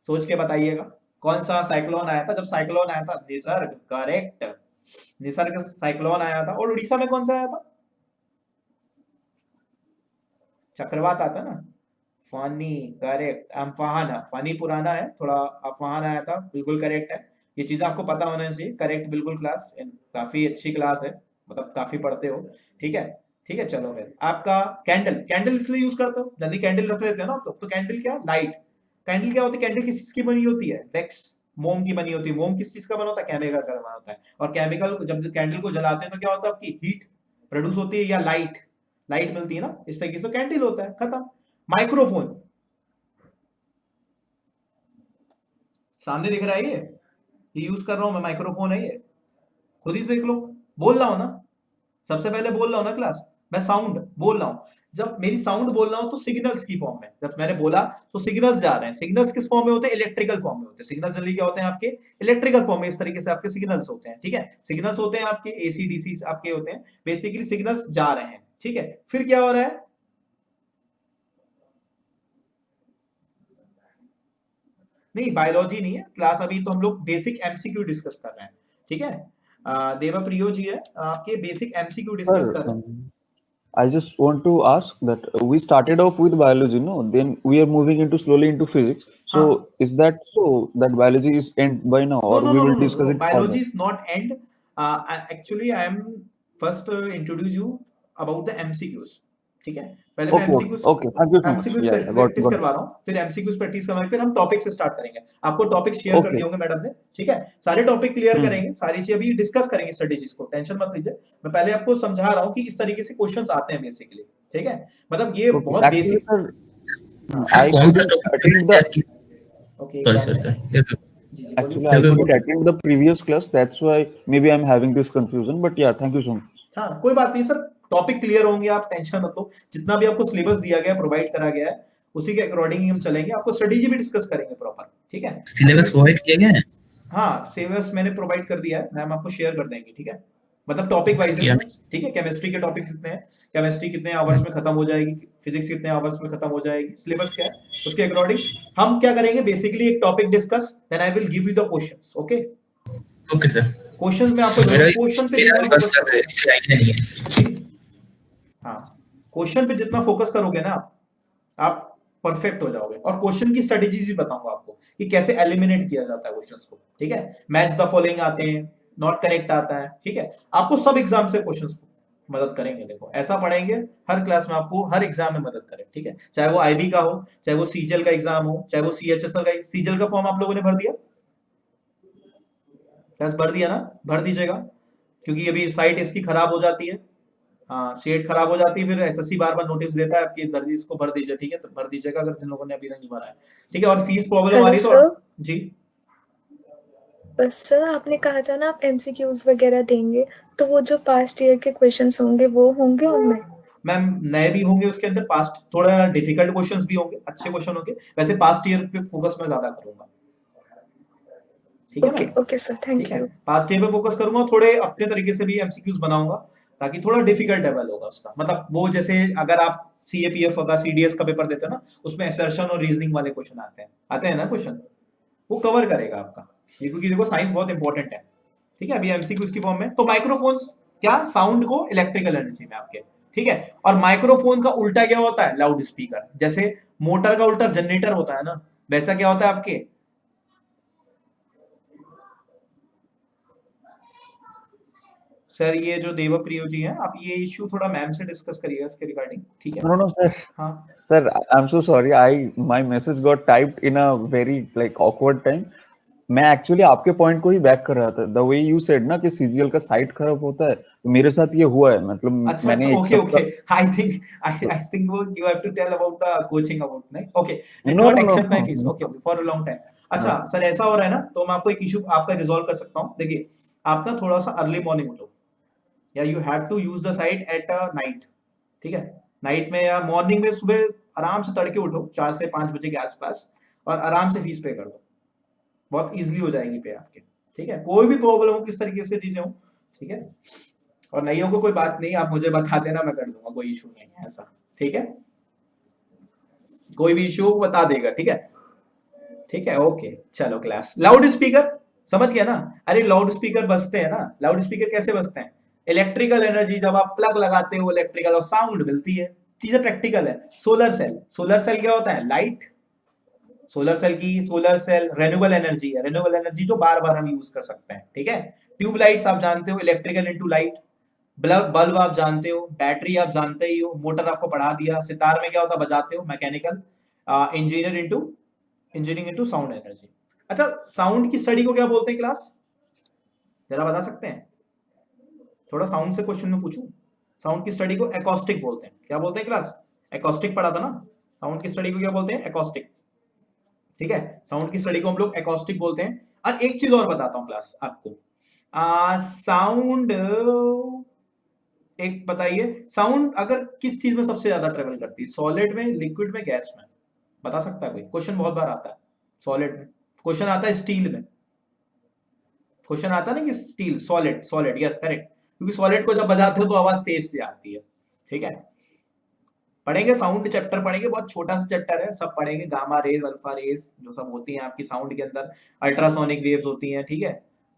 सोच के बताइएगा कौन सा साइक्लोन आया था। जब साइक्लोन आया था, निसर्ग, करेक्ट, निसर्ग साइक्लोन आया था। और उड़ीसा में कौन सा आया था? चक्रवात आता ना, फानी, करेक्ट, अम्फान, फानी पुराना है थोड़ा, अम्फान आया था, बिल्कुल करेक्ट है। ये चीजें आपको पता होना चाहिए, करेक्ट बिल्कुल। क्लास काफी अच्छी क्लास है, मतलब काफी पढ़ते हो, ठीक है। ठीक है चलो फिर आपका कैंडल, कैंडल इसलिए यूज करते हो, जल्दी कैंडल रख लेते हो ना आप लोग, तो कैंडल क्या, लाइट। कैंडल क्या होती है, कैंडल किस चीज की बनी होती है, वैक्स, मोम की बनी होती है। मोम किस चीज का बना होता है, केमिकल का बना होता है। और केमिकल जब कैंडल को जलाते हैं तो क्या होता है, आपकी हीट प्रोड्यूस होती है या लाइट, लाइट मिलती है ना, इस तरीके से कैंडल होता है, खत्म। माइक्रोफोन सामने दिख रहा है, ये यूज कर रहा हूं मैं, माइक्रोफोन है ये, खुद ही देख लो, बोल रहा हूं ना, सबसे पहले बोल रहा हूं ना क्लास, मैं साउंड बोल रहा हूं। जब मेरी साउंड बोल रहा हूं तो सिग्नल्स की फॉर्म में, जब मैंने बोला तो सिग्नल्स जा रहे हैं। सिग्नल्स किस फॉर्म में होते हैं, इलेक्ट्रिकल फॉर्म में होते हैं। सिग्नल्स जल्दी क्या होते हैं आपके, इलेक्ट्रिकल फॉर्म में, इस तरीके से आपके सिग्नल्स होते हैं, ठीक है। सिग्नल्स होते हैं आपके एसी डीसी आपके होते हैं, बेसिकली सिग्नल्स जा रहे हैं, ठीक है। फिर क्या हो रहा है, नहीं बायोलॉजी नहीं है क्लास, अभी तो हम लोग बेसिक एमसीक्यू डिस्कस कर रहे हैं, ठीक है। देवा प्रियो जी है, आपके बेसिक एमसीक्यू डिस्कस कर Sir, रहे हैं। I just want to ask that we started off with biology, no? Then we are moving into slowly into physics. So हाँ, is that so that biology is end by now, no or no we no no will no no, discuss it biology further? is not end. Actually I am first introduce you about the MCQs, ठीक है। पहले मैं Okay, okay, MCQs, okay. Thank you so much. MCQs Yeah, yeah, practice got करवा it. रहा हूँ, फिर MCQs practice करवाएंगे, फिर हम टॉपिक से स्टार्ट करेंगे। आपको टॉपिक शेयर कर Okay. दिए होंगे मैडम ने, ठीक है। सारे टॉपिक क्लियर Hmm. करेंगे, सारी चीज अभी डिस्कस करेंगे, स्ट्रेटेजीज को, टेंशन मत लीजिए। मैं पहले आपको समझा रहा हूँ कि इस तरीके से क्वेश्चंस आते हैं बेसिकली, ठीक है। मतलब ये Okay. बहुत Actually, बेसिक। sir, हाँ सर I कौन सा couldn't topic attend the okay, एक सॉरी बार सर में, सर जी जी actually बोलिए। I couldn't attend the previous class. That's why maybe I'm having this confusion. But yeah, thank you so much. हाँ कोई बात नहीं सर, टॉपिक क्लियर होंगे, आप tension मत लो। जितना भी आपको सिलेबस दिया गया है, प्रोवाइड करा गया है, उसी के अकॉर्डिंग ही हम चलेंगे, आपको स्ट्रेटेजी भी डिस्कस करेंगे प्रॉपर, ठीक है। सिलेबस प्रोवाइड किया गया है हाँ सिलेबस मैंने प्रोवाइड कर दिया है, मैम आपको शेयर कर देंगे, ठीक है। मतलब टॉपिक वाइज है किया इसमें, ठीक है। केमिस्ट्री के टॉपिक कितने हैं, केमिस्ट्री कितने आवर्स में खत्म हो जाएगी, फिजिक्स कितने आवर्स में खत्म हो जाएगी, सिलेबस क्या है उसके अकॉर्डिंग हम क्या करेंगे, बेसिकली एक topic discuss, then I will give you the questions, okay. Okay sir questions में आपको मेरा जरूर, भी क्वेश्चन पे मेरा जितना भी बस फोकस का करोगे, आइडिया नहीं है हाँ क्वेश्चन पे जितना फोकस करोगे ना आप परफेक्ट हो जाओगे। और क्वेश्चन की स्ट्रेटेजीज भी बताऊंगा आपको कि कैसे एलिमिनेट किया जाता है क्वेश्चंस को, ठीक है। मैच द फॉलोइंग आते हैं, नॉट करेक्ट आता है, ठीक है। आपको सब एग्जाम से क्वेश्चंस मदद करेंगे, देखो ऐसा पढ़ेंगे हर क्लास में, आपको हर एग्जाम में मदद करें, ठीक है। चाहे वो आईबी का हो, चाहे वो सीजीएल का एग्जाम हो, चाहे वो सीएचएसएल का। सीजीएल का फॉर्म आप लोगों ने भर दिया, बस भर दिया ना, भर दीजिएगा, क्योंकि अभी साइट इसकी खराब हो जाती है, हाँ सीट खराब हो जाती है, फिर एसएससी बार बार नोटिस देता है आपकी, जल्दी इसको भर दीजिए, ठीक है। तो भर दीजिएगा अगर जिन लोगों ने अभी तक नहीं भरा है, ठीक है। और फीस प्रॉब्लम आ हेलो रही है तो सर। जी, बस सर आपने कहा था ना आप एमसीक्यूज वगैरह देंगे, तो वो जो पास्ट ईयर के क्वेश्चंस होंगे वो होंगे उनमें? मैम नए भी होंगे उसके अंदर, पास्ट थोड़ा डिफिकल्ट क्वेश्चंस भी होंगे, अच्छे क्वेश्चन होंगे। वैसे पास्ट ईयर पे फोकस मैं ज्यादा करूंगा, ठीक है ओके मैम, ओके सर, ठीक थैंक है। यू। पास्ट ईयर पे फोकस करूंगा, थोड़े अपने तरीके से भी एमसीक्यूज बनाऊंगा, ताकि थोड़ा डिफिकल्ट लेवल होगा उसका। मतलब वो जैसे अगर आप सीएपीएफ का सीडीएस का पेपर देते हो ना, उसमें असर्शन और रीजनिंग वाले क्वेश्चन आते हैं ना क्वेश्चन, वो कवर करेगा आपका ये, क्योंकि देखो साइंस बहुत इंपॉर्टेंट है, ठीक है। अभी एमसीक्यू की फॉर्म में तो माइक्रोफोन्स क्या, साउंड को इलेक्ट्रिकल एनर्जी में आपके, ठीक है। और माइक्रोफोन का उल्टा क्या होता है, लाउड स्पीकर। जैसे मोटर का उल्टा जनरेटर होता है ना, वैसा क्या होता है आपके, सर ये जो देवा प्रियो जी हैं, आप ये इश्यू थोड़ा मैम से डिस्कस करिएगा इसके रिगार्डिंग, ठीक है। No, no, sir. हाँ Sir, I'm so sorry. My message got typed in a very like awkward time. मैं एक्चुअली आपके पॉइंट को ही बैक कर रहा था, द वे यू सेड ना कि सीजीएल का साइट खराब होता है, तो मेरे साथ ये हुआ है, मतलब अच्छा मैंने एक ओके ओके सप्ताह आई थिंक वो you have to tell about the coaching about नहीं okay did no not no except my no fees okay for a long time. अच्छा हाँ सर ऐसा हो रहा है ना, तो मैं आपको एक इशू आपका रिजॉल्व कर सकता हूँ। देखिए आप ना थोड़ा सा अर्ली मॉर्निंग उठो, या you have to use the sight at night, ठीक है? नाइट में या मॉर्निंग में, सुबह आराम से तड़के उठो 4 से 5 बजे के आसपास और आराम से फीस पे कर दो, बहुत इजीली हो जाएगी पे आपके, ठीक है? कोई भी प्रॉब्लम हो, किस तरीके से चीजें हो, ठीक है? और नहीं हो कोई बात नहीं, आप मुझे बता देना, मैं कर दूंगा, कोई इशू नहीं है ऐसा, ठीक है? कोई भी इशू बता देगा, ठीक है? ठीक है ओके चलो क्लास। लाउड स्पीकर समझ गया ना? अरे लाउड स्पीकर बजते हैं ना, लाउड स्पीकर कैसे बजते हैं? इलेक्ट्रिकल एनर्जी जब आप प्लग लगाते हो इलेक्ट्रिकल और साउंड मिलती है, चीजें प्रैक्टिकल है। सोलर सेल, सोलर सेल क्या होता है? Light. Solar cell renewable energy है, रेन्यूएबल एनर्जी जो बार बार हम यूज कर सकते हैं, ठीक है? ट्यूबलाइट्स आप जानते हो, इलेक्ट्रिकल इनटू लाइट। बल्ब आप जानते हो, बैटरी आप जानते ही हो, मोटर आपको पढ़ा दिया। सितार में क्या होता है? बजाते हो, mechanical. Engineering into sound energy. अच्छा साउंड की स्टडी को क्या बोलते हैं क्लास? जरा बता सकते हैं? थोड़ा साउंड से क्वेश्चन में पूछूं। साउंड की स्टडी को एकॉस्टिक बोलते हैं। क्या बोलते हैं क्लास? एकॉस्टिक पढ़ा था ना? साउंड की स्टडी को क्या बोलते हैं? एकॉस्टिक, ठीक है? साउंड की स्टडी को हम लोग एकॉस्टिक बोलते हैं। और एक चीज और बताता हूँ क्लास आपको, साउंड एक बताइए, साउंड अगर किस चीज में सबसे ज्यादा ट्रेवल करती है? सॉलिड में, लिक्विड में, गैस में? बता सकता है कोई? क्वेश्चन बहुत बार आता है सॉलिड में, क्वेश्चन आता है स्टील में, क्वेश्चन आता है ना कि steel, solid, solid, yes correct, क्योंकि सॉलिड को जब बजाते हो तो आवाज तेज से आती है, ठीक है? पढ़ेंगे साउंड चैप्टर, पढ़ेंगे, बहुत छोटा सा चैप्टर है, सब पढ़ेंगे। गामा रेज, अल्फा रेज जो सब होती हैं आपकी साउंड के अंदर, अल्ट्रासोनिक वेव्स होती हैं, ठीक है?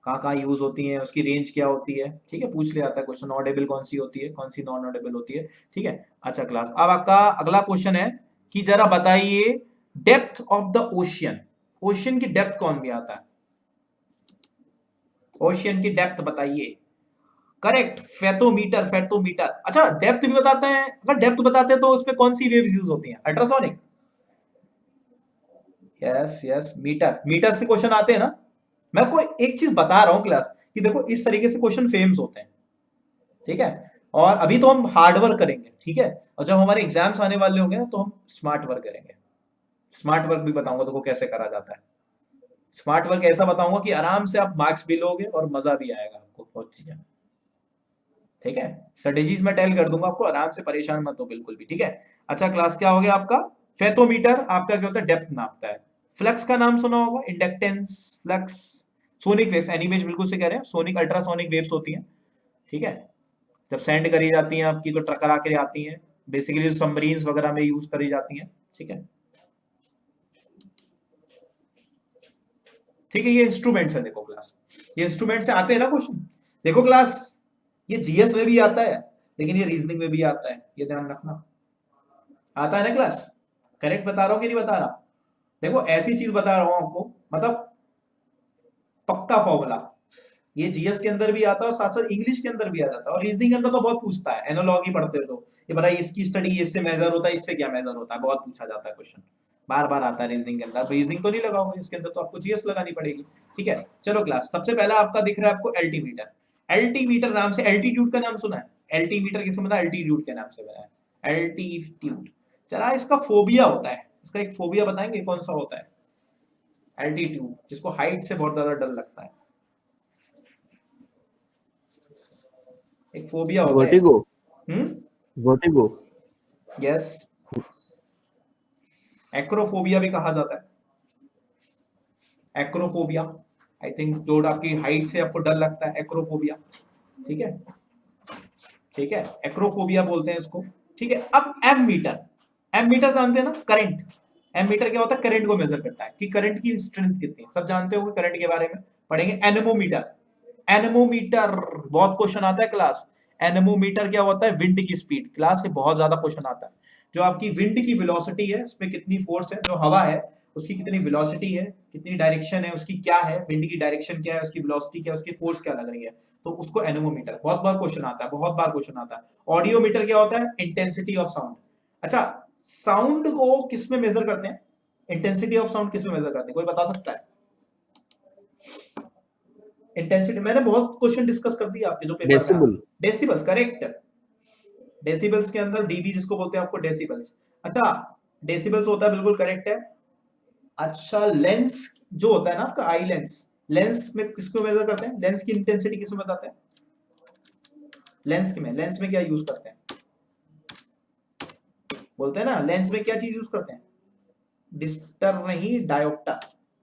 कहाँ कहाँ यूज होती हैं, उसकी रेंज क्या होती है, ठीक है? पूछ लिया जाता है क्वेश्चन। ऑडेबल कौन सी होती है, कौन सी नॉन ऑडेबल होती है, ठीक है? अच्छा क्लास, अब आपका अगला क्वेश्चन है कि जरा बताइए depth of the ocean. Ocean की डेप्थ कौन भी आता है? ओशियन की डेप्थ बताइए। करेक्ट, फेथोमीटर, फेथोमीटर। अच्छा डेप्थ भी बताते हैं, अगर डेप्थ बताते हैं तो उसमें कौन सी वेव्स यूज होती हैं? Ultrasonic, yes yes, metre, metre से क्वेश्चन आते हैं ना। मैं आपको एक चीज बता रहा हूं क्लास कि देखो इस तरीके से क्वेश्चन फेम्स होते हैं, ठीक है? और अभी तो हम हार्ड वर्क करेंगे, ठीक है? और जब हमारे एग्जाम्स आने वाले होंगे ना तो हम स्मार्ट वर्क करेंगे। स्मार्ट वर्क भी बताऊंगा देखो कैसे करा जाता है। स्मार्ट वर्क ऐसा बताऊंगा कि आराम से आप मार्क्स भी लोगे और मजा भी आएगा आपको बहुत चीजें, ठीक है? स्ट्रेटेजीज में टेल कर दूंगा आपको, आराम से, परेशान मत हो बिल्कुल भी, ठीक है? अच्छा क्लास, क्या हो गया आपका? फेथोमीटर आपका क्या होता है? डेप्थ नापता है। फ्लक्स का नाम सुना होगा, inductance, flux, sonic waves, anyways बिल्कुल से कह रहे हैं, सोनिक अल्ट्रासोनिक वेव्स होती हैं, ठीक है? जब सेंड करी जाती हैं आपकी तो टकरा के आती हैं, बेसिकली सबमरीन्स वगैरह में यूज करी जाती हैं, ठीक है? ठीक है, ये इंस्ट्रूमेंट्स है, देखो क्लास, ये इंस्ट्रूमेंट से आते हैं ना क्वेश्चन। देखो क्लास, ये जीएस में भी आता है, लेकिन ये रीजनिंग में भी आता है, ये ध्यान रखना। आता है ना क्लास? करेक्ट बता रहा हूं कि नहीं बता रहा? देखो ऐसी चीज बता रहा हूं आपको, मतलब पक्का फॉर्मूला, ये जीएस के अंदर भी आता है और साथ साथ इंग्लिश के अंदर भी आ जाता है, और रीजनिंग के अंदर तो बहुत पूछता है। एनालॉजी पढ़ते हो तो ये बताइए, इसकी स्टडी इससे मेजर होता है, इससे क्या मेजर होता है, बहुत पूछा जाता है क्वेश्चन, बार बार आता है रीजनिंग के अंदर। रीजनिंग तो नहीं लगाओगे इसके अंदर, तो आपको जीएस लगानी पड़ेगी, ठीक है? चलो क्लास, सबसे पहला आपका दिख रहा है आपको एल्टीमीटर। एल्टीमीटर नाम से, एल्टीट्यूड का नाम सुना है? एल्टीमीटर किसे बना? एल्टीट्यूड के नाम से बना है, एल्टीट्यूड। जरा इसका फोबिया होता है, इसका एक फोबिया बताएंगे कौन सा होता है? एल्टीट्यूड, जिसको हाइट से बहुत ज्यादा डर लगता है, एक फोबिया होता है। वर्टिगो, हम्म, वर्टिगो, यस, एक्रोफोबिया भी कहा जाता है, एक्रोफोबिया, आई थिंक जो आपकी हाइट से आपको डर लगता है, एक्रोफोबिया, ठीक है? ठीक है, एक्रोफोबिया बोलते हैं इसको, ठीक है? अब एम मीटर, एम मीटर जानते हैं ना, करंट। एम मीटर क्या होता है? करंट को मेजर करता है कि करंट की स्ट्रेंथ कितनी है, सब जानते हो करंट के बारे में, पढ़ेंगे। एनेमोमीटर, एनेमोमीटर बहुत क्वेश्चन आता है क्लास। एनेमोमीटर क्या होता है? विंड की स्पीड, क्लास से बहुत ज्यादा क्वेश्चन आता है। जो आपकी विंड की वेलोसिटी है, उसमें कितनी फोर्स है, जो हवा है उसकी कितनी वेलोसिटी है, कितनी डायरेक्शन है उसकी, क्या है विंड की डायरेक्शन, क्या है उसकी वेलोसिटी, क्या है उसकी फोर्स, क्या लग रही है, तो उसको एनेमोमीटर, बहुत बार क्वेश्चन आता है, बहुत बार क्वेश्चन आता है। ऑडियोमीटर क्या होता है? Intensity of sound. अच्छा, साउंड को किस में मेजर करते हैं? इंटेंसिटी ऑफ साउंड किस में मेजर करते हैं, कोई बता सकता है? इंटेंसिटी मैंने बहुत क्वेश्चन डिस्कस कर दिए आपके जो पेपर में डेसिबल। Decibels correct. डेसिबल्स के अंदर डीबी जिसको बोलते हैं आपको डेसिबल्स। अच्छा डेसिबल्स होता है बिल्कुल करेक्ट है। अच्छा लेंस जो होता है ना आपका आई लेंस, लेंस में किसको मेजर करते हैं? लेंस की इंटेंसिटी किसमें बताते हैं? लेंस में क्या यूज करते हैं? बोलते हैं ना लेंस में क्या चीज यूज करते हैं? डिस्टर नहीं डायोप्टर।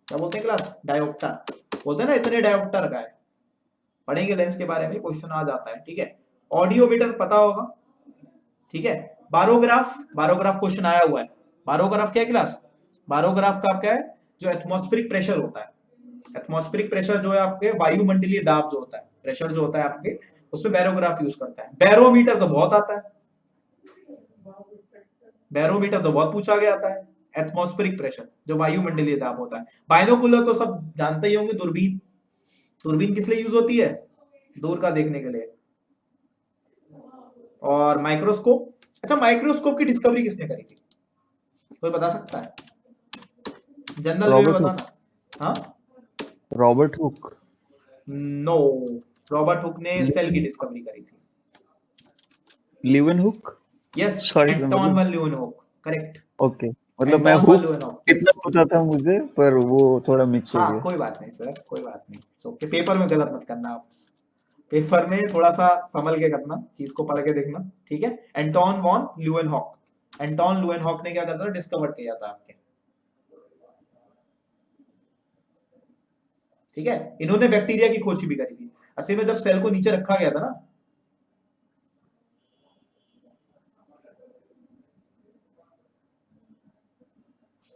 क्या बोलते हैं क्लास? डायोप्टर बोलते हैं ना, इतने डायोप्टर का है। पढ़ेंगे लेंस के बारे में, क्वेश्चन आ जाता है। ठीक है, ऑडियोमीटर पता होगा। ठीक है, बारोग्राफ क्वेश्चन आया हुआ है। बारोग्राफ क्या है क्लास? बारोग्राफ का क्या है? जो एटमॉस्फेरिक प्रेशर होता है, एटमॉस्फेरिक प्रेशर जो है आपके वायुमंडलीय दाब जो होता है, प्रेशर जो होता है आपके, उसमें बैरोग्राफ यूज करता है। बैरोमीटर तो बहुत आता है, बैरोमीटर तो बहुत पूछा गया आता है। एटमॉस्फेरिक प्रेशर जो वायुमंडलीय दाब होता है। बाइनोकुलर तो सब जानते ही होंगे, दूरबीन। दूरबीन किस लिए यूज होती है? दूर का देखने के लिए। और माइक्रोस्कोप, अच्छा माइक्रोस्कोप की डिस्कवरी किसने करी थी? कोई बता सकता है? जनरल वे में रॉबर्ट बताना। हाँ Robert Hooke. No, Robert Hooke ने सेल की डिस्कवरी करी थी। Leeuwenhoek. Yes, sorry Anton van Leeuwenhoek, correct. Okay, मतलब मैं एंटोन वन हुक ल्यूवेनहॉक। इतना पता था मुझे, पर वो थोड़ा मिक्स हो हाँ गया। कोई बात नहीं सर, कोई बात नहीं। सो के पेपर में गलत मत करना आप, पेपर में थोड़ा सा संभल के करना, चीज को पढ़ के देखना। ठीक है, Anton von Leeuwenhoek, Anton Leeuwenhoek ने क्या करता था? डिस्कवर किया था आपके। ठीक है, इन्होंने बैक्टीरिया की खोज भी करी थी। असल में जब सेल को नीचे रखा गया था ना,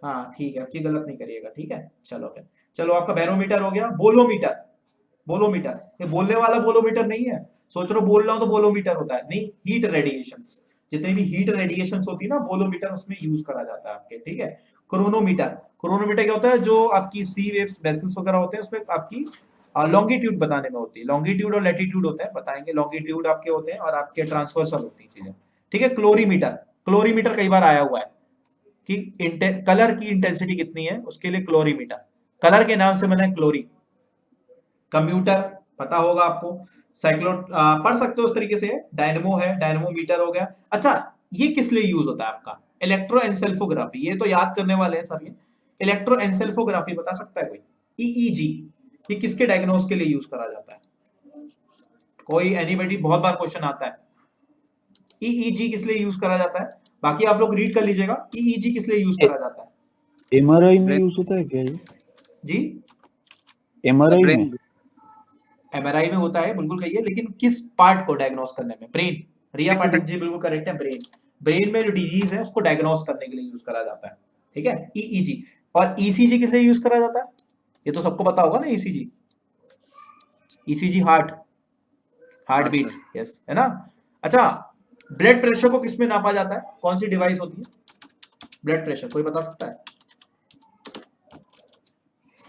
हाँ ठीक है, आपकी गलत नहीं करिएगा। ठीक है, चलो फिर, चलो आपका बैरोमीटर हो गया। बोलोमीटर, बोलोमीटर ये बोलने वाला बोलोमीटर नहीं है। सोच रहे हो बोल रहा हूं तो बोलोमीटर होता है, नहीं। हीट रेडिएशंस, जितनी भी हीट रेडिएशंस होती है ना, बोलोमीटर उसमें यूज करा जाता है आपके। ठीक है, क्रोनोमीटर, क्रोनोमीटर क्या होता है? जो आपकी सी वेव्स वेसल्स वगैरह होते हैं उसमें आपकी लॉन्गिट्यूड बताने में होती है। लॉन्गिट्यूड और लैटिट्यूड होते हैं, बताएंगे। लॉन्गिट्यूड आपके होते हैं और आपके ट्रांसवर्सल होती है चीजें। ठीक है, क्लोरीमीटर, क्लोरीमीटर कई बार आया हुआ है कि कलर की इंटेंसिटी कितनी है, उसके लिए क्लोरीमीटर, कलर के नाम से बना है क्लोरी। कंप्यूटर पता होगा आपको, साइक्लो पढ़ सकते हो उस तरीके से। डायनमो है, डायनमोमीटर हो गया। अच्छा ये किस लिए यूज होता है आपका? इलेक्ट्रोएन्सेफलोग्राफी, ये तो याद करने वाले हैं सर। ये इलेक्ट्रोएन्सेफलोग्राफी बता सकता है कोई? ईईजी, ये किसके डायग्नोस के लिए यूज करा जाता है? कोई एनीबॉडी? बहुत बार क्वेश्चन आता है, ईईजी किस लिए यूज करा जाता है? बाकी आप लोग रीड कर लीजिएगा, ईईजी किस लिए यूज करा जाता है? एमआरआई में यूज होता है क्या ये? जी एमआरआई में? ब्रेन एमआरआई में होता है, बिल्कुल कहिए, लेकिन किस पार्ट को डायग्नोस करने में? ब्रेन। रिया पाठक जी बिल्कुल करेक्ट है, ब्रेन। ब्रेन में जो डिजीज है उसको डायग्नोस करने के लिए यूज करा जाता है। ठीक है, ईईजी। और ईसीजी किस लिए यूज करा जाता है? ये तो सबको पता होगा ना, ECG. ECG heart, heart beat, yes है ना। अच्छा ब्लड प्रेशर को किस में नापा जाता है? कौन सी डिवाइस होती है ब्लड प्रेशर? कोई बता सकता है?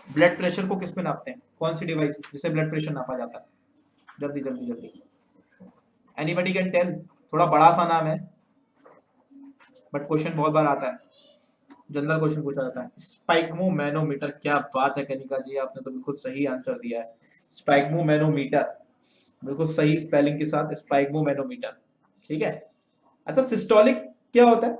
ब्लड प्रेशर को किस में नापते हैं? कौन सी डिवाइस जिससे ब्लड प्रेशर नापा जाता है? जल्दी जल्दी जल्दी, एनीबॉडी कैन टेल? थोड़ा बड़ा सा नाम है, बट क्वेश्चन बहुत बार आता है, जनरल क्वेश्चन पूछा जाता है। स्पाइगमो मैनोमीटर, क्या बात है कनिका जी, आपने तो बिल्कुल सही आंसर दिया है। स्पाइगमो मैनोमीटर, बिल्कुल सही स्पेलिंग के साथ, स्पाइगमो मैनोमीटर। ठीक है। अच्छा सिस्टोलिक क्या होता है?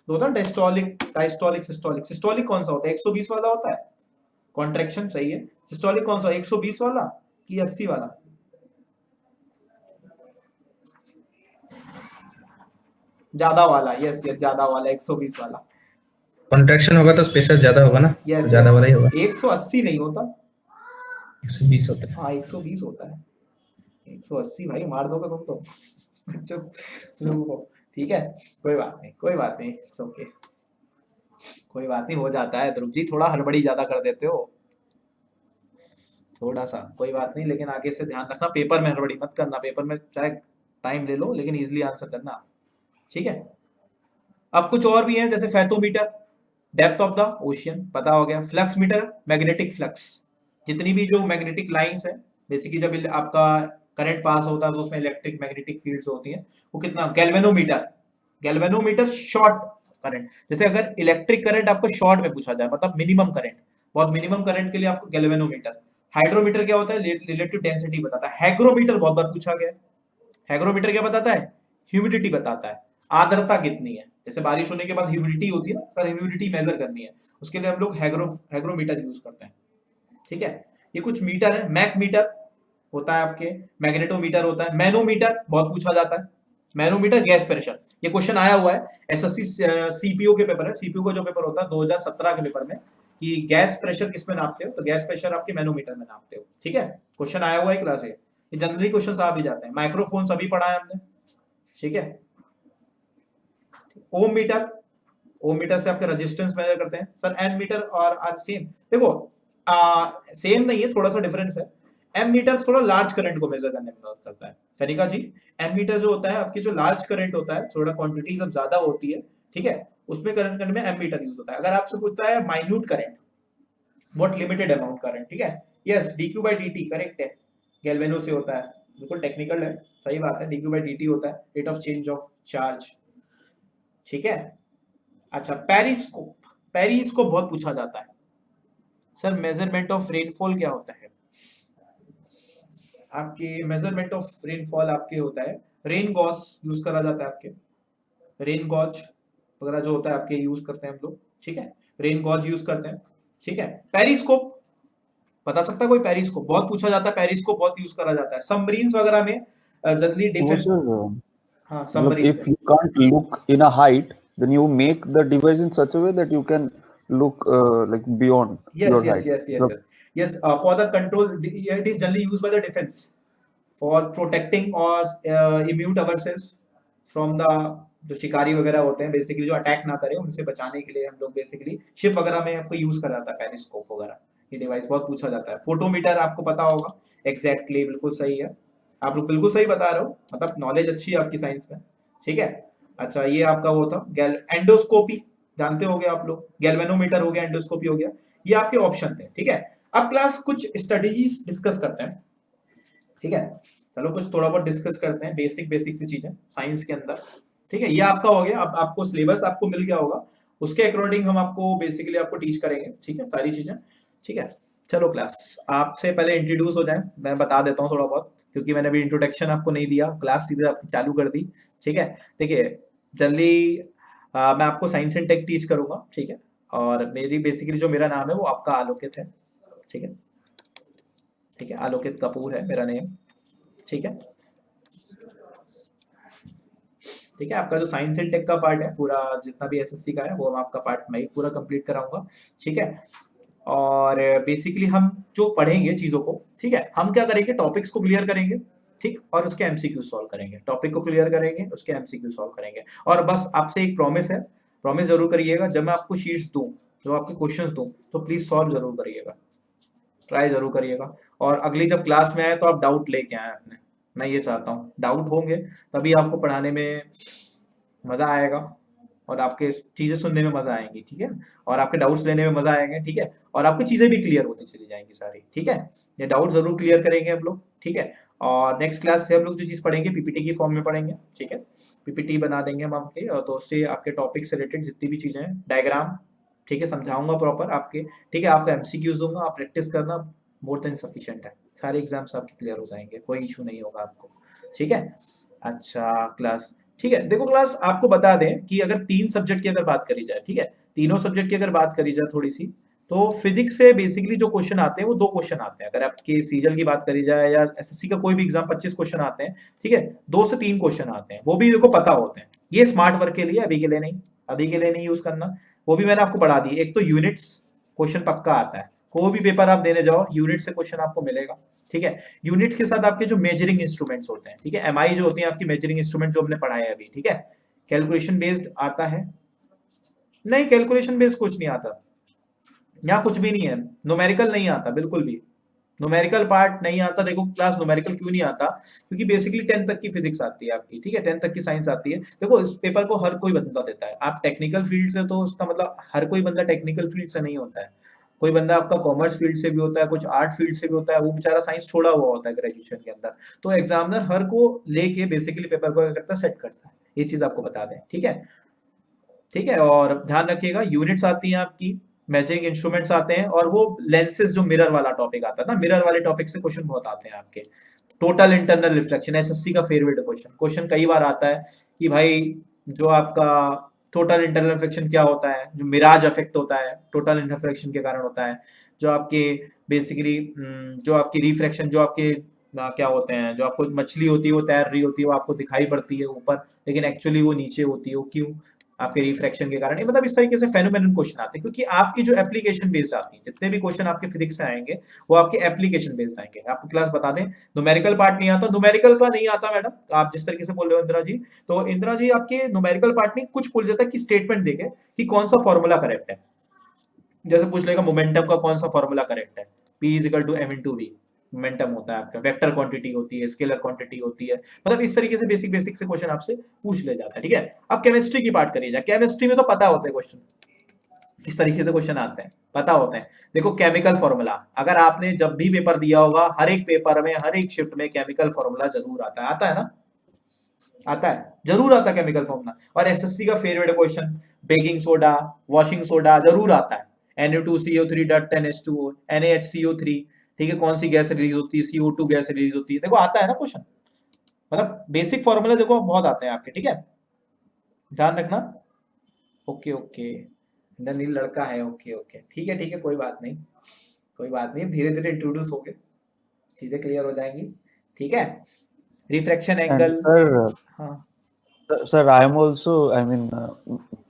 होता है डायस्टोलिक, डायस्टोलिक, सिस्टोलिक। सिस्टोलिक कौन सा होता है? 120 वाला होता है, कॉन्ट्रैक्शन सही है। सिस्टोलिक कौन सा, 120 वाला कि 80 वाला? ज्यादा वाला, यस यस, ज्यादा वाला, 120 वाला। कॉन्ट्रैक्शन होगा तो स्पेशल ज्यादा होगा ना, यस तो ज्यादा वाला ही होगा। 180 नहीं होता, 120 होता है। हाँ 120 होता है। 180 भाई मार दोगे तुम तो बच्चों लोगों को। ठीक है, कोई बात नहीं, कोई बात नहीं, इट्स ओके, कोई बात नहीं, हो जाता है। ध्रुव जी थोड़ा हड़बड़ी ज्यादा कर देते हो, थोड़ा सा, कोई बात नहीं, लेकिन आगे से ध्यान रखना, पेपर में हड़बड़ी मत करना। पेपर में चाहे टाइम ले लो, लेकिन इजिली आंसर करना। ठीक है, अब कुछ और भी है, जैसे fathometer, depth of the ocean पता हो गया। फ्लक्स मीटर, मैग्नेटिक फ्लक्स, जितनी भी जो मैग्नेटिक लाइंस है, बेसिकली जब आपका करंट पास होता है तो उसमें इलेक्ट्रिक मैग्नेटिक फील्ड्स होती हैं, वो कितना। गैल्वेनोमीटर, गैल्वेनोमीटर शॉर्ट करंट, जैसे अगर इलेक्ट्रिक करंट आपको शॉर्ट में पूछा जाए, मतलब मिनिमम करंट, बहुत मिनिमम करंट के लिए आपको गैल्वेनोमीटर। हाइड्रोमीटर क्या होता है, रिलेटिव डेंसिटी बताता है। हैग्रोमीटर बहुत बार पूछा गया है। हैग्रोमीटर क्या बताता है, ह्यूमिडिटी बताता है, आर्द्रता कितनी है। जैसे बारिश होने के बाद ह्यूमिडिटी होती है ना सर, ह्यूमिडिटी मेजर करनी है, उसके लिए हम लोग हैग्रोमीटर यूज करते हैं। ठीक है, ये कुछ मीटर है। मैक मीटर होता है आपके, मैग्नेटोमीटर होता है, मैनोमीटर बहुत पूछा जाता है। मैनोमीटर गैस प्रेशर, ये क्वेश्चन आया हुआ है एसएससी सीपीओ के पेपर है, सीपीओ का जो पेपर होता है 2017 के पेपर में, कि गैस प्रेशर किस में नापते हो, तो गैस प्रेशर आपके मैनोमीटर में नापते हो। ठीक है, क्वेश्चन आया हुआ है क्लास ये जनरली क्वेश्चन आ भी जाते हैं। माइक्रोफोन सभी पढ़ा है हमने। ठीक है, ओम मीटर, ओम मीटर से आपके रेजिस्टेंस मेजर करते हैं सर। एन मीटर और आर सेम, देखो सेम नहीं है, थोड़ा सा डिफरेंस है। एम मीटर थोड़ा लार्ज करंट को मेजर करने में मदद करता है। कनिका जी, एम मीटर जो होता है आपकी जो लार्ज करंट होता है, थोड़ा क्वांटिटी जब ज्यादा होती है, ठीक है, उसमें करंट करने में एम मीटर यूज होता है। अगर आपसे पूछता है minute current, what limited amount current, ठीक है, yes dq by dt correct है, गैल्वेनो से होता है, बिल्कुल टेक्निकल है, सही बात है, dq by dt होता है, rate of change of charge. ठीक है, अच्छा पेरिस्कोप, पेरिस्कोप बहुत पूछा जाता है सर। मेजरमेंट ऑफ रेनफॉल क्या होता है आपके, मेजरमेंट ऑफ रेनफॉल आपके होता है रेन गॉज यूज करा जाता है आपके, रेन गॉज वगैरह जो होता है आपके यूज करते हैं हम लोग। ठीक है, रेन गॉज यूज करते हैं। ठीक है, पेरिस्कोप बता सकता है कोई, पेरिस्कोप बहुत पूछा जाता है, पेरिस्कोप बहुत यूज करा जाता है सबमरीन्स वगैरह में, जनरली वो डिफेंस। सर हाँ मतलब submarines if you can't look in a height, then you make the device in such a way that you can look like beyond yes your yes height. yes yes yes yes for the control, it is generally used by the defense for protecting or immune ourselves from the, जो शिकारी वगैरह होते हैं basically, जो attack ना करे उनसे बचाने के लिए हम लोग बेसिकली शिप वगैरह में आपको यूज करा जाता है पेरिस्कोप वगैरह। ये डिवाइस बहुत पूछा जाता है। फोटोमीटर आपको पता होगा, एग्जैक्टली बिल्कुल सही है, आप लोग बिल्कुल सही बता रहे हो, मतलब नॉलेज अच्छी है आपकी साइंस में। ठीक है, अच्छा ये आपका वो था एंडोस्कोपी, जानते होंगे आप लोग, गैल्वेनोमीटर हो गया, एंडोस्कोपी हो गया, ये आपके ऑप्शन थे। ठीक है, अब क्लास कुछ स्टडीज डिस्कस करते हैं। ठीक है, चलो कुछ थोड़ा बहुत डिस्कस करते हैं, बेसिक बेसिक सी चीजें साइंस के अंदर। ठीक है, ये आपका हो गया, अब आपको सिलेबस आपको मिल गया होगा, उसके अकॉर्डिंग हम आपको बेसिकली आपको टीच करेंगे। ठीक है, सारी चीजें। ठीक है, चलो क्लास आपसे पहले इंट्रोड्यूस हो जाए, मैं बता देता हूँ थोड़ा बहुत, क्योंकि मैंने अभी इंट्रोडक्शन आपको नहीं दिया, क्लास सीधे आपकी चालू कर दी। ठीक है, देखिए जल्दी मैं आपको साइंस एंड टेक टीच करूंगा। ठीक है, और मेरी बेसिकली जो मेरा नाम है वो आपका आलोकित है। ठीक है, ठीक है, आलोकित कपूर है मेरा नेम। ठीक है, ठीक है, आपका जो साइंस एंड टेक का पार्ट है पूरा, जितना भी एसएससी का है वो आपका पार्ट मैं ही पूरा कंप्लीट कराऊंगा। ठीक है, और बेसिकली हम जो पढ़ेंगे चीजों को, ठीक है, हम क्या करेंगे, टॉपिक्स को क्लियर करेंगे, ठीक, और उसके एमसीक्यू सॉल्व करेंगे। टॉपिक को क्लियर करेंगे, उसके एमसीक्यू सॉल्व करेंगे। और बस आपसे एक प्रॉमिस है, प्रॉमिस जरूर करिएगा, जब मैं आपको शीट्स दूं, जो आपके क्वेश्चंस दूं, तो प्लीज सॉल्व जरूर करिएगा, ट्राई जरूर करिएगा। और अगली जब क्लास में आए तो आप डाउट लेके आए अपने, मैं ये चाहता हूँ डाउट होंगे तभी आपको पढ़ाने में मजा आएगा, और आपके चीजें सुनने में मजा आएंगी। ठीक है, और आपके डाउट्स लेने में मजा आएंगे। ठीक है, और आपकी चीजें भी क्लियर होती चली जाएंगी सारी। ठीक है, ये डाउट जरूर क्लियर करेंगे हम लोग। ठीक है, और नेक्स्ट क्लास से हम लोग जो चीज पढ़ेंगे पीपीटी की फॉर्म में पढ़ेंगे। ठीक है, पीपीटी बना देंगे हम आपके, और तो उससे आपके टॉपिक से रिलेटेड जितनी भी चीजें हैं, डायग्राम, ठीक है, समझाऊंगा प्रॉपर आपके। ठीक है, आपका एमसीक्यूज दूंगा, आप प्रैक्टिस करना, मोर देन सफिशिएंट है, सारे एग्जाम्स आपके क्लियर हो जाएंगे, कोई इशू नहीं होगा आपको। ठीक है, अच्छा क्लास, ठीक है, देखो क्लास आपको बता दें कि अगर 3 सब्जेक्ट की अगर बात करी जाए, ठीक है, तीनों सब्जेक्ट की अगर बात करी जाए थोड़ी सी, तो फिजिक्स से बेसिकली जो क्वेश्चन आते हैं वो 2 क्वेश्चन आते हैं। अगर आपके सीजल की बात करी जाए या एसएससी का कोई भी एग्जाम 25 क्वेश्चन आते हैं। ठीक है, 2 से 3 क्वेश्चन आते हैं, वो भी देखो पता होते हैं। ये स्मार्ट वर्क के लिए, अभी के लिए नहीं, अभी के लिए नहीं यूज करना, वो भी मैंने आपको पढ़ा दी। एक तो यूनिट्स क्वेश्चन पक्का आता है, कोई भी पेपर आप देने जाओ यूनिट से क्वेश्चन आपको मिलेगा। ठीक है, यूनिट्स के साथ आपके जो मेजरिंग इंस्ट्रूमेंट्स होते हैं, ठीक है, एमआई जो होती है आपकी मेजरिंग इंस्ट्रूमेंट, जो हमने पढ़ा है अभी। ठीक है, कैलकुलेशन बेस्ड आता है, नहीं कैलकुलेशन बेस्ड कुछ नहीं आता, यहाँ कुछ भी नहीं है, न्यूमेरिकल नहीं आता, बिल्कुल भी न्यूमेरिकल पार्ट नहीं आता। देखो क्लास न्यूमेरिकल क्यों नहीं आता, क्योंकि बेसिकली 10th तक की फिजिक्स आती है आपकी। ठीक है, 10th तक की साइंस आती है। देखो इस पेपर को हर कोई बंदा देता है, आप टेक्निकल फील्ड से, तो उसका मतलब हर कोई बंदा टेक्निकल फील्ड से नहीं होता है, कोई बंदा आपका कॉमर्स फील्ड से भी होता है, कुछ आर्ट फील्ड से भी होता है, वो बेचारा साइंस छोड़ा हुआ होता है ग्रेजुएशन के अंदर। तो एग्जामिनर हर को लेके बेसिकली पेपर को क्या करता है, सेट करता है, ये चीज आपको बता दें। ठीक है, ठीक है, और ध्यान रखिएगा यूनिट्स आती हैं आपकी, मेजरिंग इंस्ट्रूमेंट्स आते हैं, और वो लेंसेज जो मिरर वाला टॉपिक आता है ना, मिरर वाले टॉपिक से क्वेश्चन बहुत आते हैं आपके। टोटल इंटरनल रिफ्लेक्शन एसएससी का फेवरेट क्वेश्चन कई बार आता है कि भाई जो आपका टोटल इंटरनल रिफ्लेक्शन क्या होता है, जो मिराज इफेक्ट होता है टोटल इंटरनल रिफ्लेक्शन के कारण होता है, जो आपके बेसिकली जो आपकी रिफ्लेक्शन जो आपके क्या होते हैं, जो आपको मछली होती है वो तैर रही होती है, वो आपको दिखाई पड़ती है ऊपर, लेकिन एक्चुअली वो नीचे होती है, वो क्यों? आपके रिफ्रैक्शन के कारण। मतलब इस तरीके से फेनोमेनन क्वेश्चन आते हैं, क्योंकि आपकी जो एप्लीकेशन बेस्ड आती है, जितने भी क्वेश्चन आपके फिजिक्स से आएंगे वो आपके एप्लीकेशन बेस्ड आएंगे। आपको क्लास बता दें, न्यूमेरिकल पार्ट नहीं आता, न्यूमेरिकल का नहीं आता मैडम, आप जिस तरीके से बोल रहे हो इंदिरा जी, तो इंदिरा जी आपके न्यूमेरिकल पार्ट नहीं, कुछ पूछ जाता है कि स्टेटमेंट देके कि कौन सा फॉर्मूला करेक्ट है। जैसे पूछ लेगा मोमेंटम का कौन सा फॉर्मूला करेक्ट है, P = m/v मोमेंटम होता है आपका, वेक्टर क्वांटिटी होती है, स्केलर क्वांटिटी होती है, मतलब इस तरीके से बेसिक से क्वेश्चन आपसे पूछ ले जाता है। ठीक है, अब केमिस्ट्री की बात करिए, केमिस्ट्री में तो पता होता है क्वेश्चन किस तरीके से क्वेश्चन आते हैं, पता होते हैं। देखो केमिकल फॉर्मूला, अगर आपने जब भी पेपर दिया होगा, हर एक पेपर में हर एक शिफ्ट में केमिकल फॉर्मूला जरूर आता है ना, आता है, जरूर आता है केमिकल फॉर्मूला। और एसएससी का favourite question baking soda, washing soda जरूर आता है, Na2CO3.10H2O, NaHCO3, ठीक है, कौन सी गैस रिलीज होती है, CO2 गैस रिलीज होती है, देखो आता है ना क्वेश्चन, मतलब बेसिक फॉर्मूला देखो बहुत आते हैं आपके। ठीक है, ध्यान रखना। ओके ओके, नील लड़का है, ओके ओके, ठीक है, कोई बात नहीं, कोई बात नहीं, धीरे धीरे इंट्रोड्यूस हो गए, चीजें क्लियर हो जाएंगी। ठीक है, रिफ्रैक्शन And एंगल, sir, हाँ sir, I am also, I mean,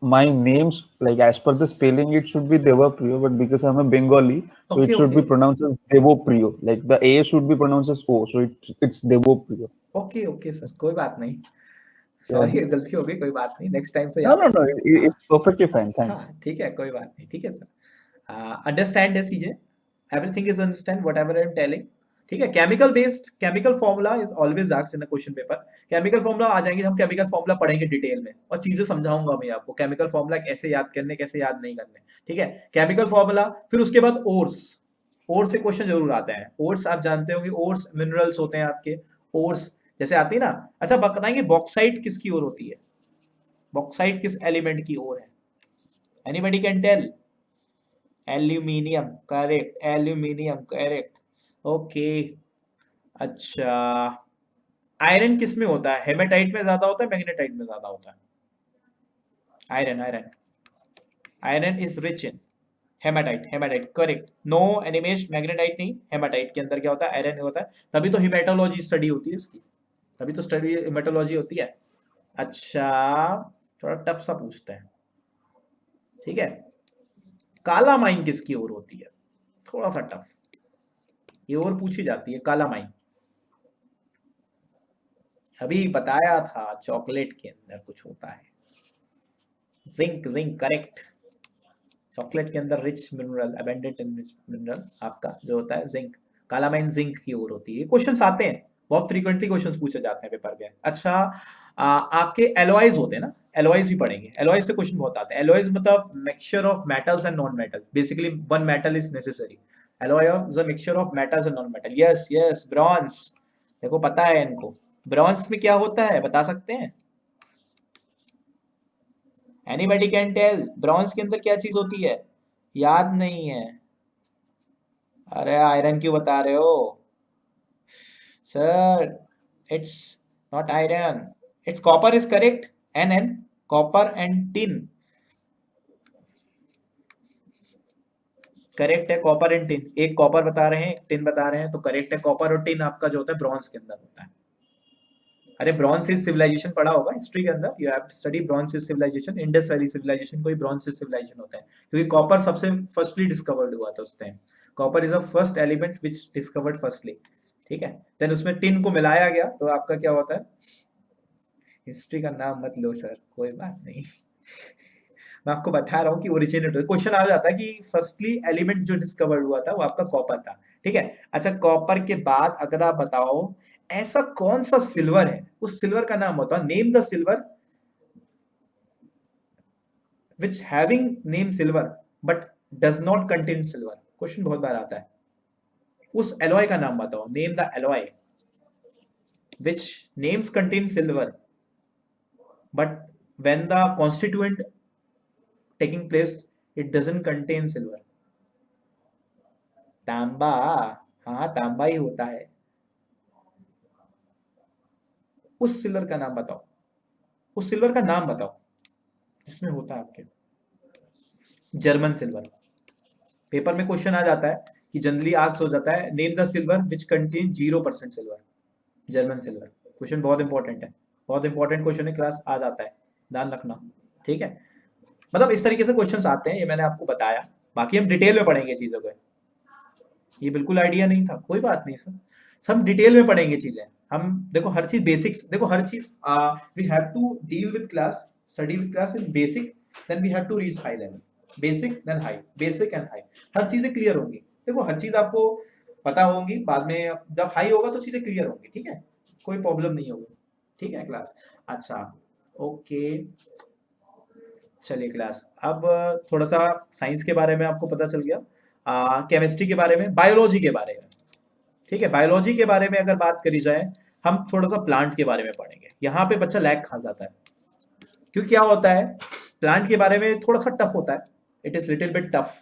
my names, like as per the spelling, it should be Devapriyo, but because I'm a Bengali, so okay it should be okay pronounced as Devopriyo. Like the A should be pronounced as O, so it's Devopriyo. Okay okay sir, कोई बात नहीं, Yeah. Sorry गलती हो गई, कोई बात नहीं, next time से No, याद no, no, रखेंगे। it's perfectly fine. Thanks. हाँ ठीक है, कोई बात नहीं, ठीक है सर, अंडरस्टैंड है चीजें, everything is understand whatever I am telling. ठीक है, chemical based chemical formula is always asked in a question paper. Chemical formula आ जाएंगे, हम केमिकल फॉर्मूला पढ़ेंगे डिटेल में, और चीजें समझाऊंगा मैं आपको, केमिकल फॉर्मूला कैसे याद करने कैसे याद नहीं करने। ठीक है, केमिकल फॉर्मूला, फिर उसके बाद ओर्स, ओर्स से क्वेश्चन जरूर आता है। ओर्स आप जानते होंगे, ओर्स मिनरल्स होते हैं आपके, ओर्स जैसे आती है ना। अच्छा बताएंगे बॉक्साइट किसकी ओर होती है, बॉक्साइट किस एलिमेंट की ओर है, anybody can tell? Aluminium, correct, aluminium correct, okay. अच्छा, आयरन किस में होता है, हेमेटाइट में ज्यादा होता है, मैग्नेटाइट में ज्यादा होता है? Iron, iron is rich in hematite correct, no Animesh, magnetite नहीं, हेमाटाइट के अंदर क्या होता है, आयरन होता है, तभी तो हिमेटोलॉजी स्टडी होती है इसकी, तभी तो स्टडी हिमेटोलॉजी होती है। अच्छा, थोड़ा टफ सा पूछते हैं, ठीक है, काला माइन किसकी ओर होती है, थोड़ा सा टफ, ये और पूछी जाती है, काला माइन अभी बताया था, चॉकलेट के अंदर कुछ होता है, जिंक, करेक्ट, चॉकलेट के अंदर रिच मिनरल, अबेंडेंट इन रिच मिनरल आपका जो होता है जिंक, काला माइन जिंक की ओर होती है। क्वेश्चंस आते हैं, बहुत फ्रीक्वेंटली क्वेश्चंस पूछे जाते हैं पेपर में। अच्छा, आपके एलॉयज होते हैं ना, एलॉयज भी पढ़ेंगे, एलॉयज से क्वेश्चन बहुत आते हैं। एलॉयज मतलब mixture of metals and non metal, basically one metal is necessary, alloy of the mixture of metals and non metal. Yes, bronze, देखो पता है इनको, ब्रॉन्ज में क्या होता है बता सकते हैं? एनीबॉडी कैन टेल, ब्रॉन्ज के अंदर क्या चीज होती है, याद नहीं है? अरे आयरन क्यों बता रहे हो sir, it's not iron, it's copper is correct, an copper and tin, correct है, कॉपर एंड टिन, एक कॉपर बता रहे हैं एक टिन बता रहे हैं, तो करेक्ट है, कॉपर और टिन आपका जो होता है ब्रॉन्ज के अंदर होता है। अरे ब्रॉन्ज एज सिविलाइजेशन पढ़ा होगा हिस्ट्री के अंदर, you have study bronze age civilisation, Indus valley civilisation कोई ब्रॉन्ज एज सिविलाइजेशन होता है, क्योंकि कॉपर सबसे फर्स्टली डिस्कवर्ड हुआ था उस time, copper is a first element which discovered firstly, ठीक है, देन उसमें टिन को मिलाया गया, तो आपका क्या होता है, हिस्ट्री का नाम मत लो सर, कोई बात नहीं मैं आपको बता रहा हूँ कि ओरिजिनेट, क्वेश्चन आ जाता है कि फर्स्टली एलिमेंट जो डिस्कवर्ड हुआ था वो आपका कॉपर था, ठीक है। अच्छा, कॉपर के बाद अगर आप बताओ ऐसा कौन सा सिल्वर है, उस सिल्वर का नाम होता है, name the silver which having name silver but does not contain silver, question बहुत बार आता है, उस एलॉय का नाम बताओ, name the alloy which names contain silver but when the constituent taking place it doesn't contain silver. तांबा, हाँ तांबा ही होता है। उस सिल्वर का नाम बताओ, उस सिल्वर का नाम बताओ जिसमें होता है आपके। German silver. पेपर में क्वेश्चन आ जाता है कि जनरली आस्क हो जाता है, name the silver which contain 0% silver. German silver question बहुत इंपॉर्टेंट है, बहुत इंपॉर्टेंट क्वेश्चन है, क्लास आ जाता है, ध्यान रखना। ठीक है, मतलब इस तरीके से क्वेश्चंस आते हैं, ये मैंने आपको बताया। बाकी हम डिटेल में पढ़ेंगे चीजों को, ये बिल्कुल आइडिया नहीं था, कोई बात नहीं सर, हम डिटेल में पढ़ेंगे चीजें। हम देखो हर चीज बेसिक्स, देखो हर चीज we have to deal with class, study with class in basic, then we have to reach high level. Basic then high, basic and high, हर चीजें क्लियर होंगी। देखो हर चीज आपको पता होंगी, बाद में जब हाई होगा तो चीजें क्लियर होंगी। ठीक है, कोई प्रॉब्लम नहीं होगी। ठीक है क्लास, अच्छा ओके। चलिए क्लास, अब थोड़ा सा साइंस के बारे में आपको पता चल गया, केमिस्ट्री के बारे में, बायोलॉजी के बारे में। ठीक है, बायोलॉजी के बारे में अगर बात करी जाए, हम थोड़ा सा प्लांट के बारे में पढ़ेंगे। यहाँ पे बच्चा लैग खा जाता है, क्योंकि क्या होता है प्लांट के बारे में थोड़ा सा टफ होता है, it is little bit tough.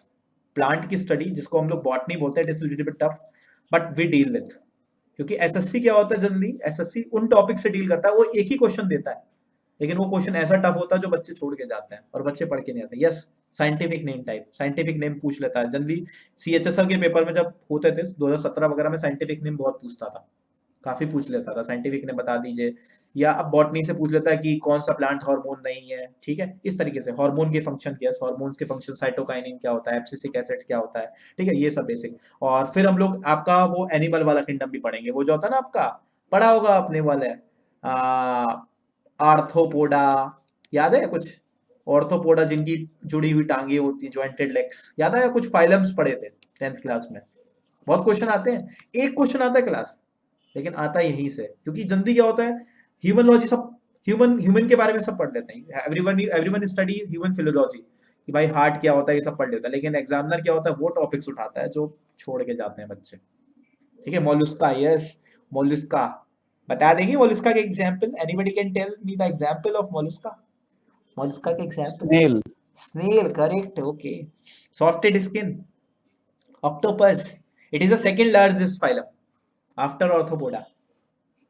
Plant की स्टडी जिसको हम लोग बॉटनी बोलते हैं, it is little bit tough, but we deal with. क्योंकि एसएससी क्या होता है, जनरली एसएससी उन टॉपिक से डील करता है, वो एक ही क्वेश्चन देता है, लेकिन वो क्वेश्चन ऐसा टफ होता है जो बच्चे छोड़ के जाते हैं और बच्चे पढ़ के नहीं आते। Yes, scientific name type, scientific name पूछ लेता है जनरली। सीएचएसएल के पेपर में जब होते थे 2017 वगैरह में, साइंटिफिक नेम बहुत पूछता था, काफी पूछ लेता था, साइंटिफिक नेम बता दीजिए। या अब बॉटनी से पूछ लेता है कि कौन सा प्लांट हार्मोन नहीं है। ठीक है, इस तरीके से हार्मोन के फंक्शन, यस हार्मोन के फंक्शन, साइटोकाइनिन क्या होता है, एब्सिसिक एसिड क्या होता है। ठीक है, ये सब बेसिक। और फिर हम लोग आपका वो एनिमल वाला किंगडम भी पढ़ेंगे, वो जो होता है ना आपका, पढ़ा होगा आपने वाले आर्थ्रोपोडा, याद है कुछ? ऑर्थोपोडा जिनकी जुड़ी हुई टांगे होती, जॉइंटेड लेग्स, याद है? कुछ फाइलम्स पढ़े थे 10th क्लास में। बहुत क्वेश्चन आते हैं, एक क्वेश्चन आता है क्लास, लेकिन आता यहीं से, क्योंकि जल्दी क्या होता है, ह्यूमनोलॉजी सब, ह्यूमन के बारे में सब पढ़ लेते हैं, एवरीवन स्टडी ह्यूमन फिलोलॉजी कि भाई हार्ट क्या होता है, ये सब पढ़ लेता है, लेकिन एग्जामिनर क्या होता है, वो टॉपिक्स उठाता है जो छोड़ के जाते हैं बच्चे। ठीक है, मोलुस्का, यस मोलुस्का, बता देंगे मोलुस्का के example? Anybody can tell me the example of mollusca? Mollusca के example? Snail. Snail, correct, okay. Softed skin, octopus, it is the second largest phylum after arthropoda.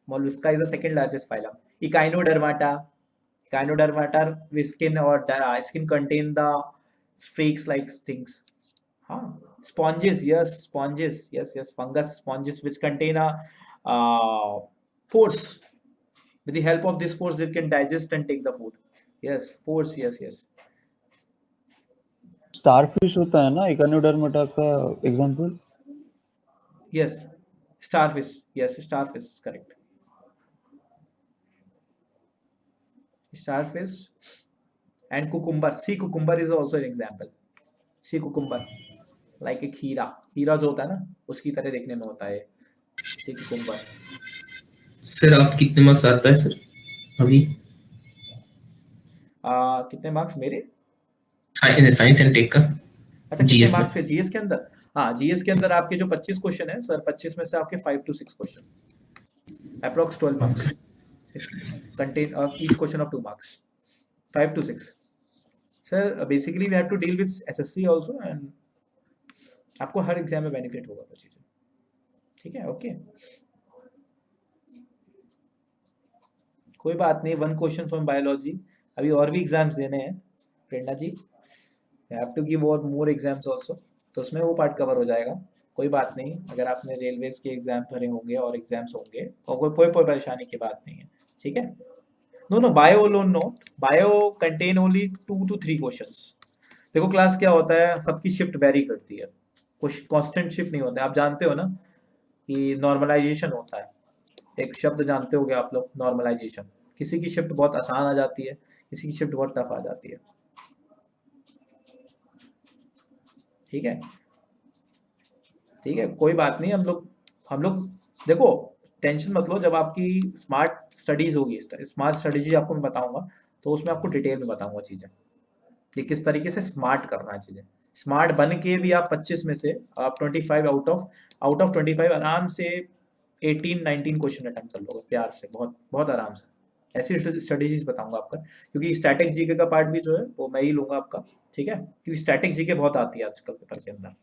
Mollusca is the second largest phylum. Echinodermata, skin or skin contain the streaks like things. Sponges, yes, sponges, yes, fungus sponges which contain pores. With the help of this pores, they can digest and take the food. Yes, pores, yes. Starfish होता है ना इकानोडर्माटा का example? Yes, starfish. Yes, starfish is correct. Starfish and cucumber. Sea cucumber is also an example. Sea cucumber, like एक हीरा जो होता है ना, उसकी तरह देखने में होता है sea cucumber. सर आप कितने मार्क्स आता है सर अभी? कितने मार्क्स मेरे? साइंस एंड टेक का। अच्छा, कितने जीएस मार्क्स है जीएस के अंदर? हाँ, जीएस के अंदर आपके जो 25 क्वेश्चन है सर, 25 में से आपके 5 to 6 question, approx 12 marks contain each question of 2 marks, 5 to 6. Sir, basically we have to deal with SSC also, and आपको हर एग्जाम में बेनिफिट होगा वो चीजें। ठीक है, ओके, कोई बात नहीं। 1 क्वेश्चन फ्रॉम बायोलॉजी, अभी और भी एग्जाम्स देने हैं प्रेरणा जी, you have to give more exams also, तो उसमें वो पार्ट कवर हो जाएगा, कोई बात नहीं। अगर आपने रेलवेज के एग्जाम भरे होंगे और एग्जाम्स होंगे तो कोई परेशानी की बात नहीं है। ठीक है, no bio loan no, bio contain only 2 to 3 questions. देखो क्लास क्या होता है, सबकी शिफ्ट वेरी करती है, कुछ कांस्टेंट शिफ्ट नहीं होता है। आप जानते हो ना कि नॉर्मलाइजेशन होता है, एक शब्द जानते होगे आप लोग, नॉर्मलाइजेशन। किसी की शिफ्ट बहुत आसान आ जाती है, किसी की शिफ्ट बहुत टफ आ जाती है। ठीक है, कोई बात नहीं। हम लोग देखो टेंशन मत लो, जब आपकी स्मार्ट स्टडीज होगी, स्मार्ट स्ट्रेटेजी आपको मैं बताऊंगा, तो उसमें आपको डिटेल में बताऊंगा चीजें कि किस तरीके से स्मार्ट करना है चीजें। स्मार्ट बन के भी आप 25 में से आप 25 आउट ऑफ 25 आराम से 18-19 क्वेश्चन अटेम्प्ट कर लोगे प्यार से, बहुत बहुत आराम से। ऐसी स्ट्रेटेजीज बताऊंगा आपका, क्योंकि स्टैटिक जीके का पार्ट भी जो है वो मैं ही लूंगा आपका, ठीक है, क्योंकि स्टैटिक जीके बहुत आती है आजकल पेपर के अंदर,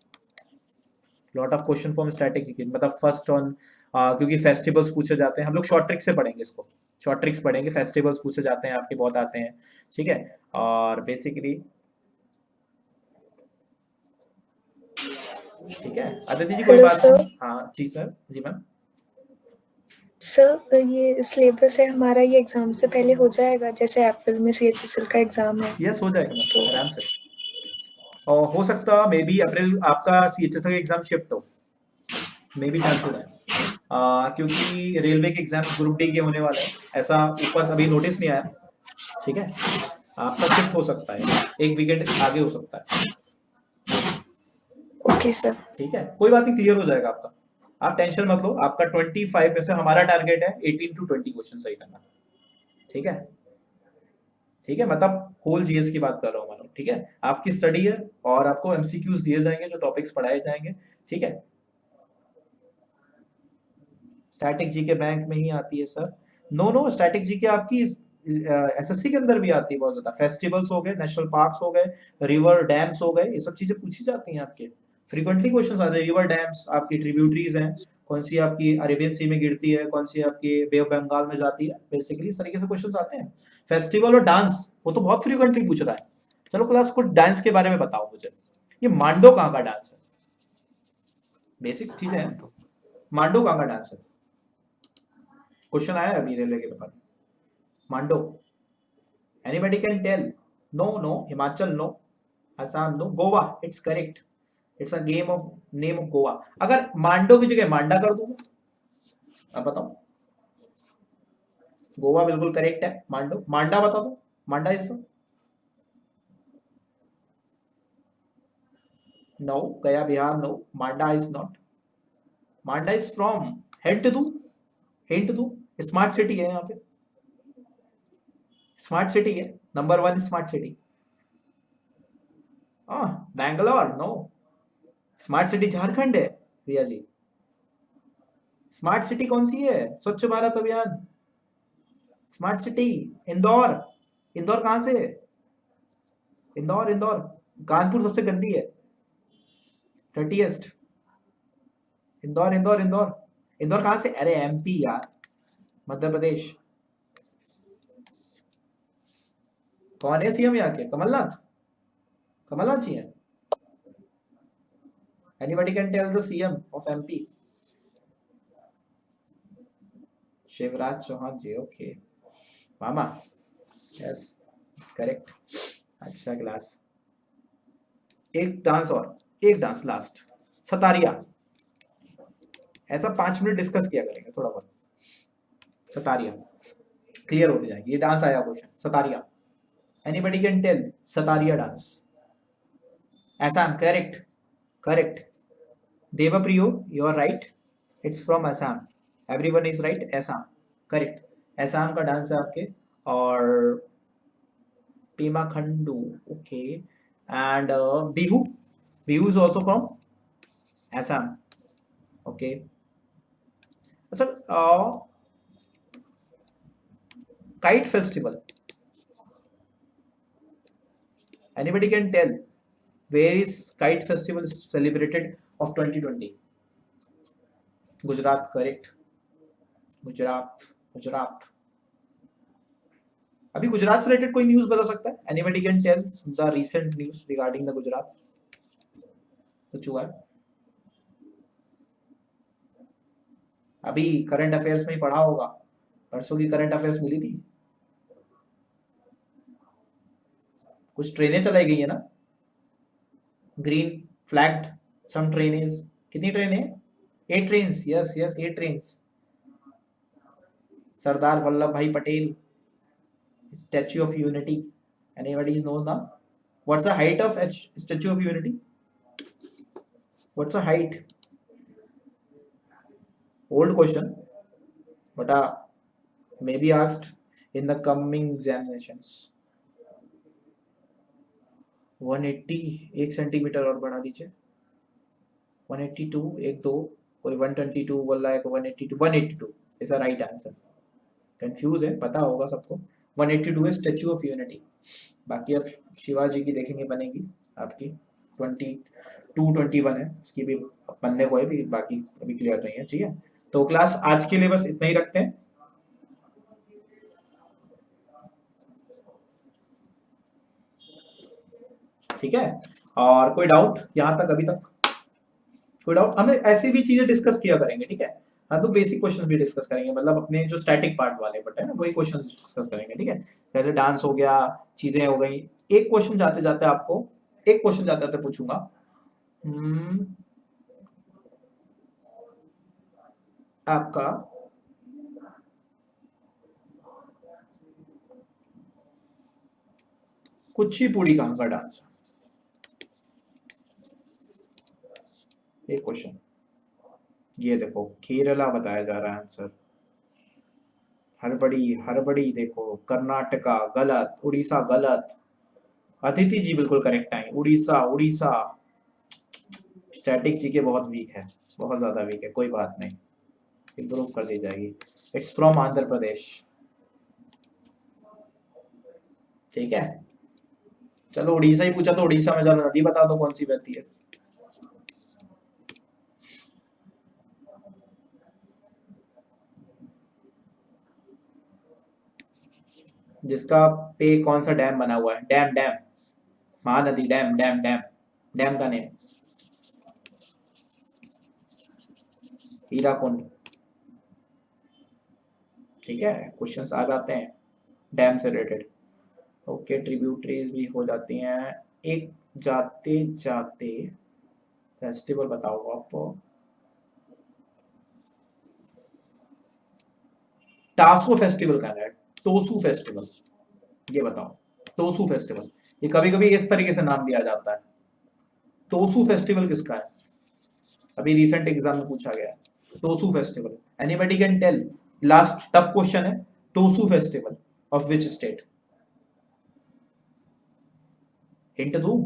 lot of question from static GK, मतलब फर्स्ट ऑन, क्योंकि फेस्टिवल्स पूछे जाते हैं, हम लोग शॉर्ट ट्रिक से पढ़ेंगे इसको, शॉर्ट ट्रिक्स पढ़ेंगे, फेस्टिवल्स पूछे जाते हैं आपके बहुत आते हैं, ठीक है। और बेसिकली ठीक है आदित्य जी, कोई हेलो बात सर। नहीं, हाँ जी सर, जी मैम। सर ये सिलेबस है हमारा, ये एग्जाम से पहले हो जाएगा, जैसे अप्रैल में CHSL का एग्जाम है यस हो जाएगा मैम, तो आराम से। और हो सकता मे बी अप्रैल आपका CHSL का एग्जाम शिफ्ट हो, मे बी चांसेस है, क्योंकि रेलवे के एग्जाम्स ग्रुप डी के होने वाले हैं, ऐसा ऊपर अभी नोटिस नहीं आया, ठीक है, आपका शिफ्ट हो सकता है, एक वीकेंड आगे हो सकता है, ओके सर। ठीक है, कोई बात नहीं, क्लियर हो जाएगा आपका, आप टेंशन मत लो, आपका 25 में से हमारा टारगेट है 18 to 20 क्वेश्चन सही करना, ठीक है, ठीक है, मतलब होल जीएस की बात कर रहा हूँ मानो, ठीक है, आपकी स्टडी है और आपको एमसीक्यूज दिए जाएंगे, जो टॉपिक्स पढ़ाए जाएंगे, ठीक है। स्टैटिक जीके बैंक में ही आती है सर, नो स्टैटिक जीके आपकी एसएससी के अंदर भी आती है बहुत ज्यादा, फेस्टिवल्स हो गए, नेशनल पार्क्स हो गए, रिवर डैम्स हो गए, ये सब चीजें पूछी जाती हैं आपके, फ्रीक्वेंटली क्वेश्चंस आ रहे हैं, रिवर डैम्स आपकी ट्रिब्यूटरीज हैं, कौन सी आपकी अरेबियन सी में गिरती है, कौन सी आपकी बे ऑफ बंगाल में जाती है, बेसिकली इस तरीके से क्वेश्चंस आते हैं। फेस्टिवल और डांस वो तो बहुत फ्रीक्वेंटली पूछ रहा है, चलो क्लास कुछ डांस के बारे में बताओ मुझे, ये मांडो कहाँ का डांस है, बेसिक चीजें हैं, मांडो कहाँ का डांस है, क्वेश्चन आया है अभी रेलवे के पेपर में, Mando, anybody can tell, no Himachal no, Assam no, Goa it's correct, it's a game of name of Goa, अगर मांडो की जगह मांडा कर दूं, अब बताओ, गोवा बिल्कुल करेक्ट है, मांडो, मांडा बता दो, मांडा is no, Gaya Bihar no, Manda is not, Manda is from, hint दू, हिंट दू, स्मार्ट सिटी है यहाँ पे, स्मार्ट सिटी है, number 1 smart city, Bangalore no, smart city Jharkhand है रिया जी, स्मार्ट सिटी कौन सी है, स्वच्छ भारत अभियान, स्मार्ट सिटी इंदौर, इंदौर कहां से है, इंदौर इंदौर, कानपुर सबसे गंदी है, डर्टीएस्ट, इंदौर इंदौर इंदौर, इंदौर कहां से, अरे एमपी यार, मध्य प्रदेश, कौन है सीएम यहाँ के, कमलनाथ, कमलनाथ जी हैं, anybody can tell the CM of MP, Shivraj Chouhan ji, okay मामा, यस करेक्ट, अच्छा क्लास, एक डांस और, एक डांस लास्ट, सतारिया, ऐसा 5 मिनट डिस्कस किया करेंगे थोड़ा बहुत, सतारिया क्लियर होते जाएंगे, ये डांस आया question, Sattriya, anybody can tell Sattriya dance, Assam correct, correct, Devpriyo you are right, it's from Assam, everyone is right, Assam correct, Assam का डांस है आपके, और Pema Khandu, okay, and Bihu, Bihu is also from Assam, okay, अच्छा, kite festival, anybody can tell where is kite festival celebrated of 2020, Gujarat correct, Gujarat, Gujarat, अभी गुजरात से related कोई news बता सकता है, anybody can tell the recent news regarding the Gujarat, कुछ हुआ है अभी, करंट अफेयर्स में ही पढ़ा होगा, परसों की करंट अफेयर्स मिली थी, कुछ ट्रेनें चलाई गई है ना, ग्रीन फ्लैग्ड सम ट्रेन्स, कितनी ट्रेनें, 8 trains, yes yes 8 trains, Sardar Vallabh bhai Patel Statue of Unity, anybody is known ना, what's the height of Statue of Unity, what's the height, old question but may be asked in the coming examinations, 180, 1 centimetre और बढ़ा दीजिए, 182, 1 2, कोई 122 बोल रहा है, 182, 182 is a right answer, confuse है पता होगा सबको, 182 है स्टैच्यू ऑफ यूनिटी। बाकी अब शिवाजी की देखेंगे बनेगी आपकी 22-21 है, उसकी भी बनने को है भी, बाकी अभी क्लियर नहीं है। ठीक है, तो क्लास आज के लिए बस इतना ही रखते हैं। ठीक है, और कोई डाउट यहाँ तक, अभी तक कोई डाउट? हमें ऐसी भी चीजें डिस्कस किया करेंगे। ठीक है, हाँ तो बेसिक क्वेश्चन भी डिस्कस करेंगे, मतलब अपने जो स्टैटिक पार्ट वाले बट है ना वही क्वेश्चन डिस्कस करेंगे। ठीक है, जैसे डांस हो गया, चीजें हो गई। एक क्वेश्चन जाते जाते आपको, एक क्वेश्चन जाते जाते पूछूंगा, आपका कुचिपुड़ी कहाँ का डांस है? एक क्वेश्चन ये देखो, केरला बताया जा रहा है आंसर। हड़बड़ी हड़बड़ी देखो, कर्नाटका गलत, उड़ीसा गलत, अदिति जी बिल्कुल correct I, Orissa Orissa. Static G के बहुत वीक है, बहुत ज्यादा वीक है, कोई बात नहीं, इम्प्रूव कर दी जाएगी। It's from Andhra Pradesh. ठीक है, चलो उड़ीसा ही पूछा तो उड़ीसा में चलो नदी बता दो कौन सी बहती है। जिसका पे कौन सा डैम बना हुआ है? Dam dam, Mahanadi, dam dam dam, dam का नेम हीराकुंड। ठीक है, क्वेश्चंस आ जाते हैं डैम से रिलेटेड। ओके, ट्रिब्यूटरीज भी हो जाती हैं। एक जाते जाते फेस्टिवल बताओ आप। टासो फेस्टिवल का है, टोसू फेस्टिवल, ये बताओ। टोसू फेस्टिवल, ये कभी कभी इस तरीके से नाम दिया जाता है। टोसू फेस्टिवल किसका है? अभी रिसेंट एग्जाम में पूछा गया है Tosu festival. Anybody can tell? Last tough question है, Tosu festival of which state? Hint दूं?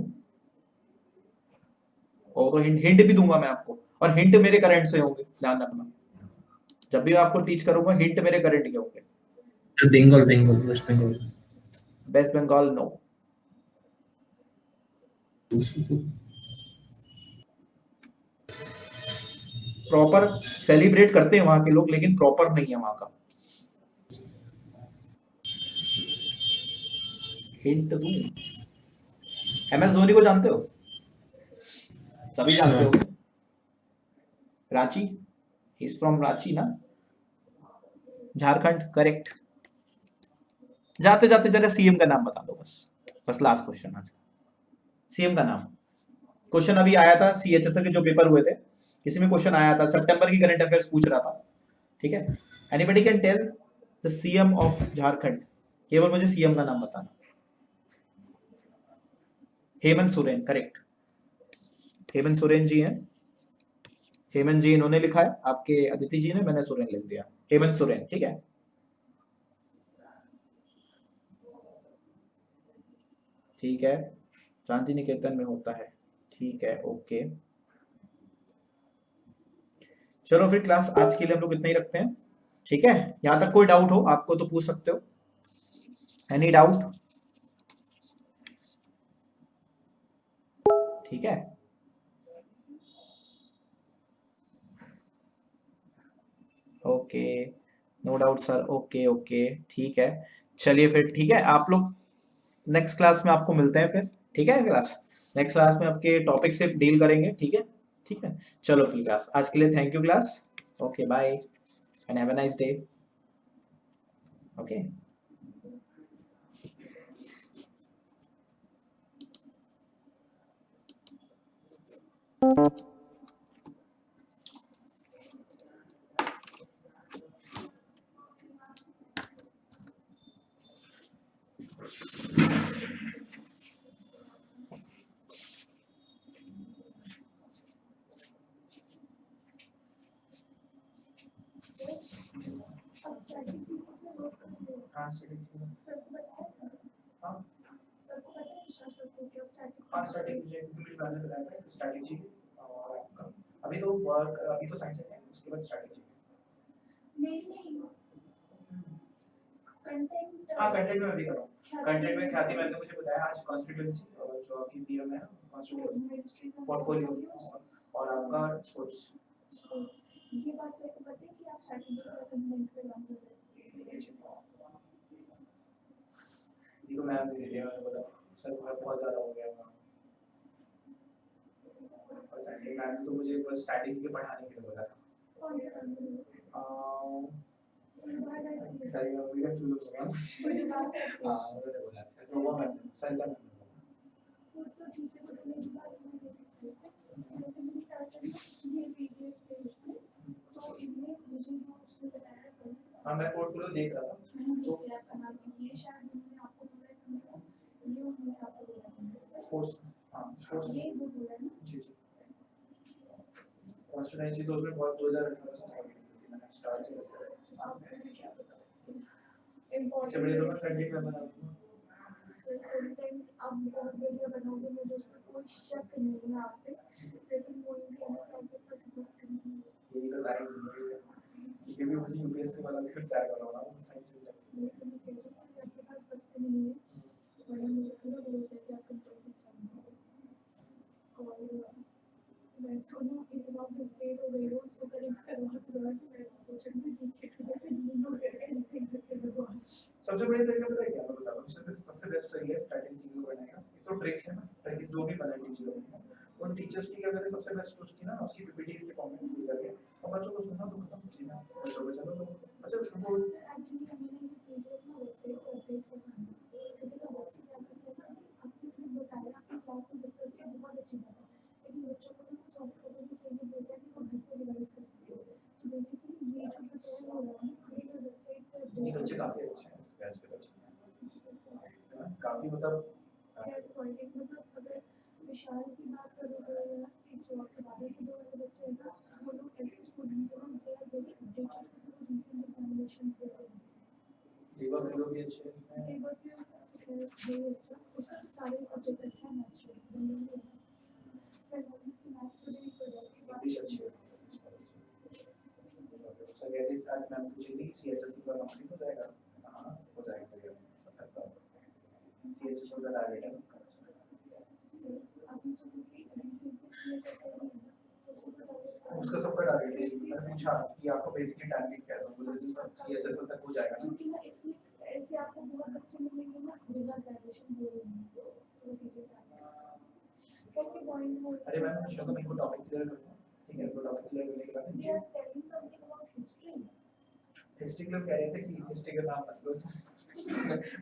और तो हिंट भी दूंगा मैं आपको, और हिंट मेरे करंट से होंगे, ध्यान रखना। जब भी आपको टीच करूंगा हिंट मेरे करंट के होंगे। Bengal Bengal West Bengal. West Bengal no. Proper celebrate करते हैं वहां के लोग, लेकिन प्रॉपर नहीं है वहां का। हिंट दूं? MS धोनी को जानते हो? सभी जानते हो। रांची, इज फ्रॉम रांची ना, झारखंड, करेक्ट। जाते जाते जरा सीएम का नाम बता दो बस, बस लास्ट क्वेश्चन आज का। सीएम का नाम, क्वेश्चन अभी आया था CHSL के जो पेपर हुए थे, किसी में क्वेश्चन आया था, सितंबर की करंट अफेयर्स पूछ रहा था। ठीक है, anybody can tell the CM of Jharkhand? केवल मुझे सीएम का नाम बताना। हेमंत सोरेन, करेक्ट। हेमंत सोरेन जी हैं, हेमंत जी इन्होंने लिखा है, आपके अदिति जी ने, मैंने सोरेन लिख दिया। हेमंत सोरेन, ठीक है। ठीक है, शांति निकेतन में होता है, ठीक है, ओके। चलो फिर क्लास आज के लिए हम लोग इतना ही रखते हैं। ठीक है, यहां तक कोई डाउट हो आपको तो पूछ सकते हो। Any doubt? ठीक है, okay, no doubt sir, okay okay, ठीक है। चलिए फिर, ठीक है, आप लोग नेक्स्ट क्लास में आपको मिलते हैं फिर। ठीक है, क्लास नेक्स्ट क्लास में आपके टॉपिक से डील करेंगे। ठीक है, ठीक है, चलो फिर क्लास आज के लिए thank you class, okay bye and have a nice day. Okay. अभी तो वर्क, अभी तो साइंस है, उसके बाद स्ट्रैटेजी। नहीं हाँ कंटेंट में भी कर रहा हूँ। कंटेंट में ख्याति मैम ने मुझे बताया आज कॉन्स्टिट्यूएंसी और जो आपकी पीएम है कॉन्स्टिट्यूएंसी पोर्टफोलियो और आपका स्पोर्ट्स। ये बात सर को पता है कि आप स्ट्रैटेजी का कंटेंट पे काम कर रहे हैं। ये तो मैम दे दिया मैंने बोला सर बहुत ज़्यादा हो गया वहाँ। पता नहीं मैम तो मुझे बस स्ट्रैटेजी के पढ़ाने के लिए बोला था। कौन सा कंटेंट? सही में भी चूज होगा। मुझे बात करते हैं। हाँ उन्होंने बोला सर वो मैम सरिता मैम ने बोला। तो ठीक है तो मेरी बात मैं देखती हूँ जैसे मेरी क्लास में ये वीडियोस थे उसमें तो इनमें मुझे जो उसने बताया था हाँ मैं पोर्टफोलियो देख रहा था। तो आपका नाम ये शायद उन्होंने आपको बोला था ये उन्होंने आपको बोला था स्पोर्ट्स हाँ स्पोर्ट्स ये वो बोला ना जी जी कॉन्स्टिट्यूएंसी तो उसमें बहुत 2018 से मैंने स्टार्ट किया। आप क्या इससे बड़े तो मैं कंटेंट में बना दूँगा। कंटेंट आप बहुत बढ़िया बनाओगे मुझे उसमें कोई शक नहीं है आप पे लेकिन वो इनके अंदर आपके पास बहुत कमी है यही तो लाइन है ये भी मुझे यूपीएससी वाला भी तैयार करवाना है साइंस से लेकिन मैं कह रही हूँ कि आपके पास वक्त नहीं है वरना मुझे पूरा भरोसा है कि आप कंट्रोल कर सकते और मैं तो ना इतना फ्रस्ट्रेट हो गई हूँ उसको करेक्ट करना पूरा कि मैं तो सोच रही थी कि फिर से नो करके ऐसे करके भगवान सबसे बड़ी तरीका पता है क्या मैं बता रहा हूँ सबसे बेस्ट है स्ट्रेटजी जो बनाएगा ये तो ट्रिक्स है ना ट्रिक्स जो भी बना टीचर बनाएगा उन टीचर्स की अगर सबसे बेस्ट उसकी ना उसकी पीपीटीज के फॉर्म में यूज करके और बच्चों को सुनना तो खत्म चीज है बच्चों को चलो अच्छा वो एक्चुअली मैंने ये पीडीएफ ना वेबसाइट पर अपडेट करना है क्योंकि मैं वेबसाइट क्या करते हैं ना आपने फिर बताया आपने क्लास में डिस्कस किया बहुत अच्छी बात है लेकिन बच्चों को ना सॉफ्ट कॉपी भी चाहिए होता है कि वो घर पे रिवाइज कर सके तो बेसिकली ये जो ट्यूटोरियल हो रहा है ये मैं वेबसाइट पर ये अपडेट बच्चे काफी अच्छे हैं इस बैच के बच्चे काफी मतलब पॉइंटिंग मतलब अगर विशाल की बात करें तो एक जो आपके 12 से 2 वाले बच्चे हैं ना वो लोग ऐसे स्टूडेंट्स हैं they are very updated with recent examinations देते हैं लीवर के लोग भी अच्छे हैं इसमें पेपर पे वेरी अच्छा उसमें सारे सब्जेक्ट अच्छा है मैथ्स स्टूडेंट इसमें मैथ्स स्टूडेंट प्रोजेक्ट की बात इंग्लिश अच्छी है सर ये इस आज मैम पूछी थी सीएचएससी का कंप्लीट हो जाएगा हां हो जाएगा भैया तब तक सीएचएससी का टारगेट है अभी तो क्योंकि रिसेंटली सीएचएससी है तो उसका टारगेट उसका सबका टारगेट है मैंने पूछा कि आपका बेसिकली टारगेट क्या है तो बोले जी सर सीएचएससी तक हो जाएगा क्योंकि ना इसमें ऐसे आपको बहुत बच्चे मिलेंगे ना जिनका ग्रेजुएशन हो रही है तो सीधे करके पॉइंट हो अरे मैम पूछा तो मेरे को टॉपिक क्लियर करना ठीक है तो टॉपिक क्लियर करने के बाद they are telling something about history history के लोग कह रहे थे कि हिस्ट्री का नाम मत लो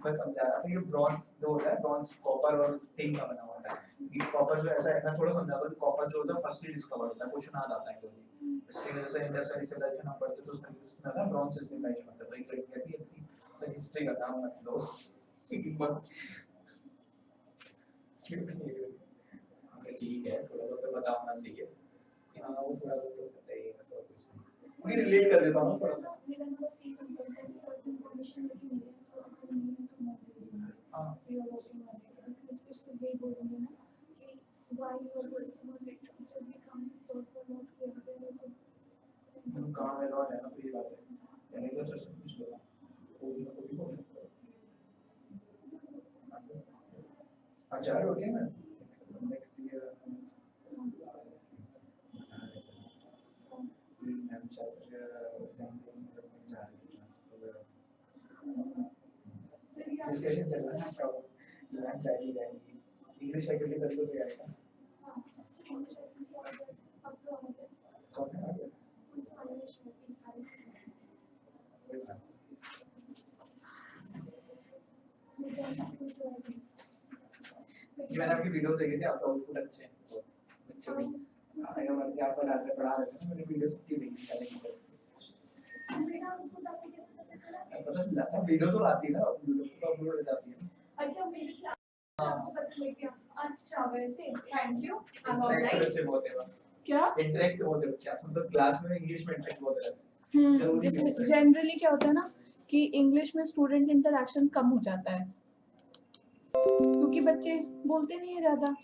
मैं समझा रहा था ये ब्रॉन्ज जो होता है ब्रॉन्ज कॉपर और टिन का बना हुआ है ये कॉपर जो ऐसा है मैं थोड़ा समझा दूं कॉपर जो होता है फर्स्टली डिस्कवर होता है क्वेश्चन आ जाता है क्योंकि हिस्ट्री में जैसे इंडस वैली सिविलाइजेशन हम पढ़ते तो उसमें इसमें ना ब्रॉन्ज सिविलाइजेशन होता है तो एक लड़की कहती है कि सर हिस्ट्री का नाम मत लो ठीक है थोड़ा बहुत तो पता होना चाहिए हाँ वो थोड़ा बहुत तो पता ही है ऐसा कुछ नहीं मैं रिलेट कर देता हूँ थोड़ा सा मेरा नंबर सी कंसल्ट है सर्च इन्फॉर्मेशन लेके नहीं है तो अगर नहीं है तो मैं दे दूंगी हाँ ये वाला ऑप्शन आ जाएगा बिकॉज़ फिर से यही बोलूंगी ना कि why you are working on it जब ये काम सॉल्व कर नोट किया गया है तो काम है लॉट है ना तो ये बात है यानी बस ऐसे पूछ लो वो भी बोल सकते हो अच्छा ओके मैं next year ma'am chapter something जा रही है सर ये जैसे चल रहा है का मैम चाहिए जाएगी इंग्लिश फैकल्टी तक तो भी आएगा हां इंग्लिश की आ गया अब तो आ गया कौन है आगे उनको इंग्लिश में ये मैंने आपकी वीडियो देखी थी आपका आउटपुट अच्छे हैं बच्चों की आएगा मैं क्या पढ़ा रहे थे मैंने वीडियो सबकी देखी थी मेरा उनको आपको कैसे पता चला पता चला था वीडियो तो आती है ना वीडियो तो अपलोड हो जाती है अच्छा मेरी क्लास आपको पता लग गया अच्छा वैसे thank you I am interact alright से बहुत है बस क्या इंटरेक्ट बहुत है क्या मतलब क्लास में इंग्लिश में इंटरेक्ट बहुत है जरूरी जैसे नहीं है। जनरली क्या होता है ना कि इंग्लिश में स्टूडेंट इंटरेक्शन कम हो जाता है क्योंकि बच्चे बोलते नहीं है ज्यादा